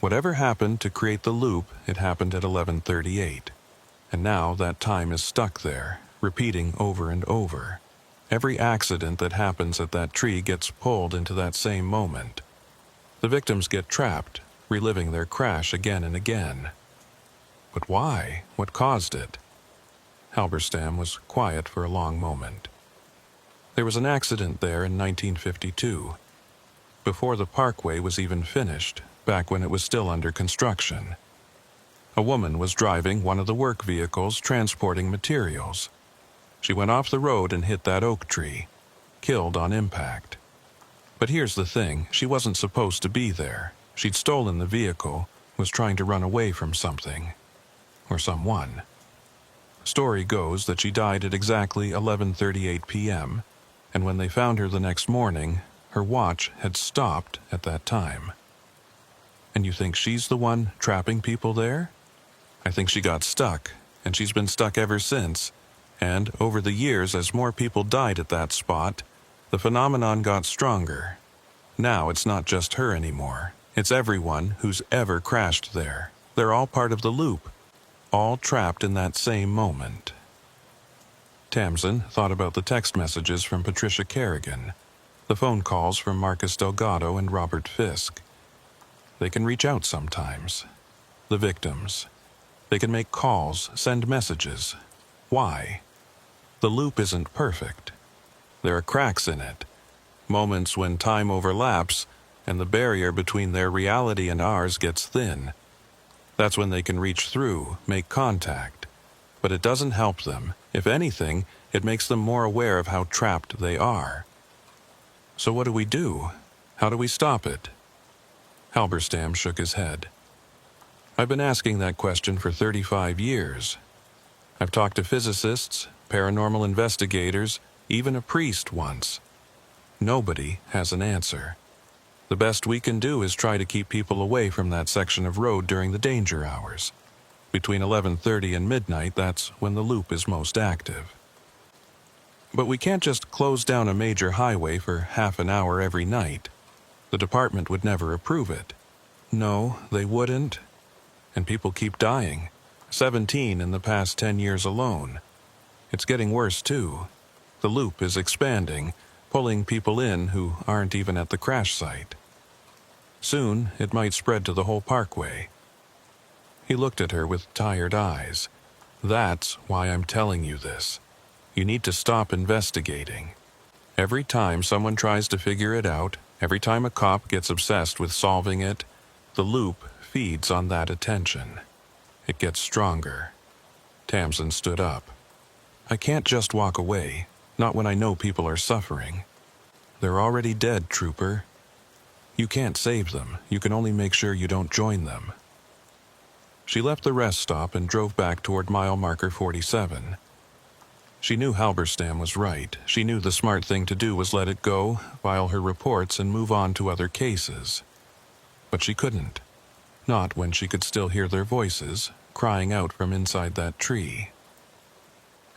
Whatever happened to create the loop, it happened at 11:38. And now that time is stuck there, repeating over and over. Every accident that happens at that tree gets pulled into that same moment. The victims get trapped, reliving their crash again and again. But why? What caused it? Halberstam was quiet for a long moment. There was an accident there in 1952, before the parkway was even finished, back when it was still under construction. A woman was driving one of the work vehicles transporting materials. She went off the road and hit that oak tree, killed on impact. But here's the thing, she wasn't supposed to be there. She'd stolen the vehicle, was trying to run away from something. Or someone. Story goes that she died at exactly 11:38 p.m., and when they found her the next morning, her watch had stopped at that time. And you think she's the one trapping people there? I think she got stuck, and she's been stuck ever since. And over the years, as more people died at that spot, the phenomenon got stronger. Now it's not just her anymore. It's everyone who's ever crashed there. They're all part of the loop, all trapped in that same moment. Tamsin thought about the text messages from Patricia Kerrigan, the phone calls from Marcus Delgado and Robert Fisk. They can reach out sometimes. The victims. They can make calls, send messages. Why? The loop isn't perfect. There are cracks in it, moments when time overlaps and the barrier between their reality and ours gets thin. That's when they can reach through, make contact. But it doesn't help them. If anything, it makes them more aware of how trapped they are. So what do we do? How do we stop it? Halberstam shook his head. I've been asking that question for 35 years. I've talked to physicists, paranormal investigators, even a priest once. Nobody has an answer. The best we can do is try to keep people away from that section of road during the danger hours. Between 11:30 and midnight, that's when the loop is most active. But we can't just close down a major highway for half an hour every night. The department would never approve it. No, they wouldn't. And people keep dying. 17 in the past 10 years alone. It's getting worse, too. The loop is expanding, pulling people in who aren't even at the crash site. Soon, it might spread to the whole parkway. He looked at her with tired eyes. That's why I'm telling you this. You need to stop investigating. Every time someone tries to figure it out, every time a cop gets obsessed with solving it, the loop feeds on that attention. It gets stronger. Tamsin stood up. I can't just walk away, not when I know people are suffering. They're already dead, Trooper. You can't save them. You can only make sure you don't join them. She left the rest stop and drove back toward mile marker 47. She knew Halberstam was right. She knew the smart thing to do was let it go, file her reports, and move on to other cases. But she couldn't. Not when she could still hear their voices, crying out from inside that tree.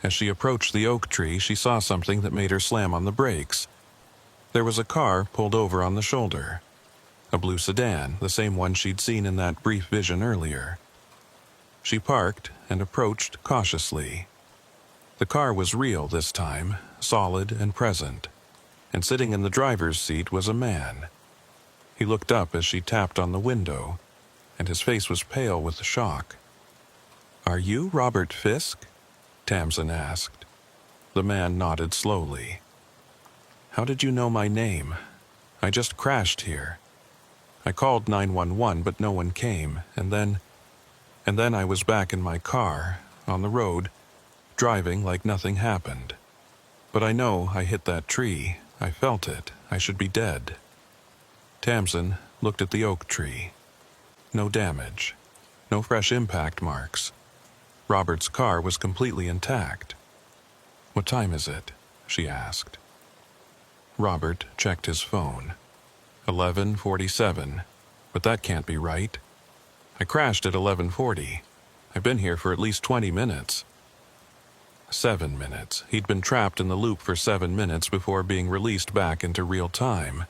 As she approached the oak tree, she saw something that made her slam on the brakes. There was a car pulled over on the shoulder. A blue sedan, the same one she'd seen in that brief vision earlier. She parked and approached cautiously. The car was real this time, solid and present, and sitting in the driver's seat was a man. He looked up as she tapped on the window, and his face was pale with shock. Are you Robert Fisk? Tamsin asked. The man nodded slowly. How did you know my name? I just crashed here. I called 911, but no one came, and then I was back in my car, on the road, driving like nothing happened. But I know I hit that tree. I felt it. I should be dead. Tamsin looked at the oak tree. No damage. No fresh impact marks. Robert's car was completely intact. What time is it? She asked. Robert checked his phone. 11:47. But that can't be right. I crashed at 11:40. I've been here for at least 20 minutes. 7 minutes. He'd been trapped in the loop for 7 minutes before being released back into real time.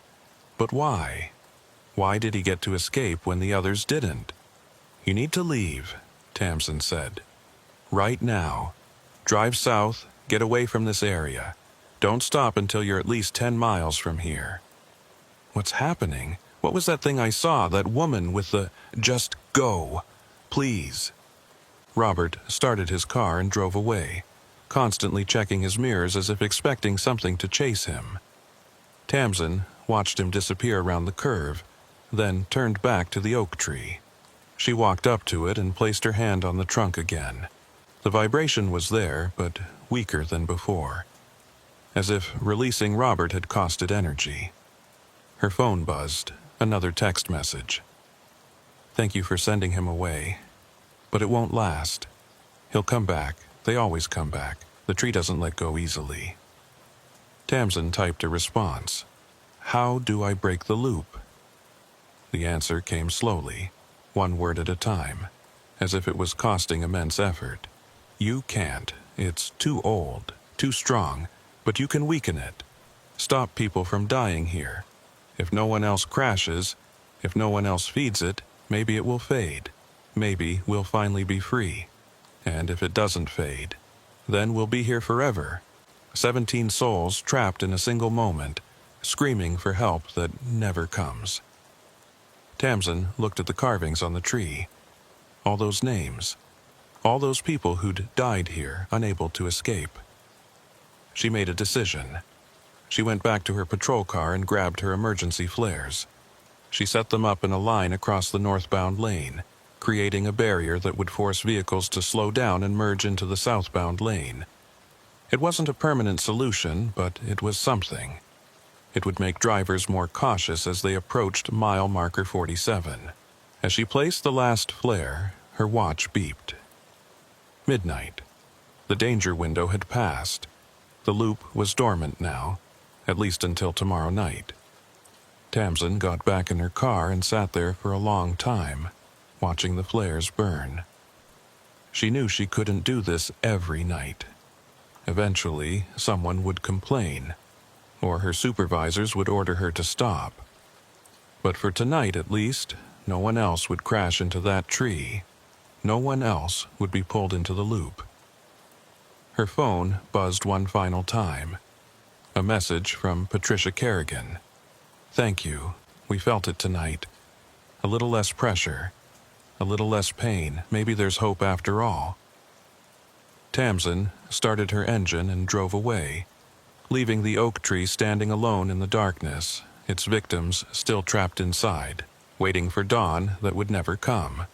But why? Why did he get to escape when the others didn't? You need to leave, Tamsin said. Right now. Drive south, get away from this area. Don't stop until you're at least 10 miles from here. What's happening? What was that thing I saw, that woman with the, just go, please? Robert started his car and drove away, constantly checking his mirrors as if expecting something to chase him. Tamsin watched him disappear around the curve, then turned back to the oak tree. She walked up to it and placed her hand on the trunk again. The vibration was there, but weaker than before, as if releasing Robert had costed energy. Her phone buzzed, another text message. "Thank you for sending him away, but it won't last. He'll come back. They always come back. The tree doesn't let go easily." Tamsin typed a response. "How do I break the loop?" The answer came slowly, one word at a time, as if it was costing immense effort. "You can't. It's too old, too strong, but you can weaken it. Stop people from dying here. If no one else crashes, if no one else feeds it, maybe it will fade. Maybe we'll finally be free. And if it doesn't fade, then we'll be here forever. 17 souls trapped in a single moment, screaming for help that never comes." Tamsin looked at the carvings on the tree. All those names. All those people who'd died here, unable to escape. She made a decision. She went back to her patrol car and grabbed her emergency flares. She set them up in a line across the northbound lane, creating a barrier that would force vehicles to slow down and merge into the southbound lane. It wasn't a permanent solution, but it was something. It would make drivers more cautious as they approached mile marker 47. As she placed the last flare, her watch beeped. Midnight. The danger window had passed. The loop was dormant now, at least until tomorrow night. Tamsin got back in her car and sat there for a long time, watching the flares burn. She knew she couldn't do this every night. Eventually, someone would complain, or her supervisors would order her to stop. But for tonight at least, no one else would crash into that tree. No one else would be pulled into the loop. Her phone buzzed one final time. A message from Patricia Kerrigan. "Thank you. We felt it tonight. A little less pressure. A little less pain. Maybe there's hope after all." Tamsin started her engine and drove away, leaving the oak tree standing alone in the darkness, its victims still trapped inside, waiting for dawn that would never come.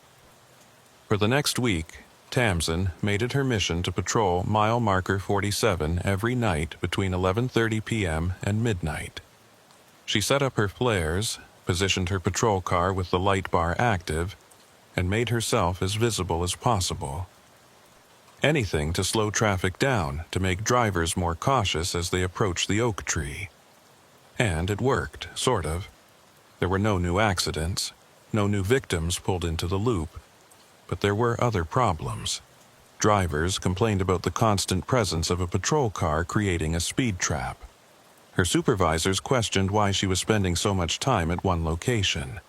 For the next week, Tamsin made it her mission to patrol mile marker 47 every night between 11:30 p.m. and midnight. She set up her flares, positioned her patrol car with the light bar active, and made herself as visible as possible. Anything to slow traffic down, to make drivers more cautious as they approached the oak tree. And it worked, sort of. There were no new accidents, no new victims pulled into the loop, but there were other problems. Drivers complained about the constant presence of a patrol car creating a speed trap. Her supervisors questioned why she was spending so much time at one location.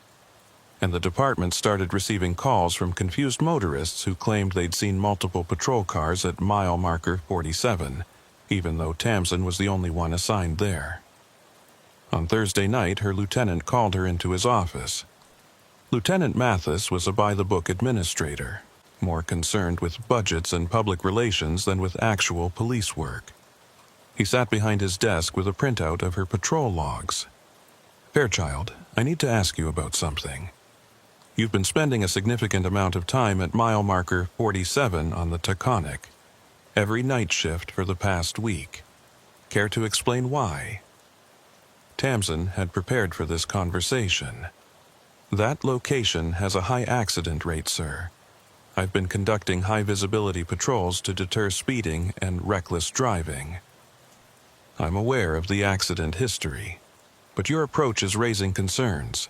And the department started receiving calls from confused motorists who claimed they'd seen multiple patrol cars at mile marker 47, even though Tamsin was the only one assigned there. On Thursday night, her lieutenant called her into his office. Lieutenant Mathis was a by-the-book administrator, more concerned with budgets and public relations than with actual police work. He sat behind his desk with a printout of her patrol logs. "Fairchild, I need to ask you about something. You've been spending a significant amount of time at mile marker 47 on the Taconic, every night shift for the past week. Care to explain why?" Tamsin had prepared for this conversation. "That location has a high accident rate, sir. I've been conducting high-visibility patrols to deter speeding and reckless driving. I'm aware of the accident history, but your approach is raising concerns.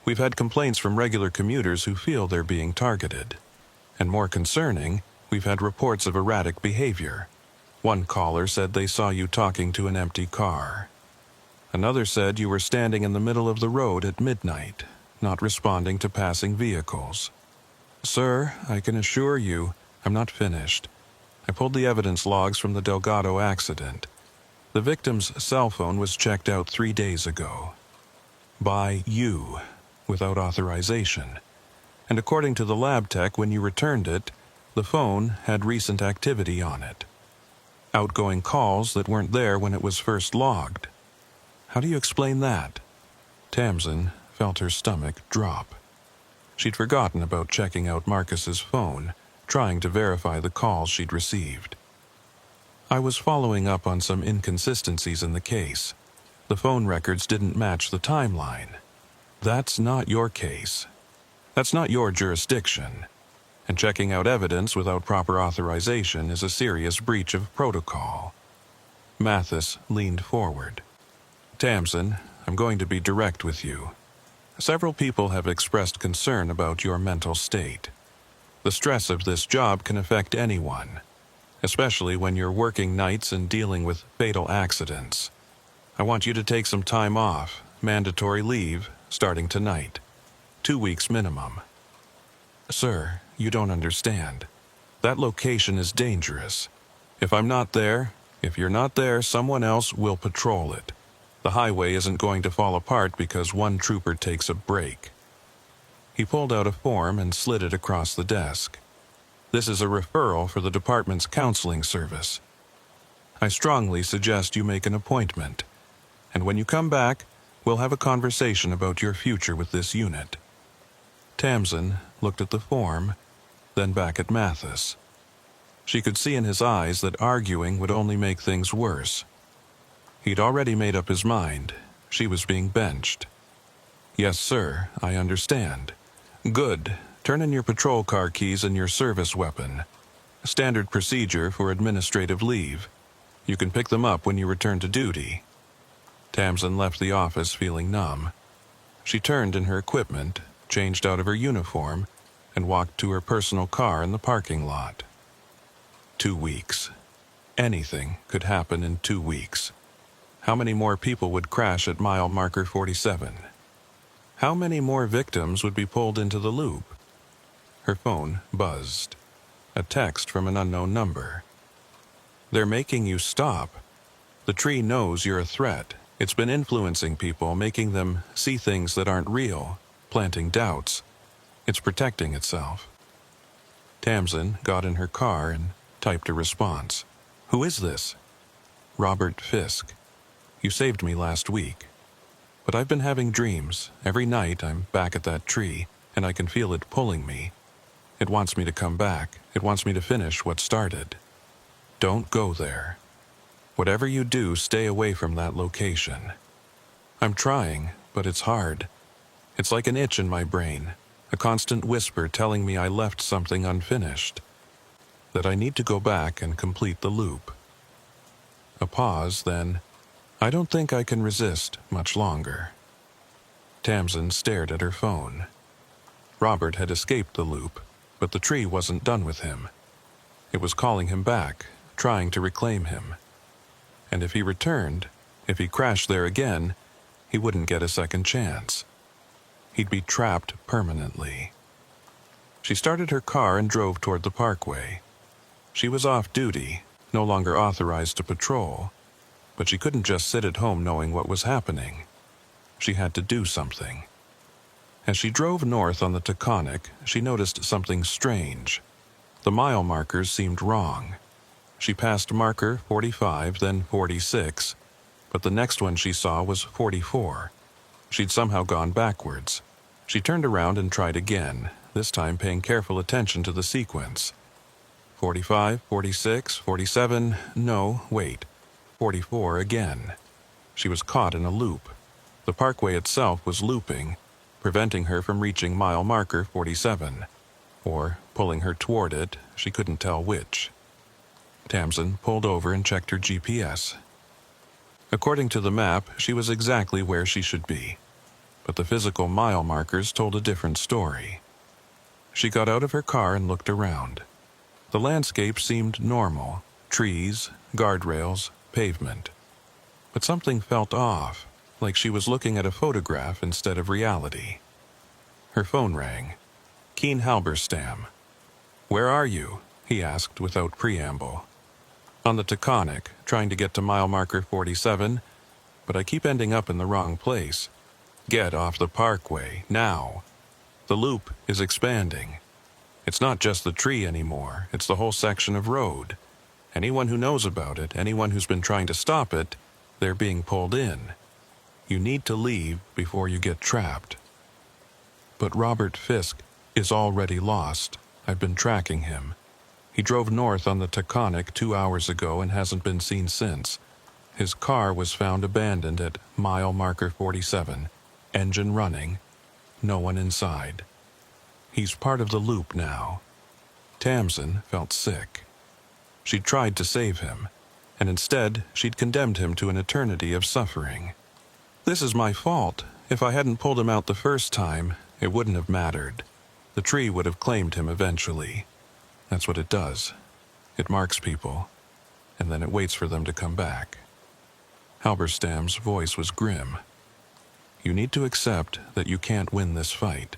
We've had complaints from regular commuters who feel they're being targeted. And more concerning, we've had reports of erratic behavior. One caller said they saw you talking to an empty car. Another said you were standing in the middle of the road at midnight, not responding to passing vehicles. Sir, I can assure you, I'm not finished. I pulled the evidence logs from the Delgado accident. The victim's cell phone was checked out 3 days ago. By you, without authorization. And according to the lab tech, when you returned it, The phone had recent activity on it. Outgoing calls that weren't there when it was first logged. How do you explain that? Tamsin felt her stomach drop. She'd forgotten about checking out Marcus's phone, trying to verify the calls she'd received. I was following up on some inconsistencies in the case. The phone records didn't match the timeline. That's not your case. That's not your jurisdiction. And checking out evidence without proper authorization is a serious breach of protocol. Mathis leaned forward. Tamsin, I'm going to be direct with you. Several people have expressed concern about your mental state. The stress of this job can affect anyone, especially when you're working nights and dealing with fatal accidents. I want you to take some time off, mandatory leave, starting tonight. 2 weeks minimum. Sir, you don't understand. That location is dangerous. If I'm not there, if you're not there, someone else will patrol it. The highway isn't going to fall apart because one trooper takes a break. He pulled out a form and slid it across the desk. This is a referral for the department's counseling service. I strongly suggest you make an appointment. And when you come back, we'll have a conversation about your future with this unit. Tamsin looked at the form, then back at Mathis. She could see in his eyes that arguing would only make things worse. He'd already made up his mind. She was being benched. Yes, sir, I understand. Good. Turn in your patrol car keys and your service weapon. Standard procedure for administrative leave. You can pick them up when you return to duty. Tamsin left the office feeling numb. She turned in her equipment, changed out of her uniform, and walked to her personal car in the parking lot. 2 weeks. Anything could happen in 2 weeks. How many more people would crash at mile marker 47? How many more victims would be pulled into the loop? Her phone buzzed. A text from an unknown number. They're making you stop. The tree knows you're a threat. It's been influencing people, making them see things that aren't real, planting doubts. It's protecting itself. Tamsin got in her car and typed a response. Who is this? Robert Fisk. You saved me last week. But I've been having dreams. Every night I'm back at that tree, and I can feel it pulling me. It wants me to come back. It wants me to finish what started. Don't go there. Whatever you do, stay away from that location. I'm trying, but it's hard. It's like an itch in my brain, a constant whisper telling me I left something unfinished, that I need to go back and complete the loop. A pause, then, I don't think I can resist much longer. Tamsin stared at her phone. Robert had escaped the loop, but the tree wasn't done with him. It was calling him back, trying to reclaim him. And if he returned, if he crashed there again, he wouldn't get a second chance. He'd be trapped permanently. She started her car and drove toward the parkway. She was off duty, no longer authorized to patrol, but she couldn't just sit at home knowing what was happening. She had to do something. As she drove north on the Taconic, she noticed something strange. The mile markers seemed wrong. She passed marker 45, then 46, but the next one she saw was 44. She'd somehow gone backwards. She turned around and tried again, this time paying careful attention to the sequence. 45, 46, 47, no, wait, 44 again. She was caught in a loop. The parkway itself was looping, preventing her from reaching mile marker 47, or pulling her toward it, she couldn't tell which. Tamsin pulled over and checked her GPS. According to the map, she was exactly where she should be, but the physical mile markers told a different story. She got out of her car and looked around. The landscape seemed normal, trees, guardrails, pavement. But something felt off, like she was looking at a photograph instead of reality. Her phone rang. Keen Halberstam. Where are you? He asked without preamble. On the Taconic, trying to get to mile marker 47, but I keep ending up in the wrong place. Get off the parkway, now. The loop is expanding. It's It's not just the tree anymore, it's the whole section of road. Anyone who knows about it, anyone who's been trying to stop it, they're being pulled in. You need to leave before you get trapped. But Robert Fisk is already lost. I've been tracking him. He drove north on the Taconic 2 hours ago and hasn't been seen since. His car was found abandoned at mile marker 47, engine running, no one inside. He's part of the loop now. Tamsin felt sick. She'd tried to save him, and instead she'd condemned him to an eternity of suffering. This is my fault. If I hadn't pulled him out the first time, it wouldn't have mattered. The tree would have claimed him eventually. That's what it does. It marks people, and then it waits for them to come back. Halberstam's voice was grim. You need to accept that you can't win this fight.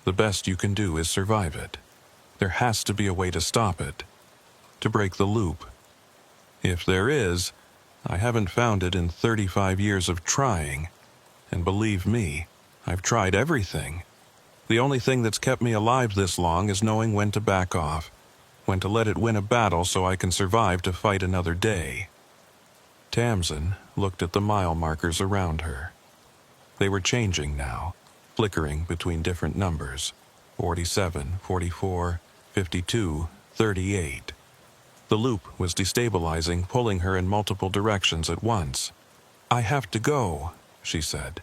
The best you can do is survive it. There has to be a way to stop it, to break the loop. If there is, I haven't found it in 35 years of trying, and believe me, I've tried everything. The only thing that's kept me alive this long is knowing when to back off, when to let it win a battle so I can survive to fight another day. Tamsin looked at the mile markers around her. They were changing now, flickering between different numbers, 47, 44, 52, 38. The loop was destabilizing, pulling her in multiple directions at once. I have to go, she said.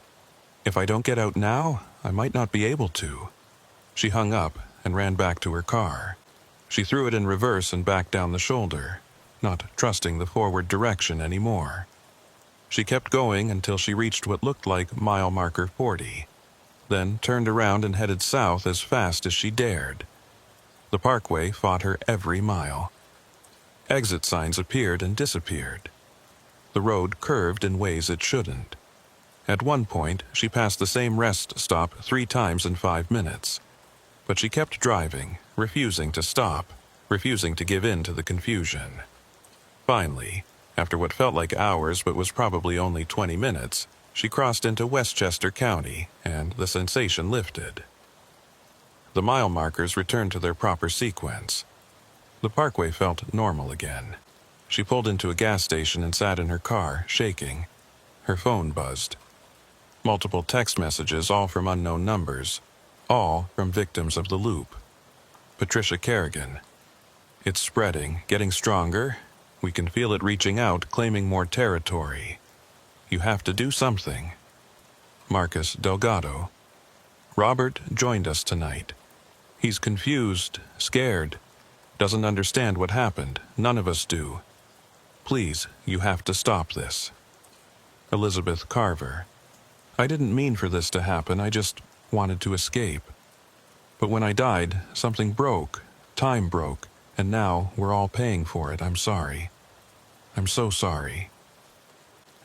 If I don't get out now, I might not be able to. She hung up and ran back to her car. She threw it in reverse and backed down the shoulder, not trusting the forward direction anymore. She kept going until she reached what looked like mile marker 40, then turned around and headed south as fast as she dared. The parkway fought her every mile. Exit signs appeared and disappeared. The road curved in ways it shouldn't. At one point, she passed the same rest stop 3 times in 5 minutes. But she kept driving, refusing to stop, refusing to give in to the confusion. Finally, after what felt like hours but was probably only 20 minutes, she crossed into Westchester County, and the sensation lifted. The mile markers returned to their proper sequence. The parkway felt normal again. She pulled into a gas station and sat in her car, shaking. Her phone buzzed. Multiple text messages, all from unknown numbers, all from victims of the loop. Patricia Kerrigan. It's spreading, getting stronger. We can feel it reaching out, claiming more territory. You have to do something. Marcus Delgado. Robert joined us tonight. He's confused, scared, doesn't understand what happened. None of us do. Please, you have to stop this. Elizabeth Carver. I didn't mean for this to happen, I just wanted to escape. But when I died, something broke, time broke, and now we're all paying for it. I'm sorry. I'm so sorry.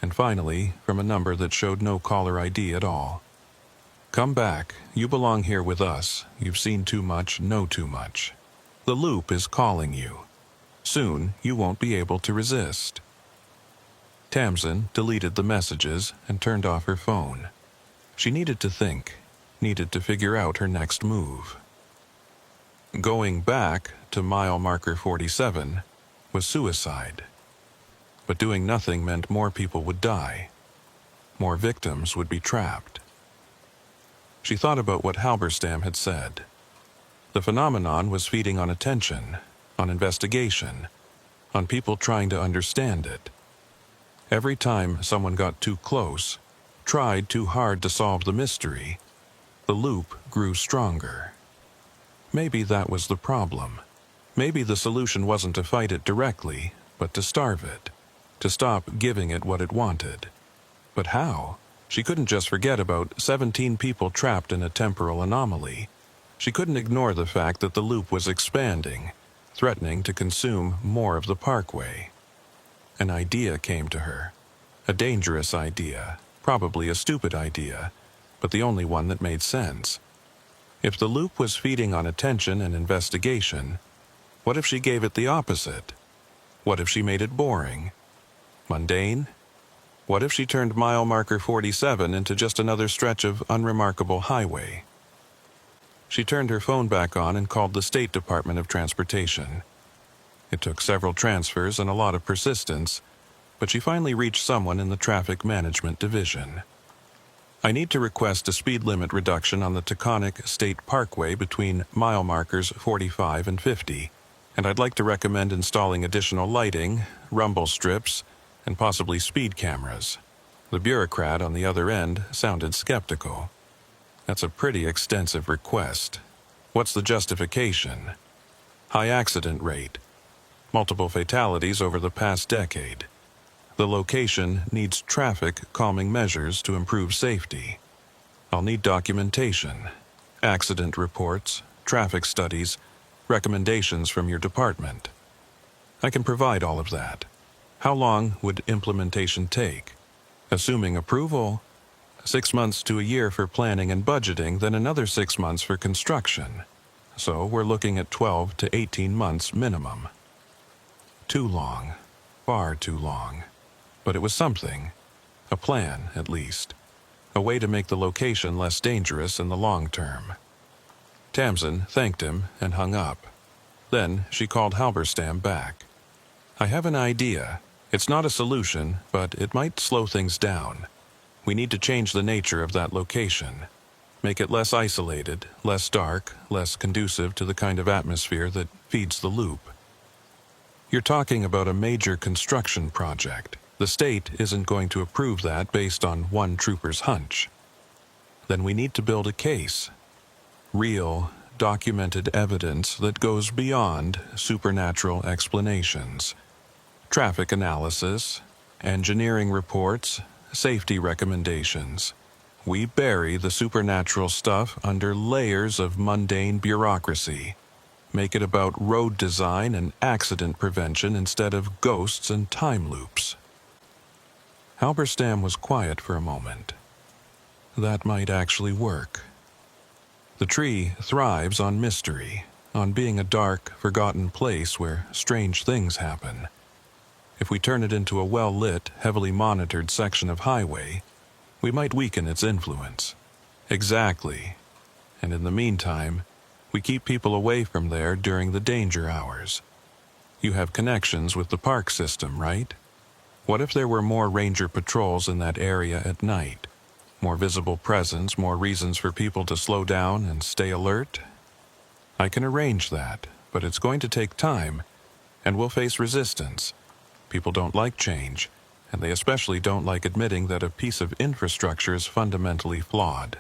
And finally, from a number that showed no caller ID at all. Come back, you belong here with us. You've seen too much, know too much. The loop is calling you. Soon, you won't be able to resist. Tamsin deleted the messages and turned off her phone. She needed to think, needed to figure out her next move. Going back to mile marker 47 was suicide. But doing nothing meant more people would die. More victims would be trapped. She thought about what Halberstam had said. The phenomenon was feeding on attention, on investigation, on people trying to understand it. Every time someone got too close, tried too hard to solve the mystery, the loop grew stronger. Maybe that was the problem. Maybe the solution wasn't to fight it directly, but to starve it, to stop giving it what it wanted. But how? She couldn't just forget about 17 people trapped in a temporal anomaly. She couldn't ignore the fact that the loop was expanding, threatening to consume more of the parkway. An idea came to her. A dangerous idea, probably a stupid idea, but the only one that made sense. If the loop was feeding on attention and investigation, what if she gave it the opposite? What if she made it boring? Mundane? What if she turned mile marker 47 into just another stretch of unremarkable highway? She turned her phone back on and called the State Department of Transportation. It took several transfers and a lot of persistence, but she finally reached someone in the Traffic Management Division. I need to request a speed limit reduction on the Taconic State Parkway between mile markers 45 and 50, and I'd like to recommend installing additional lighting, rumble strips, and possibly speed cameras. The bureaucrat on the other end sounded skeptical. That's a pretty extensive request. What's the justification? High accident rate. Multiple fatalities over the past decade. The location needs traffic calming measures to improve safety. I'll need documentation, accident reports, traffic studies, recommendations from your department. I can provide all of that. How long would implementation take? Assuming approval, 6 months to a year for planning and budgeting, then another 6 months for construction. So we're looking at 12 to 18 months minimum. Too long. Far too long. But it was something. A plan, at least. A way to make the location less dangerous in the long term. Tamsin thanked him and hung up. Then she called Halberstam back. I have an idea. It's not a solution, but it might slow things down. We need to change the nature of that location. Make it less isolated, less dark, less conducive to the kind of atmosphere that feeds the loop. You're talking about a major construction project. The state isn't going to approve that based on one trooper's hunch. Then we need to build a case. Real, documented evidence that goes beyond supernatural explanations. Traffic analysis, engineering reports, safety recommendations. We bury the supernatural stuff under layers of mundane bureaucracy. Make it about road design and accident prevention instead of ghosts and time loops. Halberstam was quiet for a moment. That might actually work. The tree thrives on mystery, on being a dark, forgotten place where strange things happen. If we turn it into a well-lit, heavily monitored section of highway, we might weaken its influence. Exactly. And in the meantime, we keep people away from there during the danger hours. You have connections with the park system, right? What if there were more ranger patrols in that area at night? More visible presence, more reasons for people to slow down and stay alert? I can arrange that, but it's going to take time, and we'll face resistance. People don't like change, and they especially don't like admitting that a piece of infrastructure is fundamentally flawed.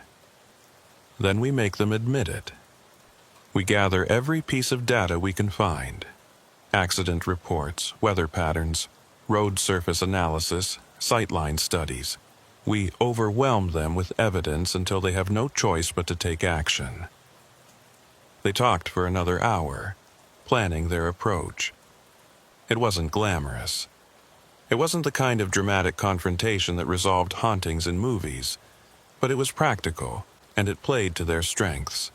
Then we make them admit it. We gather every piece of data we can find. Accident reports, weather patterns, road surface analysis, sightline studies. We overwhelm them with evidence until they have no choice but to take action. They talked for another hour, planning their approach. It wasn't glamorous. It wasn't the kind of dramatic confrontation that resolved hauntings in movies, but it was practical, and it played to their strengths.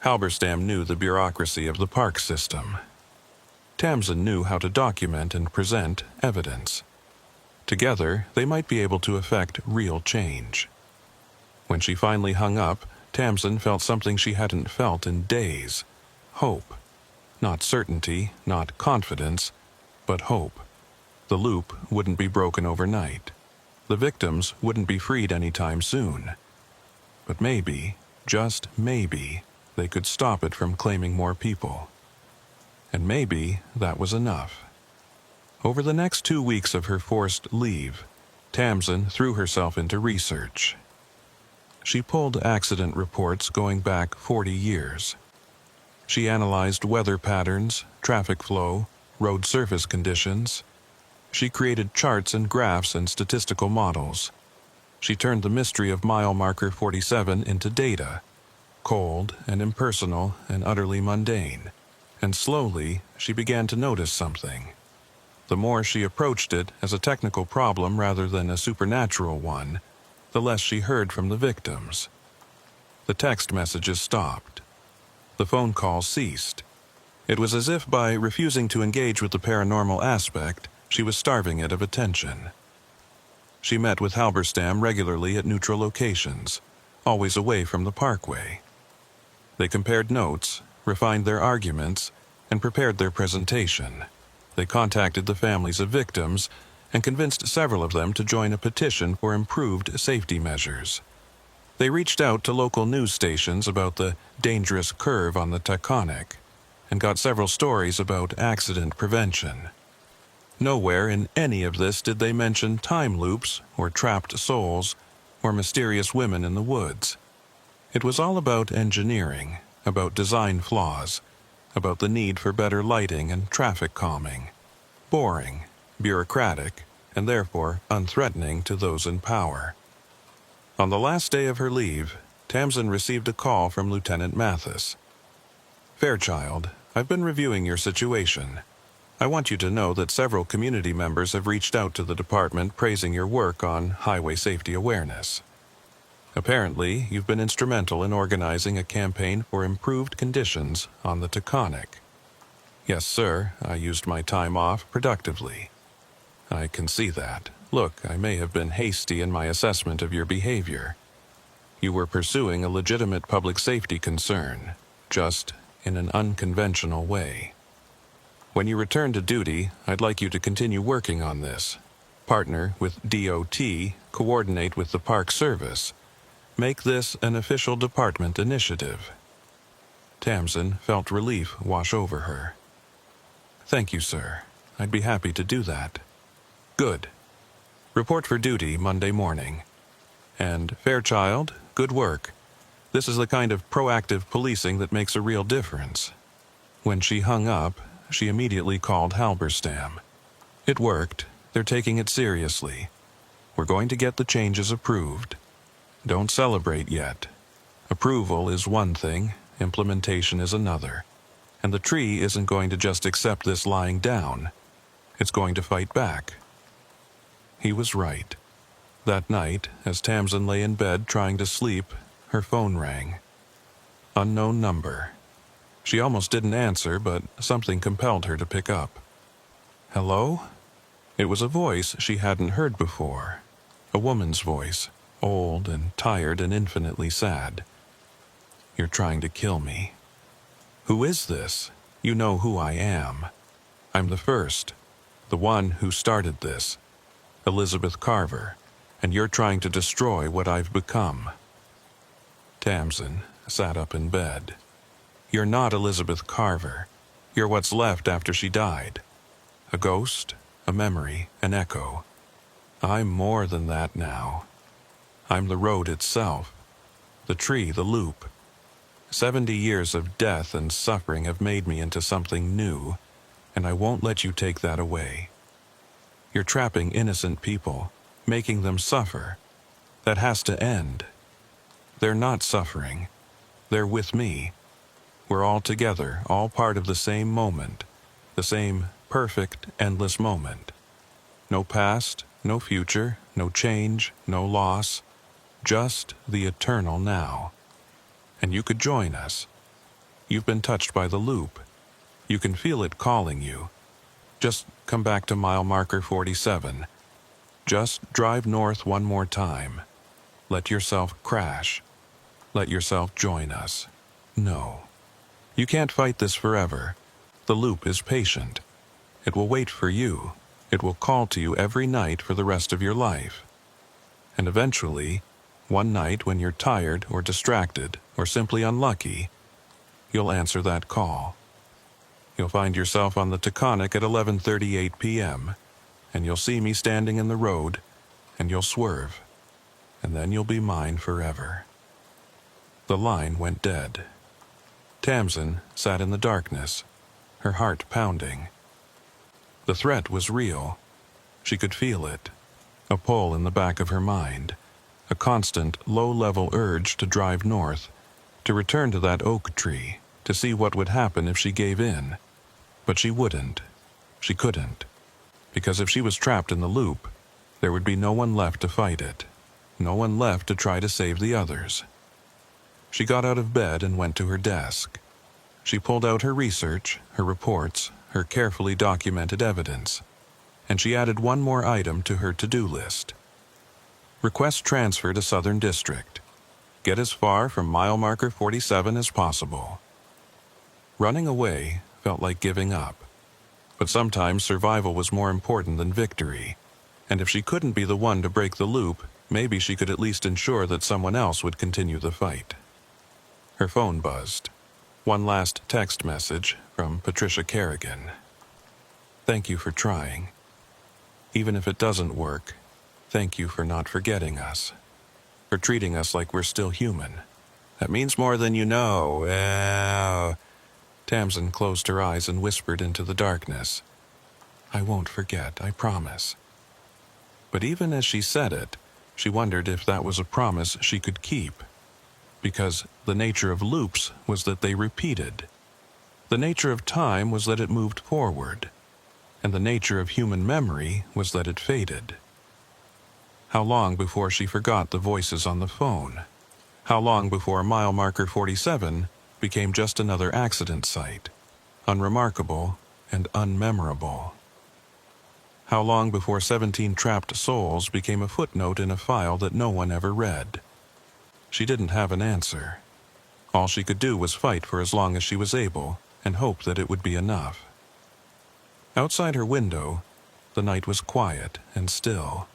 Halberstam knew the bureaucracy of the park system. Tamsin knew how to document and present evidence. Together, they might be able to effect real change. When she finally hung up, Tamsin felt something she hadn't felt in days. Hope. Not certainty, not confidence, but hope. The loop wouldn't be broken overnight. The victims wouldn't be freed anytime soon. But maybe, just maybe, they could stop it from claiming more people. And maybe that was enough. Over the next 2 weeks of her forced leave, Tamsin threw herself into research. She pulled accident reports going back 40 years. She analyzed weather patterns, traffic flow, road surface conditions. She created charts and graphs and statistical models. She turned the mystery of mile marker 47 into data, cold and impersonal and utterly mundane. And slowly, she began to notice something. The more she approached it as a technical problem rather than a supernatural one, the less she heard from the victims. The text messages stopped. The phone calls ceased. It was as if by refusing to engage with the paranormal aspect, she was starving it of attention. She met with Halberstam regularly at neutral locations, always away from the parkway. They compared notes, refined their arguments, and prepared their presentation. They contacted the families of victims and convinced several of them to join a petition for improved safety measures. They reached out to local news stations about the dangerous curve on the Taconic and got several stories about accident prevention. Nowhere in any of this did they mention time loops or trapped souls or mysterious women in the woods. It was all about engineering, about design flaws, about the need for better lighting and traffic calming. Boring, bureaucratic, and therefore unthreatening to those in power. On the last day of her leave, Tamsin received a call from Lieutenant Mathis. "Fairchild, I've been reviewing your situation. I want you to know that several community members have reached out to the department praising your work on highway safety awareness. Apparently, you've been instrumental in organizing a campaign for improved conditions on the Taconic." "Yes, sir, I used my time off productively." "I can see that. Look, I may have been hasty in my assessment of your behavior. You were pursuing a legitimate public safety concern, just in an unconventional way. When you return to duty, I'd like you to continue working on this. Partner with DOT, coordinate with the Park Service. Make this an official department initiative." Tamsin felt relief wash over her. "Thank you, sir. I'd be happy to do that." "Good. Report for duty Monday morning. And, Fairchild, good work. This is the kind of proactive policing that makes a real difference." When she hung up, she immediately called Halberstam. "It worked. They're taking it seriously. We're going to get the changes approved. Don't celebrate yet. Approval is one thing, implementation is another. And the tree isn't going to just accept this lying down. It's going to fight back." He was right. That night, as Tamsin lay in bed trying to sleep, her phone rang. Unknown number. She almost didn't answer, but something compelled her to pick up. "Hello?" It was a voice she hadn't heard before. A woman's voice, old and tired and infinitely sad. "You're trying to kill me." "Who is this? You know who I am. I'm the first, the one who started this, Elizabeth Carver, and you're trying to destroy what I've become." Tamsin sat up in bed. "You're not Elizabeth Carver. You're what's left after she died. A ghost, a memory, an echo. I'm more than that now. I'm the road itself, the tree, the loop. 70 years of death and suffering have made me into something new, and I won't let you take that away. You're trapping innocent people, making them suffer. That has to end. They're not suffering. They're with me. We're all together, all part of the same moment, the same perfect, endless moment. No past, no future, no change, no loss, just the eternal now. And you could join us. You've been touched by the loop. You can feel it calling you. Just come back to mile marker 47. Just drive north one more time. Let yourself crash. Let yourself join us. No. You can't fight this forever. The loop is patient. It will wait for you. It will call to you every night for the rest of your life. And eventually, one night when you're tired or distracted or simply unlucky, you'll answer that call. You'll find yourself on the Taconic at 11:38 p.m., and you'll see me standing in the road, and you'll swerve, and then you'll be mine forever." The line went dead. Tamsin sat in the darkness, her heart pounding. The threat was real. She could feel it. A pull in the back of her mind. A constant, low-level urge to drive north, to return to that oak tree, to see what would happen if she gave in. But she wouldn't. She couldn't. Because if she was trapped in the loop, there would be no one left to fight it. No one left to try to save the others. She got out of bed and went to her desk. She pulled out her research, her reports, her carefully documented evidence, and she added one more item to her to-do list. Request transfer to Southern District. get as far from mile marker 47 as possible. Running away felt like giving up, but sometimes survival was more important than victory, and if she couldn't be the one to break the loop, maybe she could at least ensure that someone else would continue the fight. Her phone buzzed. One last text message from Patricia Kerrigan. "Thank you for trying. Even if it doesn't work, thank you for not forgetting us, for treating us like we're still human. That means more than you know." Tamsin closed her eyes and whispered into the darkness. "I won't forget, I promise." But even as she said it, she wondered if that was a promise she could keep. Because the nature of loops was that they repeated. The nature of time was that it moved forward. And the nature of human memory was that it faded. How long before she forgot the voices on the phone? How long before mile marker 47 became just another accident site, unremarkable and unmemorable? How long before 17 trapped souls became a footnote in a file that no one ever read? She didn't have an answer. All she could do was fight for as long as she was able and hope that it would be enough. Outside her window, the night was quiet and still.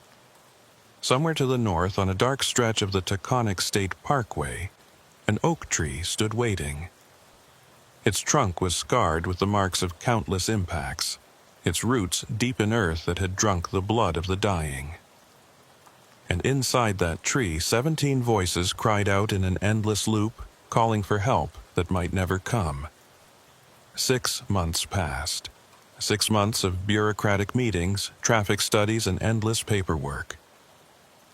Somewhere to the north, on a dark stretch of the Taconic State Parkway, an oak tree stood waiting. Its trunk was scarred with the marks of countless impacts, its roots deep in earth that had drunk the blood of the dying. And inside that tree, 17 voices cried out in an endless loop, calling for help that might never come. 6 months passed. 6 months of bureaucratic meetings, traffic studies, and endless paperwork.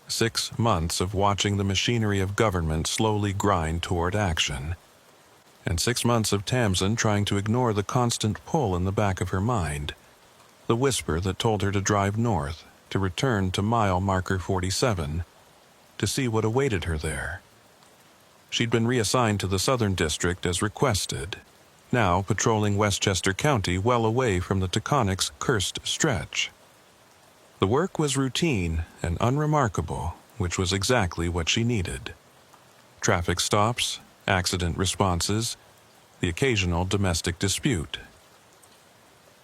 6 months of watching the machinery of government slowly grind toward action. And 6 months of Tamsin trying to ignore the constant pull in the back of her mind, the whisper that told her to drive north, to return to mile marker 47, to see what awaited her there. She'd been reassigned to the Southern District as requested, now patrolling Westchester County well away from the Taconic's cursed stretch. The work was routine and unremarkable, which was exactly what she needed. Traffic stops, accident responses, the occasional domestic dispute.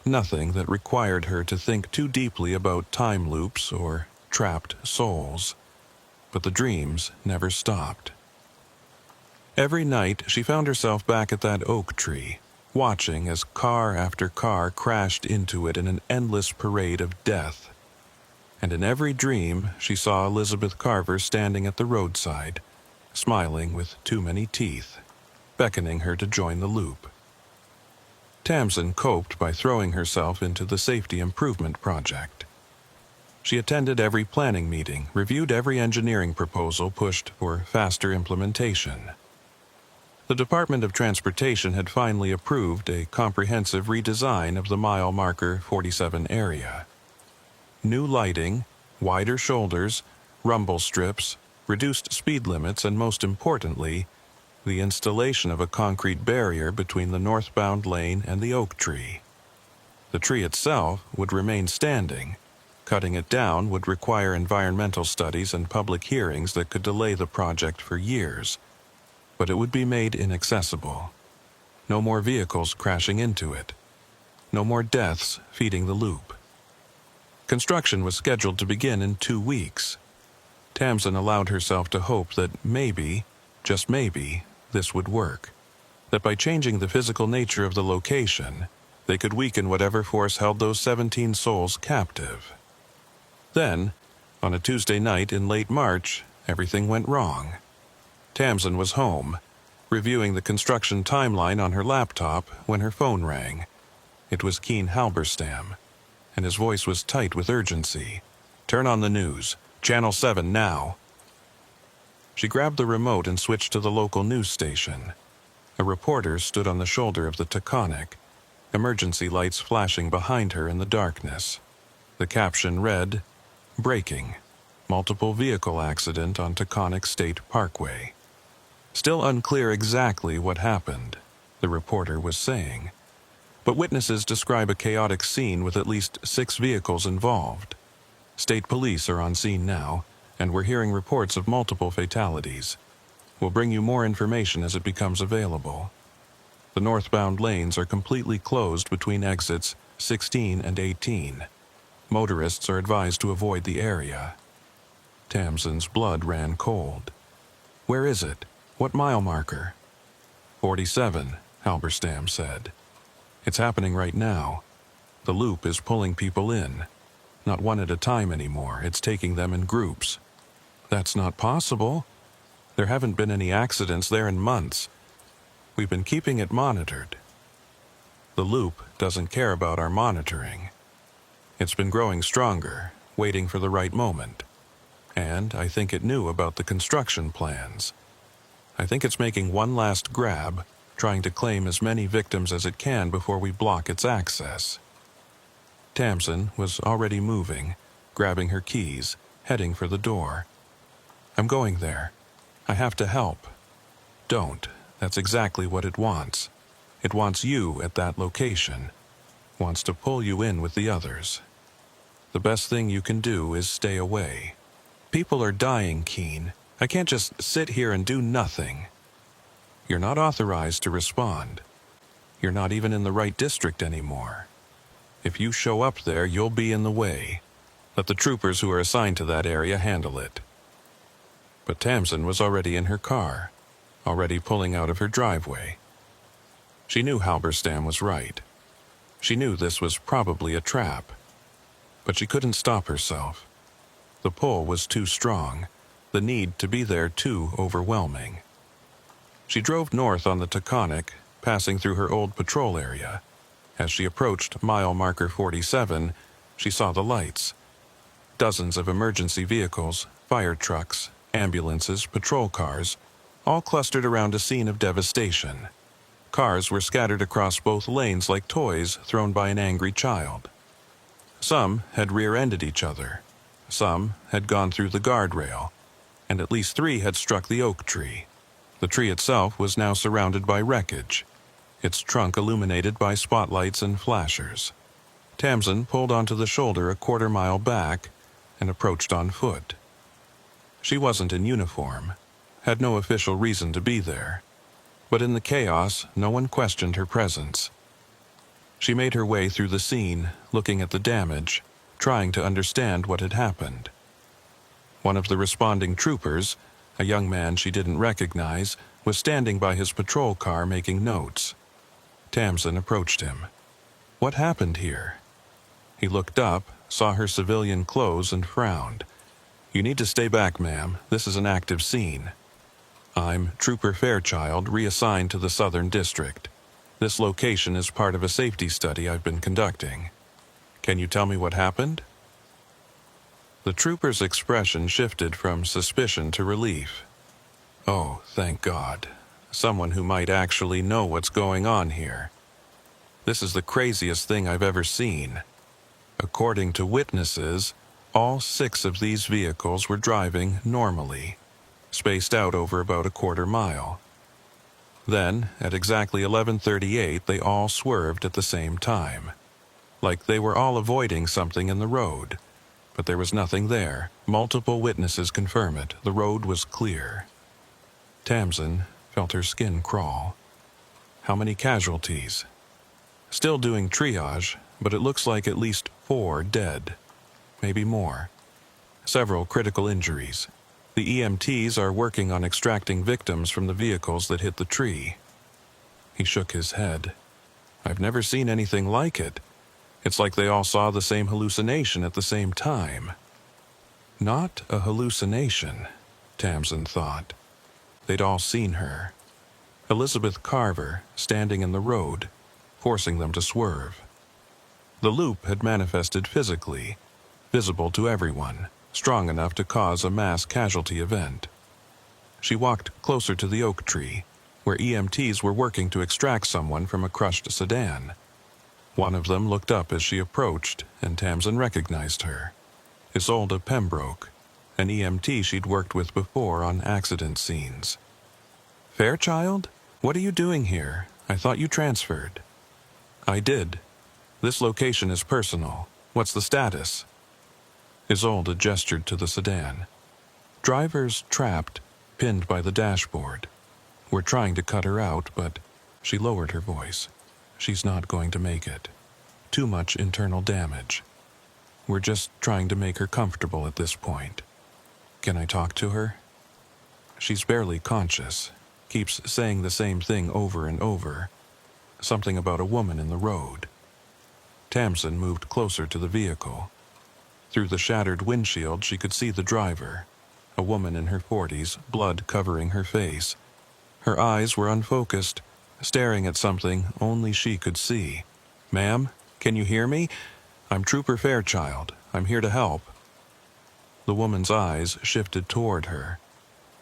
Nothing that required her to think too deeply about time loops or trapped souls. But the dreams never stopped. Every night she found herself back at that oak tree, watching as car after car crashed into it in an endless parade of death. And in every dream she saw Elizabeth Carver standing at the roadside, smiling with too many teeth, beckoning her to join the loop. Tamsin coped by throwing herself into the Safety Improvement Project. She attended every planning meeting, reviewed every engineering proposal pushed for faster implementation. The Department of Transportation had finally approved a comprehensive redesign of the mile marker 47 area. New lighting, wider shoulders, rumble strips, reduced speed limits, and most importantly, the installation of a concrete barrier between the northbound lane and the oak tree. The tree itself would remain standing. Cutting it down would require environmental studies and public hearings that could delay the project for years. But it would be made inaccessible. No more vehicles crashing into it. No more deaths feeding the loop. Construction was scheduled to begin in 2 weeks. Tamsin allowed herself to hope that maybe, just maybe, this would work. That by changing the physical nature of the location, they could weaken whatever force held those 17 souls captive. Then, on a Tuesday night in late March, everything went wrong. Tamsin was home, reviewing the construction timeline on her laptop when her phone rang. It was Keen Halberstam, and his voice was tight with urgency. "Turn on the news. Channel 7 now." She grabbed the remote and switched to the local news station. A reporter stood on the shoulder of the Taconic, emergency lights flashing behind her in the darkness. The caption read, "Breaking. Multiple vehicle accident on Taconic State Parkway." Still unclear exactly what happened, the reporter was saying. But witnesses describe a chaotic scene with at least 6 vehicles involved. State police are on scene now, and we're hearing reports of multiple fatalities. We'll bring you more information as it becomes available. The northbound lanes are completely closed between exits 16 and 18. Motorists are advised to avoid the area. Tamsin's blood ran cold. Where is it? What mile marker? 47, Halberstam said. It's happening right now. The loop is pulling people in. Not one at a time anymore, it's taking them in groups. That's not possible. There haven't been any accidents there in months. We've been keeping it monitored. The loop doesn't care about our monitoring. It's been growing stronger, waiting for the right moment. And I think it knew about the construction plans. I think it's making one last grab, trying to claim as many victims as it can before we block its access. Tamsin was already moving, grabbing her keys, heading for the door. I'm going there. I have to help. Don't. That's exactly what it wants. It wants you at that location. Wants to pull you in with the others. The best thing you can do is stay away. People are dying, Keen. I can't just sit here and do nothing. You're not authorized to respond. You're not even in the right district anymore. If you show up there, you'll be in the way. Let the troopers who are assigned to that area handle it. But Tamsin was already in her car, already pulling out of her driveway. She knew Halberstam was right. She knew this was probably a trap. But she couldn't stop herself. The pull was too strong, the need to be there too overwhelming. She drove north on the Taconic, passing through her old patrol area. As she approached mile marker 47, she saw the lights. Dozens of emergency vehicles, fire trucks, ambulances, patrol cars, all clustered around a scene of devastation. Cars were scattered across both lanes like toys thrown by an angry child. Some had rear-ended each other. Some had gone through the guardrail, and at least 3 had struck the oak tree. The tree itself was now surrounded by wreckage, its trunk illuminated by spotlights and flashers. Tamsin pulled onto the shoulder a quarter-mile back and approached on foot. She wasn't in uniform, had no official reason to be there, but in the chaos, no one questioned her presence. She made her way through the scene, looking at the damage, trying to understand what had happened. One of the responding troopers, a young man she didn't recognize, was standing by his patrol car making notes. Tamsin approached him. What happened here? He looked up, saw her civilian clothes, and frowned. You need to stay back, ma'am. This is an active scene. I'm Trooper Fairchild, reassigned to the Southern District. This location is part of a safety study I've been conducting. Can you tell me what happened? The trooper's expression shifted from suspicion to relief. Oh, thank God. Someone who might actually know what's going on here. This is the craziest thing I've ever seen. According to witnesses, all 6 of these vehicles were driving normally, spaced out over about a quarter mile. Then, at exactly 11:38, they all swerved at the same time, like they were all avoiding something in the road. But there was nothing there. Multiple witnesses confirm it. The road was clear. Tamsin felt her skin crawl. How many casualties? Still doing triage, but it looks like at least 4 dead. Maybe more. Several critical injuries. The EMTs are working on extracting victims from the vehicles that hit the tree. He shook his head. I've never seen anything like it. It's like they all saw the same hallucination at the same time. Not a hallucination, Tamsin thought. They'd all seen her. Elizabeth Carver, standing in the road, forcing them to swerve. The loop had manifested physically, visible to everyone, strong enough to cause a mass casualty event. She walked closer to the oak tree, where EMTs were working to extract someone from a crushed sedan. One of them looked up as she approached, and Tamsin recognized her. Isolde Pembroke, an EMT she'd worked with before on accident scenes. Fairchild? What are you doing here? I thought you transferred. I did. This location is personal. What's the status? Isolde gestured to the sedan. Driver's trapped. pinned by the dashboard. We're trying to cut her out, but she lowered her voice. She's not going to make it. Too much internal damage. We're just trying to make her comfortable at this point. Can I talk to her? She's barely conscious, keeps saying the same thing over and over. Something about a woman in the road. Tamsin moved closer to the vehicle. Through the shattered windshield, she could see the driver, a woman in her 40s, blood covering her face. Her eyes were unfocused, staring at something only she could see. "Ma'am, can you hear me? I'm Trooper Fairchild. I'm here to help." The woman's eyes shifted toward her.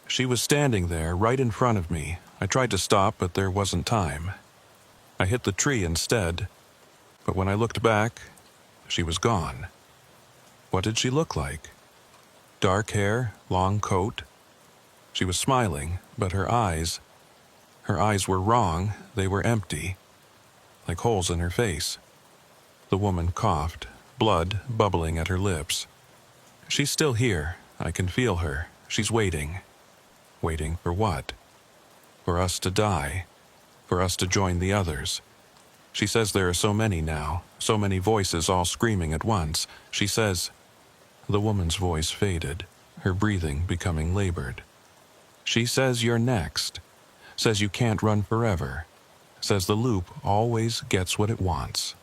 She was standing there, right in front of me. I tried to stop, but there wasn't time. I hit the tree instead, but when I looked back, she was gone. What did she look like? Dark hair, long coat. She was smiling, but her eyes were wrong. They were empty, like holes in her face. The woman coughed, blood bubbling at her lips. "She's still here. I can feel her. She's waiting." Waiting for what? For us to die. For us to join the others. She says there are so many now, so many voices all screaming at once. She says... The woman's voice faded, her breathing becoming labored. She says you're next. Says you can't run forever. Says the loop always gets what it wants.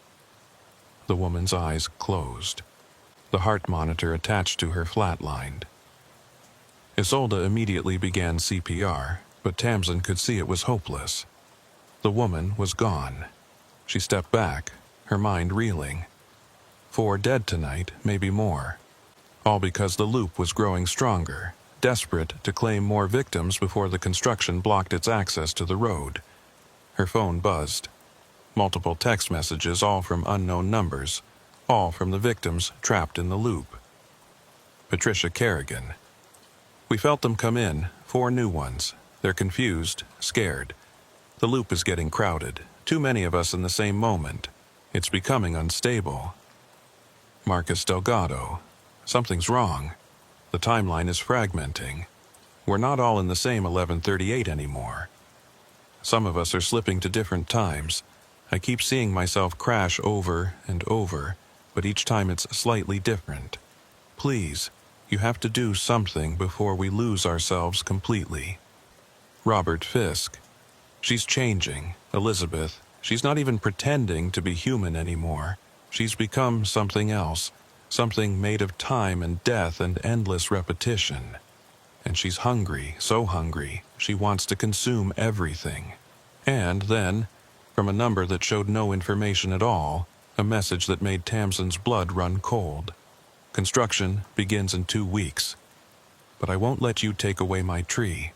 The woman's eyes closed. The heart monitor attached to her flatlined. Isolde immediately began CPR, but Tamsin could see it was hopeless. The woman was gone. She stepped back, her mind reeling. 4 dead tonight, maybe more. All because the loop was growing stronger, desperate to claim more victims before the construction blocked its access to the road. Her phone buzzed. Multiple text messages, all from unknown numbers, all from the victims trapped in the loop. Patricia Kerrigan. We felt them come in, 4 new ones. They're confused, scared. The loop is getting crowded. Too many of us in the same moment. It's becoming unstable. Marcus Delgado. Something's wrong. The timeline is fragmenting. We're not all in the same 1138 anymore. Some of us are slipping to different times. I keep seeing myself crash over and over, but each time it's slightly different. Please, you have to do something before we lose ourselves completely. Robert Fisk. She's changing. Elizabeth. She's not even pretending to be human anymore. She's become something else. Something made of time and death and endless repetition. And she's hungry, so hungry, she wants to consume everything. And then, from a number that showed no information at all, a message that made Tamsin's blood run cold. Construction begins in 2 weeks. But I won't let you take away my tree.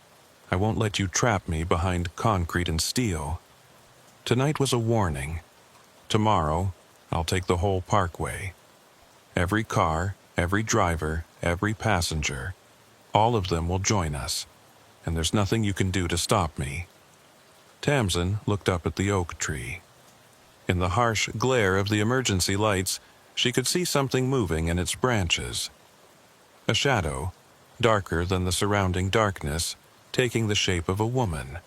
I won't let you trap me behind concrete and steel. Tonight was a warning. Tomorrow, I'll take the whole parkway. Every car, every driver, every passenger, all of them will join us, and there's nothing you can do to stop me. Tamsin looked up at the oak tree. In the harsh glare of the emergency lights, she could see something moving in its branches. A shadow, darker than the surrounding darkness, taking the shape of a woman.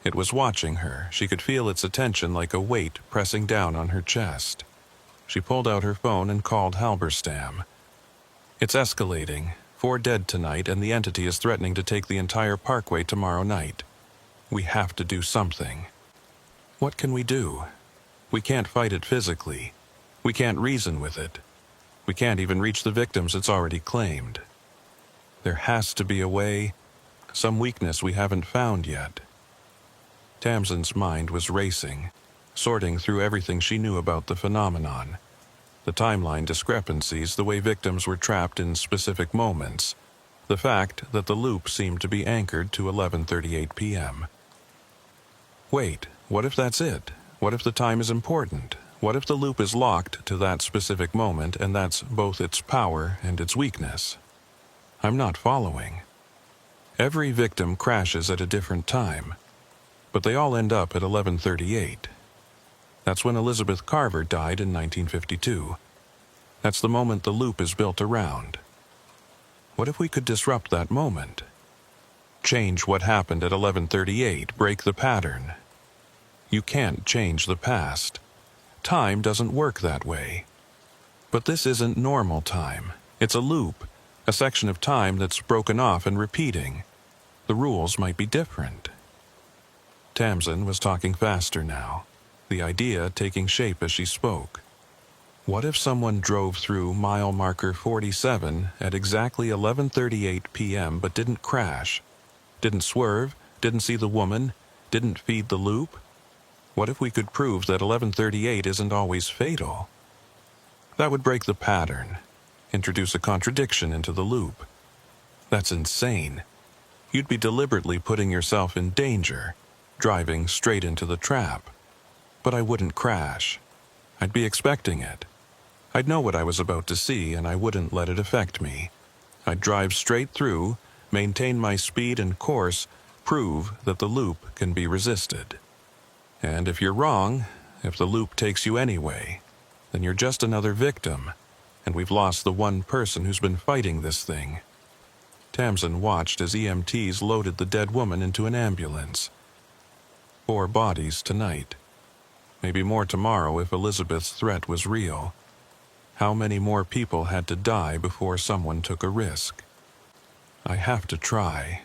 It was watching her. She could feel its attention like a weight pressing down on her chest. She pulled out her phone and called Halberstam. It's escalating. 4 dead tonight, and the entity is threatening to take the entire parkway tomorrow night. We have to do something. What can we do? We can't fight it physically. We can't reason with it. We can't even reach the victims it's already claimed. There has to be a way, some weakness we haven't found yet. Tamsin's mind was racing, sorting through everything she knew about the phenomenon. The timeline discrepancies, the way victims were trapped in specific moments, the fact that the loop seemed to be anchored to 11:38 p.m. Wait, what if that's it? What if the time is important? What if the loop is locked to that specific moment, and that's both its power and its weakness? I'm not following. Every victim crashes at a different time, but they all end up at 11:38. That's when Elizabeth Carver died in 1952. That's the moment the loop is built around. What if we could disrupt that moment? change what happened at 11:38, break the pattern. You can't change the past. Time doesn't work that way. But this isn't normal time. It's a loop, a section of time that's broken off and repeating. The rules might be different. Tamsin was talking faster now, the idea taking shape as she spoke. What if someone drove through mile marker 47 at exactly 11:38 p.m. but didn't crash, didn't swerve, didn't see the woman, didn't feed the loop? What if we could prove that 11:38 isn't always fatal? That would break the pattern, introduce a contradiction into the loop. That's insane. You'd be deliberately putting yourself in danger, driving straight into the trap. But I wouldn't crash. I'd be expecting it. I'd know what I was about to see, and I wouldn't let it affect me. I'd drive straight through, maintain my speed and course, prove that the loop can be resisted. And if you're wrong, if the loop takes you anyway, then you're just another victim, and we've lost the one person who's been fighting this thing. Tamsin watched as EMTs loaded the dead woman into an ambulance. 4 bodies tonight. Maybe more tomorrow if Elizabeth's threat was real. How many more people had to die before someone took a risk? I have to try.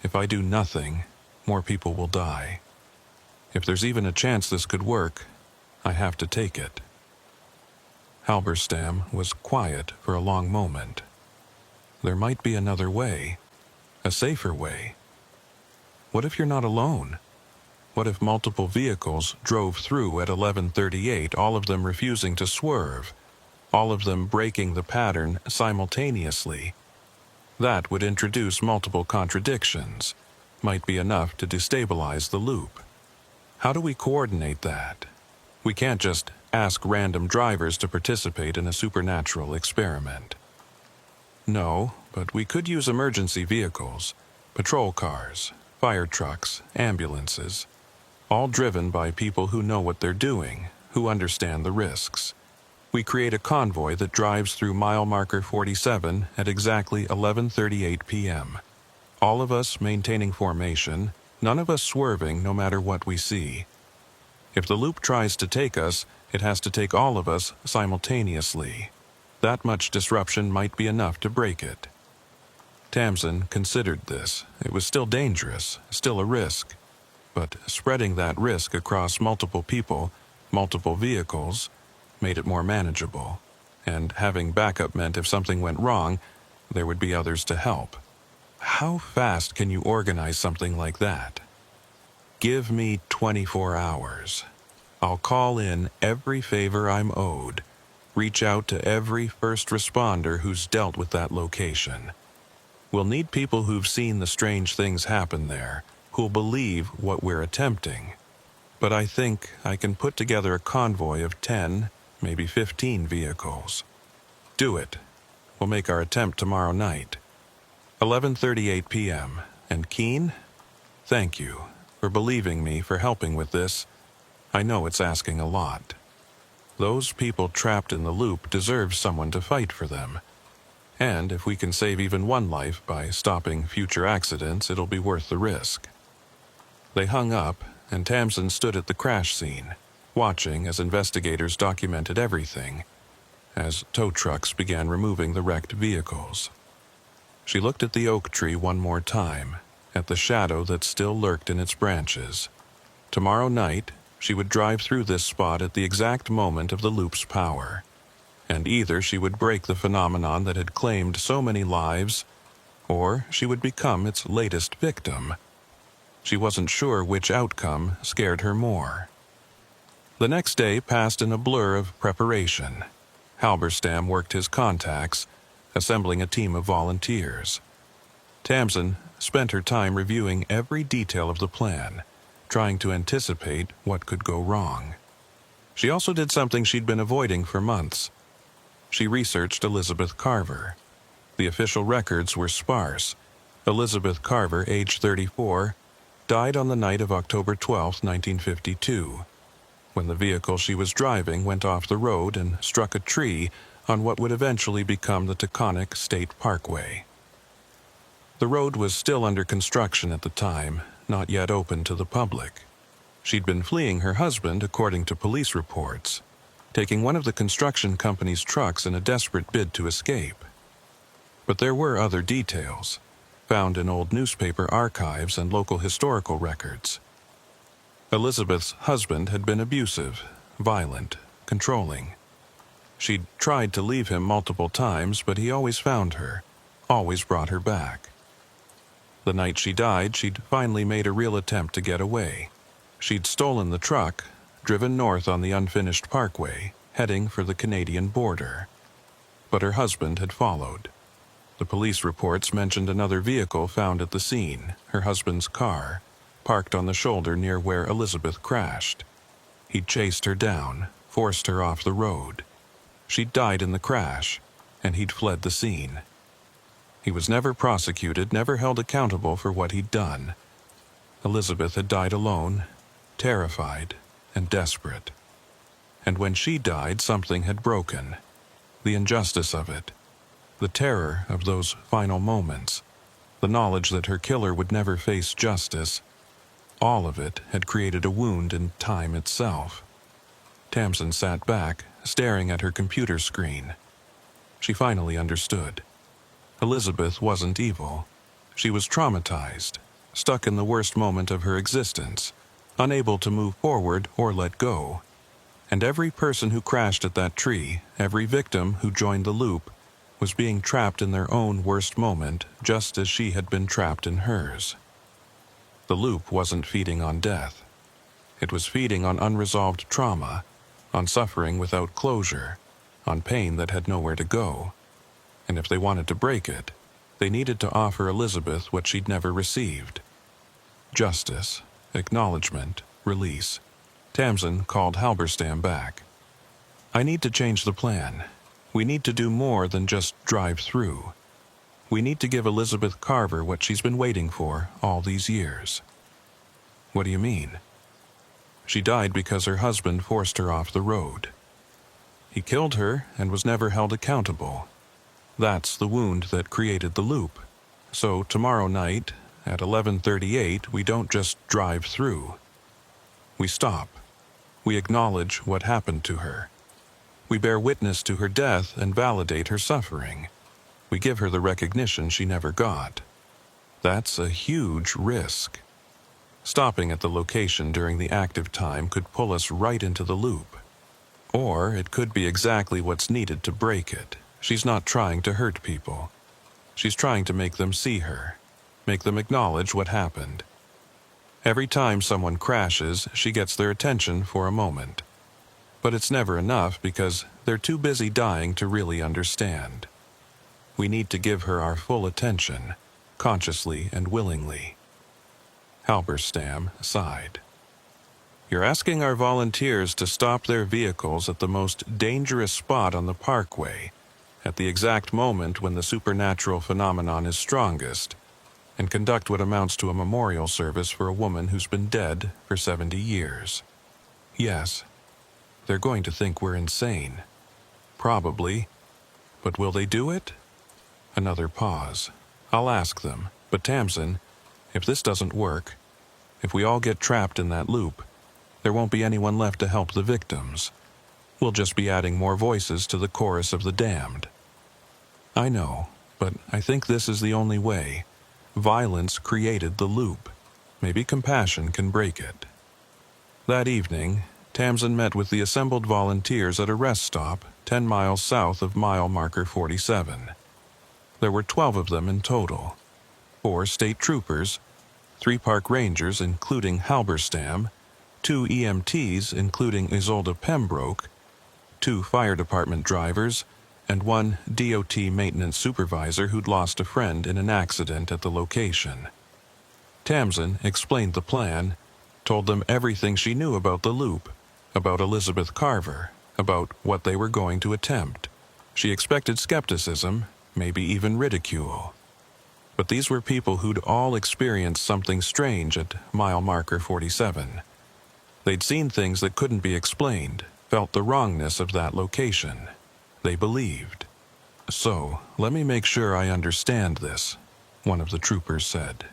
If I do nothing, more people will die. If there's even a chance this could work, I have to take it. Halberstam was quiet for a long moment. There might be another way, a safer way. What if you're not alone? What if multiple vehicles drove through at 11:38, all of them refusing to swerve, all of them breaking the pattern simultaneously? That would introduce multiple contradictions, might be enough to destabilize the loop. How do we coordinate that? We can't just ask random drivers to participate in a supernatural experiment. No, but we could use emergency vehicles, patrol cars, fire trucks, ambulances, all driven by people who know what they're doing, who understand the risks. We create a convoy that drives through mile marker 47 at exactly 11:38 p.m. All of us maintaining formation, none of us swerving no matter what we see. If the loop tries to take us, it has to take all of us simultaneously. That much disruption might be enough to break it. Tamsin considered this. It was still dangerous, still a risk. But spreading that risk across multiple people, multiple vehicles, made it more manageable. And having backup meant if something went wrong, there would be others to help. How fast can you organize something like that? Give me 24 hours. I'll call in every favor I'm owed. Reach out to every first responder who's dealt with that location. We'll need people who've seen the strange things happen there, who'll believe what we're attempting. But I think I can put together a convoy of 10, maybe 15 vehicles. Do it. We'll make our attempt tomorrow night. 11:38 p.m. And Keen? Thank you for believing me, for helping with this. I know it's asking a lot. Those people trapped in the loop deserve someone to fight for them. And if we can save even one life by stopping future accidents, it'll be worth the risk. They hung up, and Tamsin stood at the crash scene, watching as investigators documented everything, as tow trucks began removing the wrecked vehicles. She looked at the oak tree one more time, at the shadow that still lurked in its branches. Tomorrow night, she would drive through this spot at the exact moment of the loop's power, and either she would break the phenomenon that had claimed so many lives, or she would become its latest victim. She wasn't sure which outcome scared her more. The next day passed in a blur of preparation. Halberstam worked his contacts, assembling a team of volunteers. Tamsin spent her time reviewing every detail of the plan, trying to anticipate what could go wrong. She also did something she'd been avoiding for months. She researched Elizabeth Carver. The official records were sparse. Elizabeth Carver, age 34, died on the night of October 12, 1952, when the vehicle she was driving went off the road and struck a tree on what would eventually become the Taconic State Parkway. The road was still under construction at the time, not yet open to the public. She'd been fleeing her husband, according to police reports, taking one of the construction company's trucks in a desperate bid to escape. But there were other details, found in old newspaper archives and local historical records. Elizabeth's husband had been abusive, violent, controlling. She'd tried to leave him multiple times, but he always found her, always brought her back. The night she died, she'd finally made a real attempt to get away. She'd stolen the truck, driven north on the unfinished parkway, heading for the Canadian border. But her husband had followed. The police reports mentioned another vehicle found at the scene, her husband's car, parked on the shoulder near where Elizabeth crashed. He'd chased her down, forced her off the road. She'd died in the crash, and he'd fled the scene. He was never prosecuted, never held accountable for what he'd done. Elizabeth had died alone, terrified, and desperate. And when she died, something had broken. The injustice of it, the terror of those final moments, the knowledge that her killer would never face justice, all of it had created a wound in time itself. Tamsin sat back, staring at her computer screen. She finally understood. Elizabeth wasn't evil. She was traumatized, stuck in the worst moment of her existence, unable to move forward or let go. And every person who crashed at that tree, every victim who joined the loop, was being trapped in their own worst moment, just as she had been trapped in hers. The loop wasn't feeding on death. It was feeding on unresolved trauma, on suffering without closure, on pain that had nowhere to go. And if they wanted to break it, they needed to offer Elizabeth what she'd never received. Justice, acknowledgement, release. Tamsin called Halberstam back. "I need to change the plan. We need to do more than just drive through. We need to give Elizabeth Carver what she's been waiting for all these years." "What do you mean?" "She died because her husband forced her off the road. He killed her and was never held accountable. That's the wound that created the loop. So tomorrow night, at 11:38, we don't just drive through. We stop. We acknowledge what happened to her. We bear witness to her death and validate her suffering. We give her the recognition she never got. That's a huge risk. Stopping at the location during the active time could pull us right into the loop. Or it could be exactly what's needed to break it. She's not trying to hurt people. She's trying to make them see her, make them acknowledge what happened. Every time someone crashes, she gets their attention for a moment. But it's never enough because they're too busy dying to really understand. We need to give her our full attention, consciously and willingly." Halberstam sighed. "You're asking our volunteers to stop their vehicles at the most dangerous spot on the parkway, at the exact moment when the supernatural phenomenon is strongest, and conduct what amounts to a memorial service for a woman who's been dead for 70 years. Yes, they're going to think we're insane. Probably. But will they do it?" Another pause. "I'll ask them. But Tamsin, if this doesn't work, if we all get trapped in that loop, there won't be anyone left to help the victims. We'll just be adding more voices to the chorus of the damned." "I know, but I think this is the only way. Violence created the loop. Maybe compassion can break it." That evening, Tamsin met with the assembled volunteers at a rest stop 10 miles south of mile marker 47. There were 12 of them in total. 4 state troopers, 3 park rangers including Halberstam, 2 EMTs including Isolde Pembroke, 2 fire department drivers, and 1 DOT maintenance supervisor who'd lost a friend in an accident at the location. Tamsin explained the plan, told them everything she knew about the loop, about Elizabeth Carver, about what they were going to attempt. She expected skepticism, maybe even ridicule. But these were people who'd all experienced something strange at mile marker 47. They'd seen things that couldn't be explained, felt the wrongness of that location. They believed. "So, let me make sure I understand this. one of the troopers said.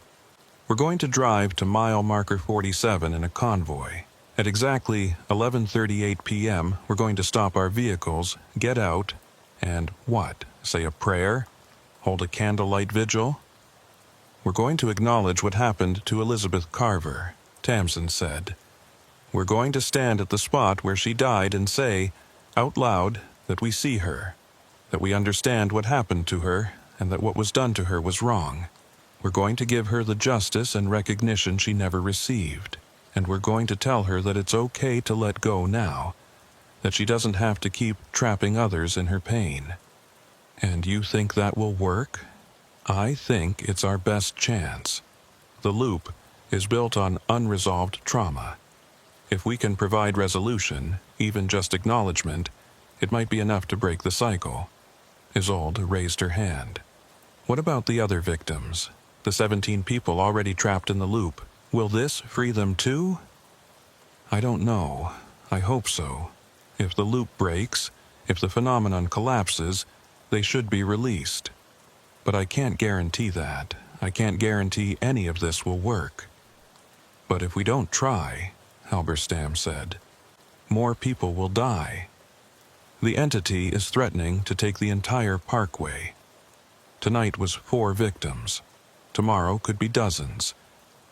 "We're going to drive to mile marker 47 in a convoy. At exactly 11:38 p.m., we're going to stop our vehicles, get out, and what? Say a prayer? Hold a candlelight vigil?" "We're going to acknowledge what happened to Elizabeth Carver," Tamsin said. "We're going to stand at the spot where she died and say, out loud, that we see her, that we understand what happened to her, and that what was done to her was wrong. We're going to give her the justice and recognition she never received, and we're going to tell her that it's okay to let go now, that she doesn't have to keep trapping others in her pain." "And you think that will work?" "I think it's our best chance. The loop is built on unresolved trauma. If we can provide resolution, even just acknowledgement, it might be enough to break the cycle." Isolde raised her hand. "What about the other victims? The 17 people already trapped in the loop. Will this free them too?" "I don't know. I hope so. If the loop breaks, if the phenomenon collapses, they should be released. But I can't guarantee that. I can't guarantee any of this will work." "But if we don't try," Halberstam said, "more people will die. The entity is threatening to take the entire parkway. Tonight was 4 victims. Tomorrow could be dozens.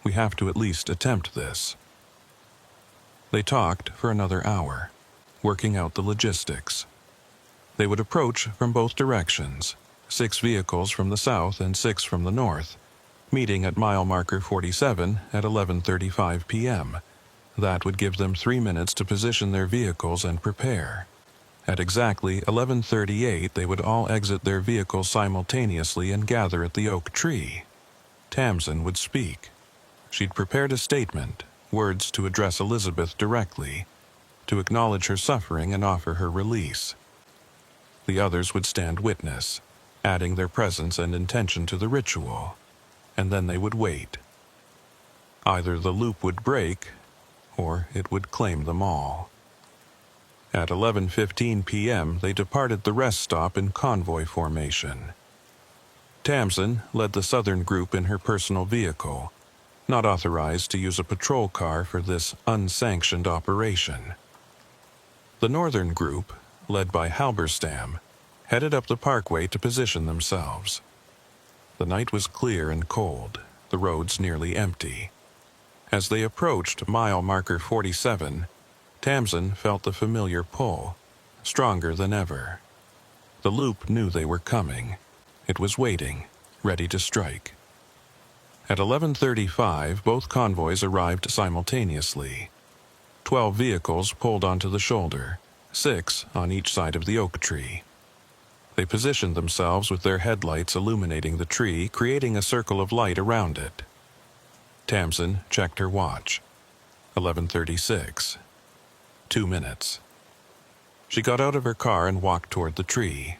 We have to at least attempt this." They talked for another hour, working out the logistics. They would approach from both directions, 6 vehicles from the south and 6 from the north, meeting at mile marker 47 at 11:35 p.m. That would give them 3 minutes to position their vehicles and prepare. At exactly 11:38 they would all exit their vehicles simultaneously and gather at the oak tree. Tamsin would speak. She'd prepared a statement, words to address Elizabeth directly, to acknowledge her suffering and offer her release. The others would stand witness, adding their presence and intention to the ritual, and then they would wait. Either the loop would break, or it would claim them all. At 11:15 p.m. they departed the rest stop in convoy formation. Tamsin led the southern group in her personal vehicle, not authorized to use a patrol car for this unsanctioned operation. The northern group, led by Halberstam, headed up the parkway to position themselves. The night was clear and cold, the roads nearly empty. As they approached mile marker 47, Tamsin felt the familiar pull, stronger than ever. The loop knew they were coming. It was waiting, ready to strike. At 11:35, both convoys arrived simultaneously. 12 vehicles pulled onto the shoulder, 6 on each side of the oak tree. They positioned themselves with their headlights illuminating the tree, creating a circle of light around it. Tamsin checked her watch. 11:36. 2 minutes. She got out of her car and walked toward the tree.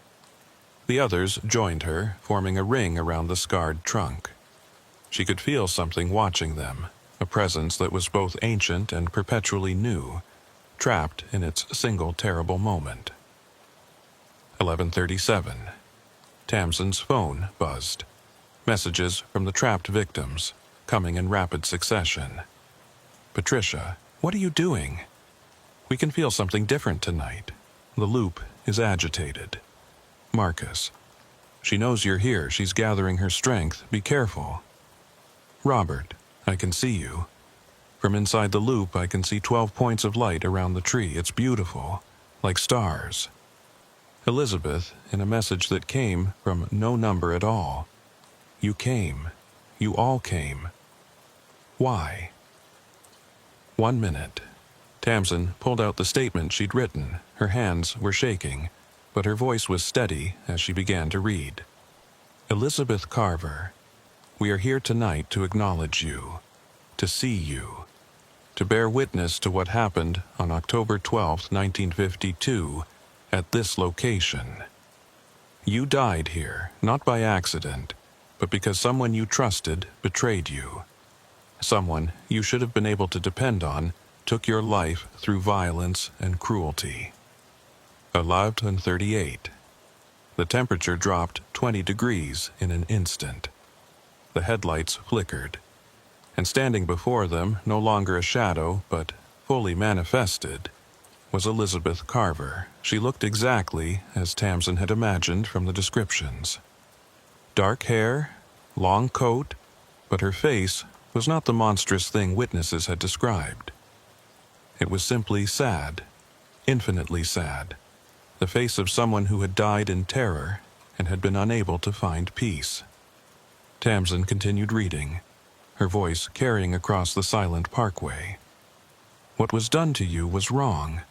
The others joined her, forming a ring around the scarred trunk. She could feel something watching them, a presence that was both ancient and perpetually new, trapped in its single terrible moment. 11:37. Tamsin's phone buzzed. Messages from the trapped victims, coming in rapid succession. "Patricia, what are you doing? We can feel something different tonight. The loop is agitated. Marcus, she knows you're here. She's gathering her strength. Be careful. Robert, I can see you. From inside the loop, I can see 12 points of light around the tree. It's beautiful, like stars." Elizabeth, in a message that came from no number at all. "You came. You all came. Why?" 1 minute. Tamsin pulled out the statement she'd written. Her hands were shaking, but her voice was steady as she began to read. "Elizabeth Carver, we are here tonight to acknowledge you, to see you, to bear witness to what happened on October 12, 1952, at this location. You died here, not by accident, but because someone you trusted betrayed you. Someone you should have been able to depend on took your life through violence and cruelty." 11:38. The temperature dropped 20 degrees in an instant. The headlights flickered, and standing before them, no longer a shadow, but fully manifested, was Elizabeth Carver. She looked exactly as Tamsin had imagined from the descriptions. Dark hair, long coat, but her face was not the monstrous thing witnesses had described. It was simply sad, infinitely sad, the face of someone who had died in terror and had been unable to find peace. Tamsin continued reading, her voice carrying across the silent parkway. What was done to you was wrong.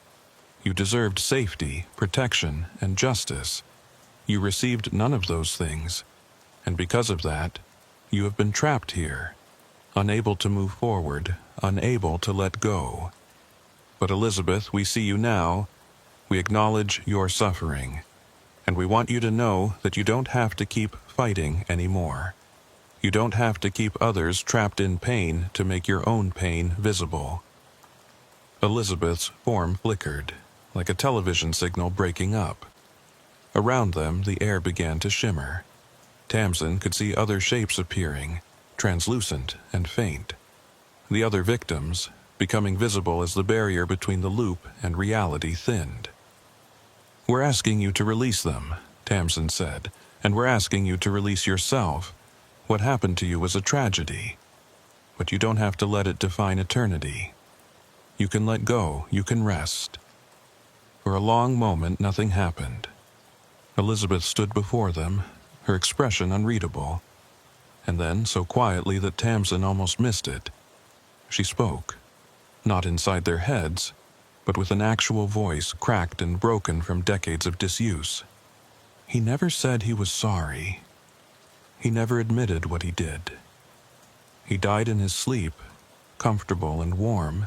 You deserved safety, protection, and justice. You received none of those things, and because of that, you have been trapped here, unable to move forward, unable to let go. But Elizabeth, we see you now, we acknowledge your suffering, and we want you to know that you don't have to keep fighting anymore. You don't have to keep others trapped in pain to make your own pain visible. Elizabeth's form flickered, like a television signal breaking up. Around them, the air began to shimmer. Tamsin could see other shapes appearing, translucent and faint. The other victims, becoming visible as the barrier between the loop and reality thinned. "We're asking you to release them," Tamsin said, "and we're asking you to release yourself. What happened to you was a tragedy, but you don't have to let it define eternity. You can let go, you can rest." For a long moment, nothing happened. Elizabeth stood before them, her expression unreadable, and then, so quietly that Tamsin almost missed it, she spoke, not inside their heads, but with an actual voice cracked and broken from decades of disuse. "He never said he was sorry. He never admitted what he did. He died in his sleep, comfortable and warm,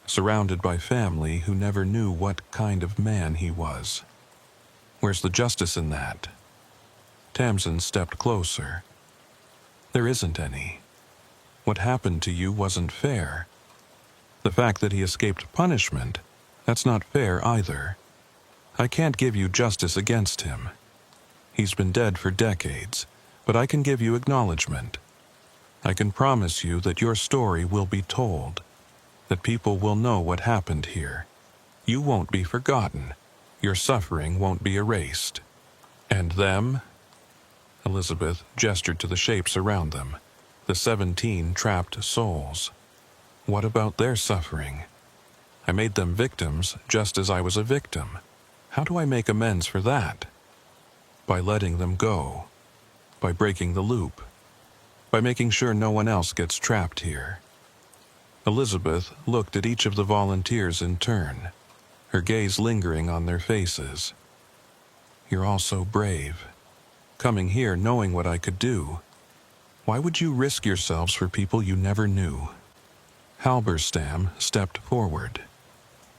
surrounded by family who never knew what kind of man he was. Where's the justice in that?" Tamsin stepped closer. "There isn't any. What happened to you wasn't fair. The fact that he escaped punishment, that's not fair either. I can't give you justice against him. He's been dead for decades, but I can give you acknowledgement. I can promise you that your story will be told, that people will know what happened here. You won't be forgotten. Your suffering won't be erased. And them?" Elizabeth gestured to the shapes around them, the 17 trapped souls. "What about their suffering? I made them victims just as I was a victim. How do I make amends for that? By letting them go. By breaking the loop. By making sure no one else gets trapped here." Elizabeth looked at each of the volunteers in turn, her gaze lingering on their faces. "You're all so brave. Coming here knowing what I could do. Why would you risk yourselves for people you never knew?" Halberstam stepped forward.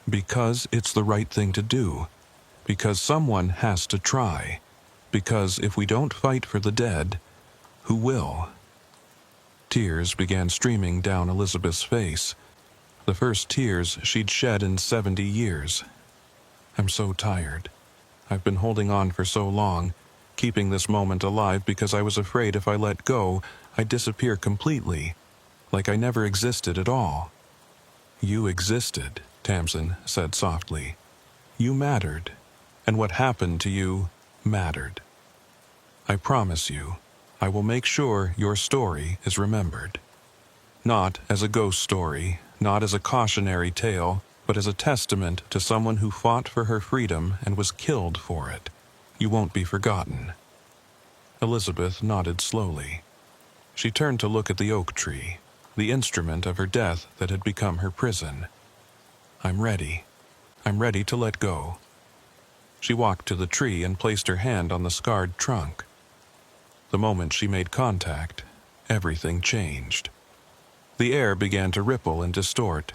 "Because it's the right thing to do. Because someone has to try. Because if we don't fight for the dead, who will?" Tears began streaming down Elizabeth's face, the first tears she'd shed in 70 years. "I'm so tired. I've been holding on for so long, keeping this moment alive because I was afraid if I let go, I'd disappear completely, like I never existed at all." "You existed," Tamsin said softly. "You mattered, and what happened to you mattered. I promise you, I will make sure your story is remembered. Not as a ghost story, not as a cautionary tale, but as a testament to someone who fought for her freedom and was killed for it. You won't be forgotten." Elizabeth nodded slowly. She turned to look at the oak tree, the instrument of her death that had become her prison. "I'm ready. I'm ready to let go." She walked to the tree and placed her hand on the scarred trunk. The moment she made contact, everything changed. The air began to ripple and distort,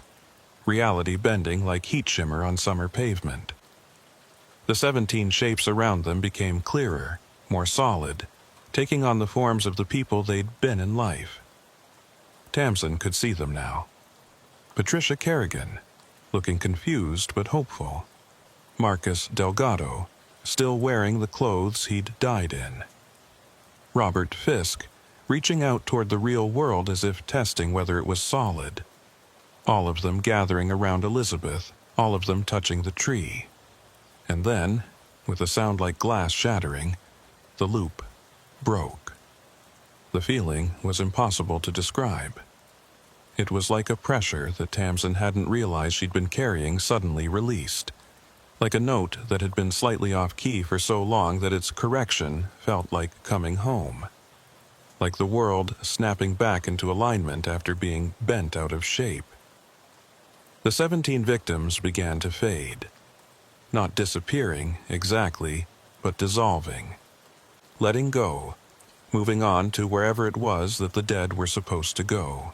reality bending like heat shimmer on summer pavement. The 17 shapes around them became clearer, more solid, taking on the forms of the people they'd been in life. Tamsin could see them now. Patricia Kerrigan, looking confused but hopeful. Marcus Delgado, still wearing the clothes he'd died in. Robert Fisk, reaching out toward the real world as if testing whether it was solid. All of them gathering around Elizabeth, all of them touching the tree. And then, with a sound like glass shattering, the loop broke. The feeling was impossible to describe. It was like a pressure that Tamsin hadn't realized she'd been carrying suddenly released. Like a note that had been slightly off key for so long that its correction felt like coming home. Like the world snapping back into alignment after being bent out of shape. The 17 victims began to fade. Not disappearing, exactly, but dissolving. Letting go, moving on to wherever it was that the dead were supposed to go.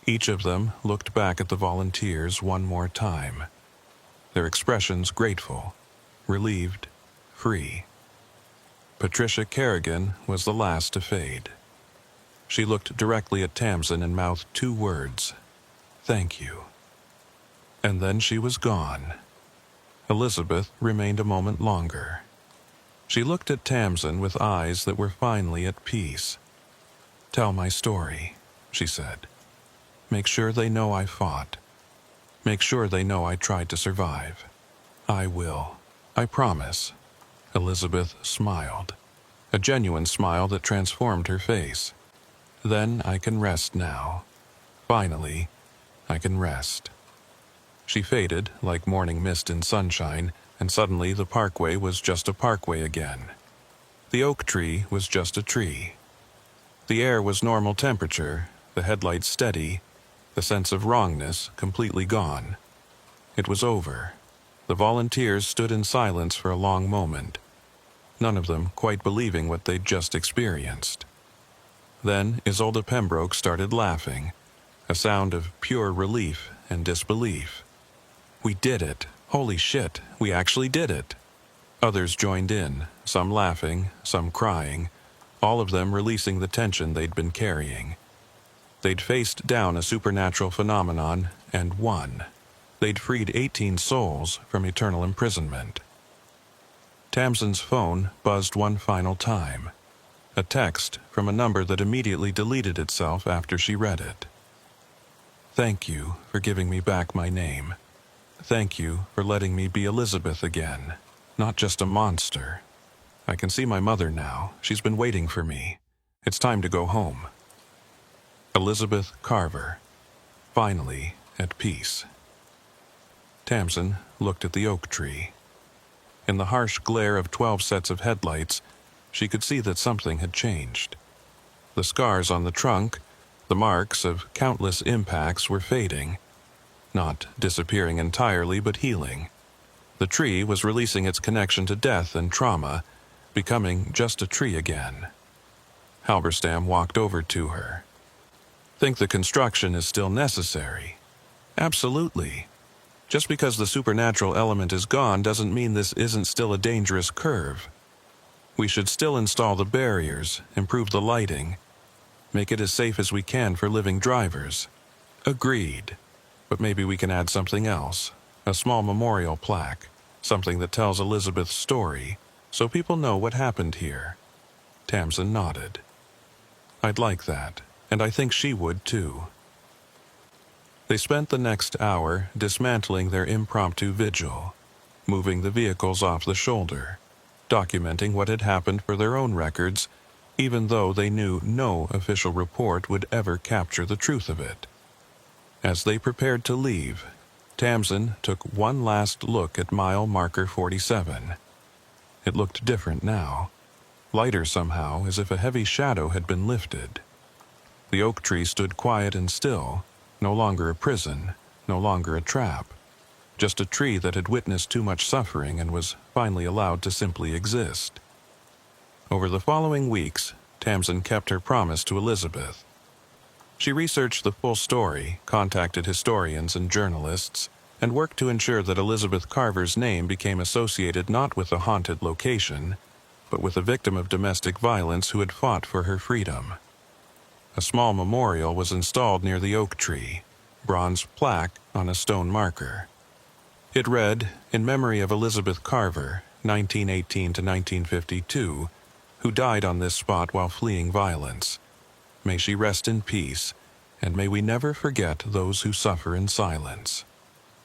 Each of them looked back at the volunteers one more time. Their expressions grateful, relieved, free. Patricia Kerrigan was the last to fade. She looked directly at Tamsin and mouthed 2 words, "Thank you." And then she was gone. Elizabeth remained a moment longer. She looked at Tamsin with eyes that were finally at peace. "Tell my story," she said. "Make sure they know I fought. Make sure they know I tried to survive. I will. I promise." Elizabeth smiled, a genuine smile that transformed her face. "Then I can rest now. Finally, I can rest." She faded like morning mist in sunshine, and suddenly the parkway was just a parkway again. The oak tree was just a tree. The air was normal temperature, the headlights steady, the sense of wrongness completely gone. It was over. The volunteers stood in silence for a long moment, none of them quite believing what they'd just experienced. Then Isolde Pembroke started laughing, a sound of pure relief and disbelief. "We did it! Holy shit, we actually did it!" Others joined in, some laughing, some crying, all of them releasing the tension they'd been carrying. They'd faced down a supernatural phenomenon and won. They'd freed 18 souls from eternal imprisonment. Tamsin's phone buzzed one final time. A text from a number that immediately deleted itself after she read it. "Thank you for giving me back my name. Thank you for letting me be Elizabeth again, not just a monster. I can see my mother now. She's been waiting for me. It's time to go home." Elizabeth Carver, finally at peace. Tamsin looked at the oak tree. In the harsh glare of 12 sets of headlights, she could see that something had changed. The scars on the trunk, the marks of countless impacts were fading, not disappearing entirely but healing. The tree was releasing its connection to death and trauma, becoming just a tree again. Halberstam walked over to her. "Think the construction is still necessary?" "Absolutely. Just because the supernatural element is gone doesn't mean this isn't still a dangerous curve. We should still install the barriers, improve the lighting, make it as safe as we can for living drivers." "Agreed. But maybe we can add something else, a small memorial plaque, something that tells Elizabeth's story, so people know what happened here." Tamsin nodded. "I'd like that, and I think she would too." They spent the next hour dismantling their impromptu vigil, moving the vehicles off the shoulder, documenting what had happened for their own records, even though they knew no official report would ever capture the truth of it. As they prepared to leave, Tamsin took one last look at mile marker 47. It looked different now, lighter somehow, as if a heavy shadow had been lifted. The oak tree stood quiet and still, no longer a prison, no longer a trap, just a tree that had witnessed too much suffering and was finally allowed to simply exist. Over the following weeks, Tamsin kept her promise to Elizabeth. She researched the full story, contacted historians and journalists, and worked to ensure that Elizabeth Carver's name became associated not with a haunted location, but with a victim of domestic violence who had fought for her freedom. A small memorial was installed near the oak tree, bronze plaque on a stone marker. It read, "In memory of Elizabeth Carver, 1918 to 1952, who died on this spot while fleeing violence. may she rest in peace, and may we never forget those who suffer in silence.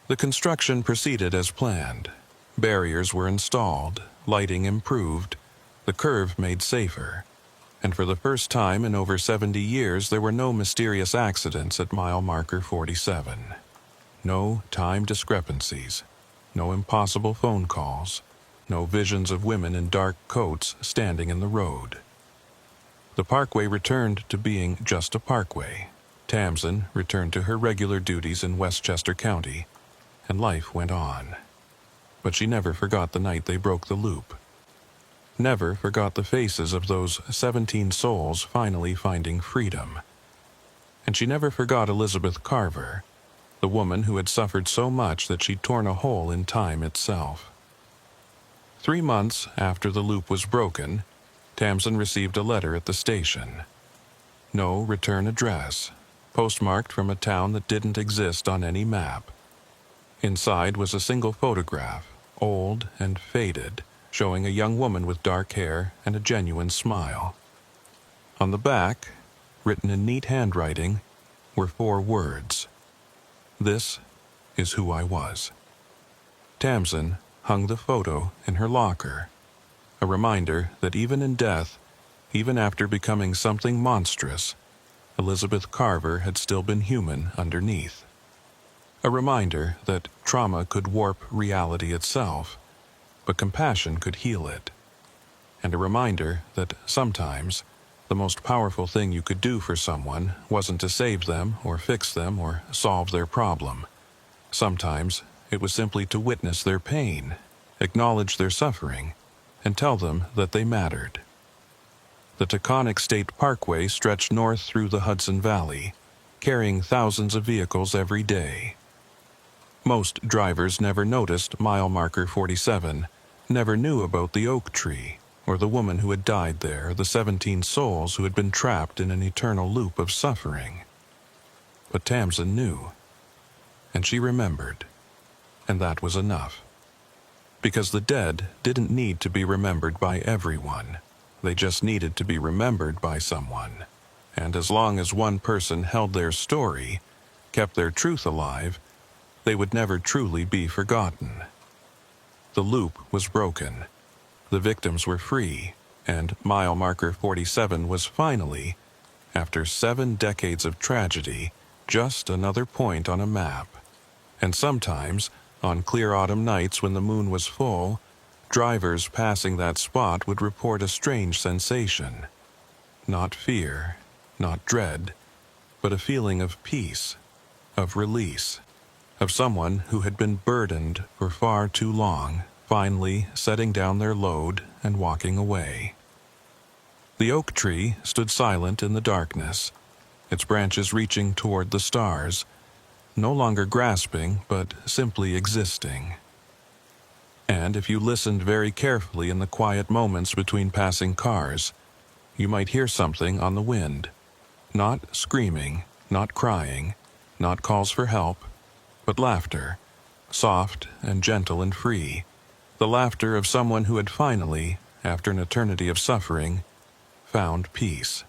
The construction proceeded as planned. Barriers were installed, lighting improved, the curve made safer, and for the first time in over 70 years there were no mysterious accidents at mile marker 47. No time discrepancies, no impossible phone calls, no visions of women in dark coats standing in the road. The parkway returned to being just a parkway. Tamsin returned to her regular duties in Westchester County, and life went on. But she never forgot the night they broke the loop. Never forgot the faces of those 17 souls finally finding freedom. And she never forgot Elizabeth Carver, the woman who had suffered so much that she'd torn a hole in time itself. 3 months after the loop was broken, Tamsin received a letter at the station. No return address, postmarked from a town that didn't exist on any map. Inside was a single photograph, old and faded, showing a young woman with dark hair and a genuine smile. On the back, written in neat handwriting, were 4 words. "This is who I was." Tamsin hung the photo in her locker, a reminder that even in death, even after becoming something monstrous, Elizabeth Carver had still been human underneath. A reminder that trauma could warp reality itself, but compassion could heal it. And a reminder that sometimes the most powerful thing you could do for someone wasn't to save them or fix them or solve their problem. Sometimes it was simply to witness their pain, acknowledge their suffering, and tell them that they mattered. The Taconic State Parkway stretched north through the Hudson Valley, carrying thousands of vehicles every day. Most drivers never noticed mile marker 47, never knew about the oak tree, or the woman who had died there, the 17 souls who had been trapped in an eternal loop of suffering. But Tamsin knew, and she remembered, and that was enough. Because the dead didn't need to be remembered by everyone. They just needed to be remembered by someone. And as long as one person held their story, kept their truth alive, they would never truly be forgotten. The loop was broken. The victims were free, and mile marker 47 was finally, after 7 decades of tragedy, just another point on a map. And sometimes, on clear autumn nights when the moon was full, drivers passing that spot would report a strange sensation. Not fear, not dread, but a feeling of peace, of release, of someone who had been burdened for far too long, finally setting down their load and walking away. The oak tree stood silent in the darkness, its branches reaching toward the stars, no longer grasping, but simply existing. And if you listened very carefully in the quiet moments between passing cars, you might hear something on the wind. Not screaming, not crying, not calls for help, but laughter, soft and gentle and free, the laughter of someone who had finally, after an eternity of suffering, found peace.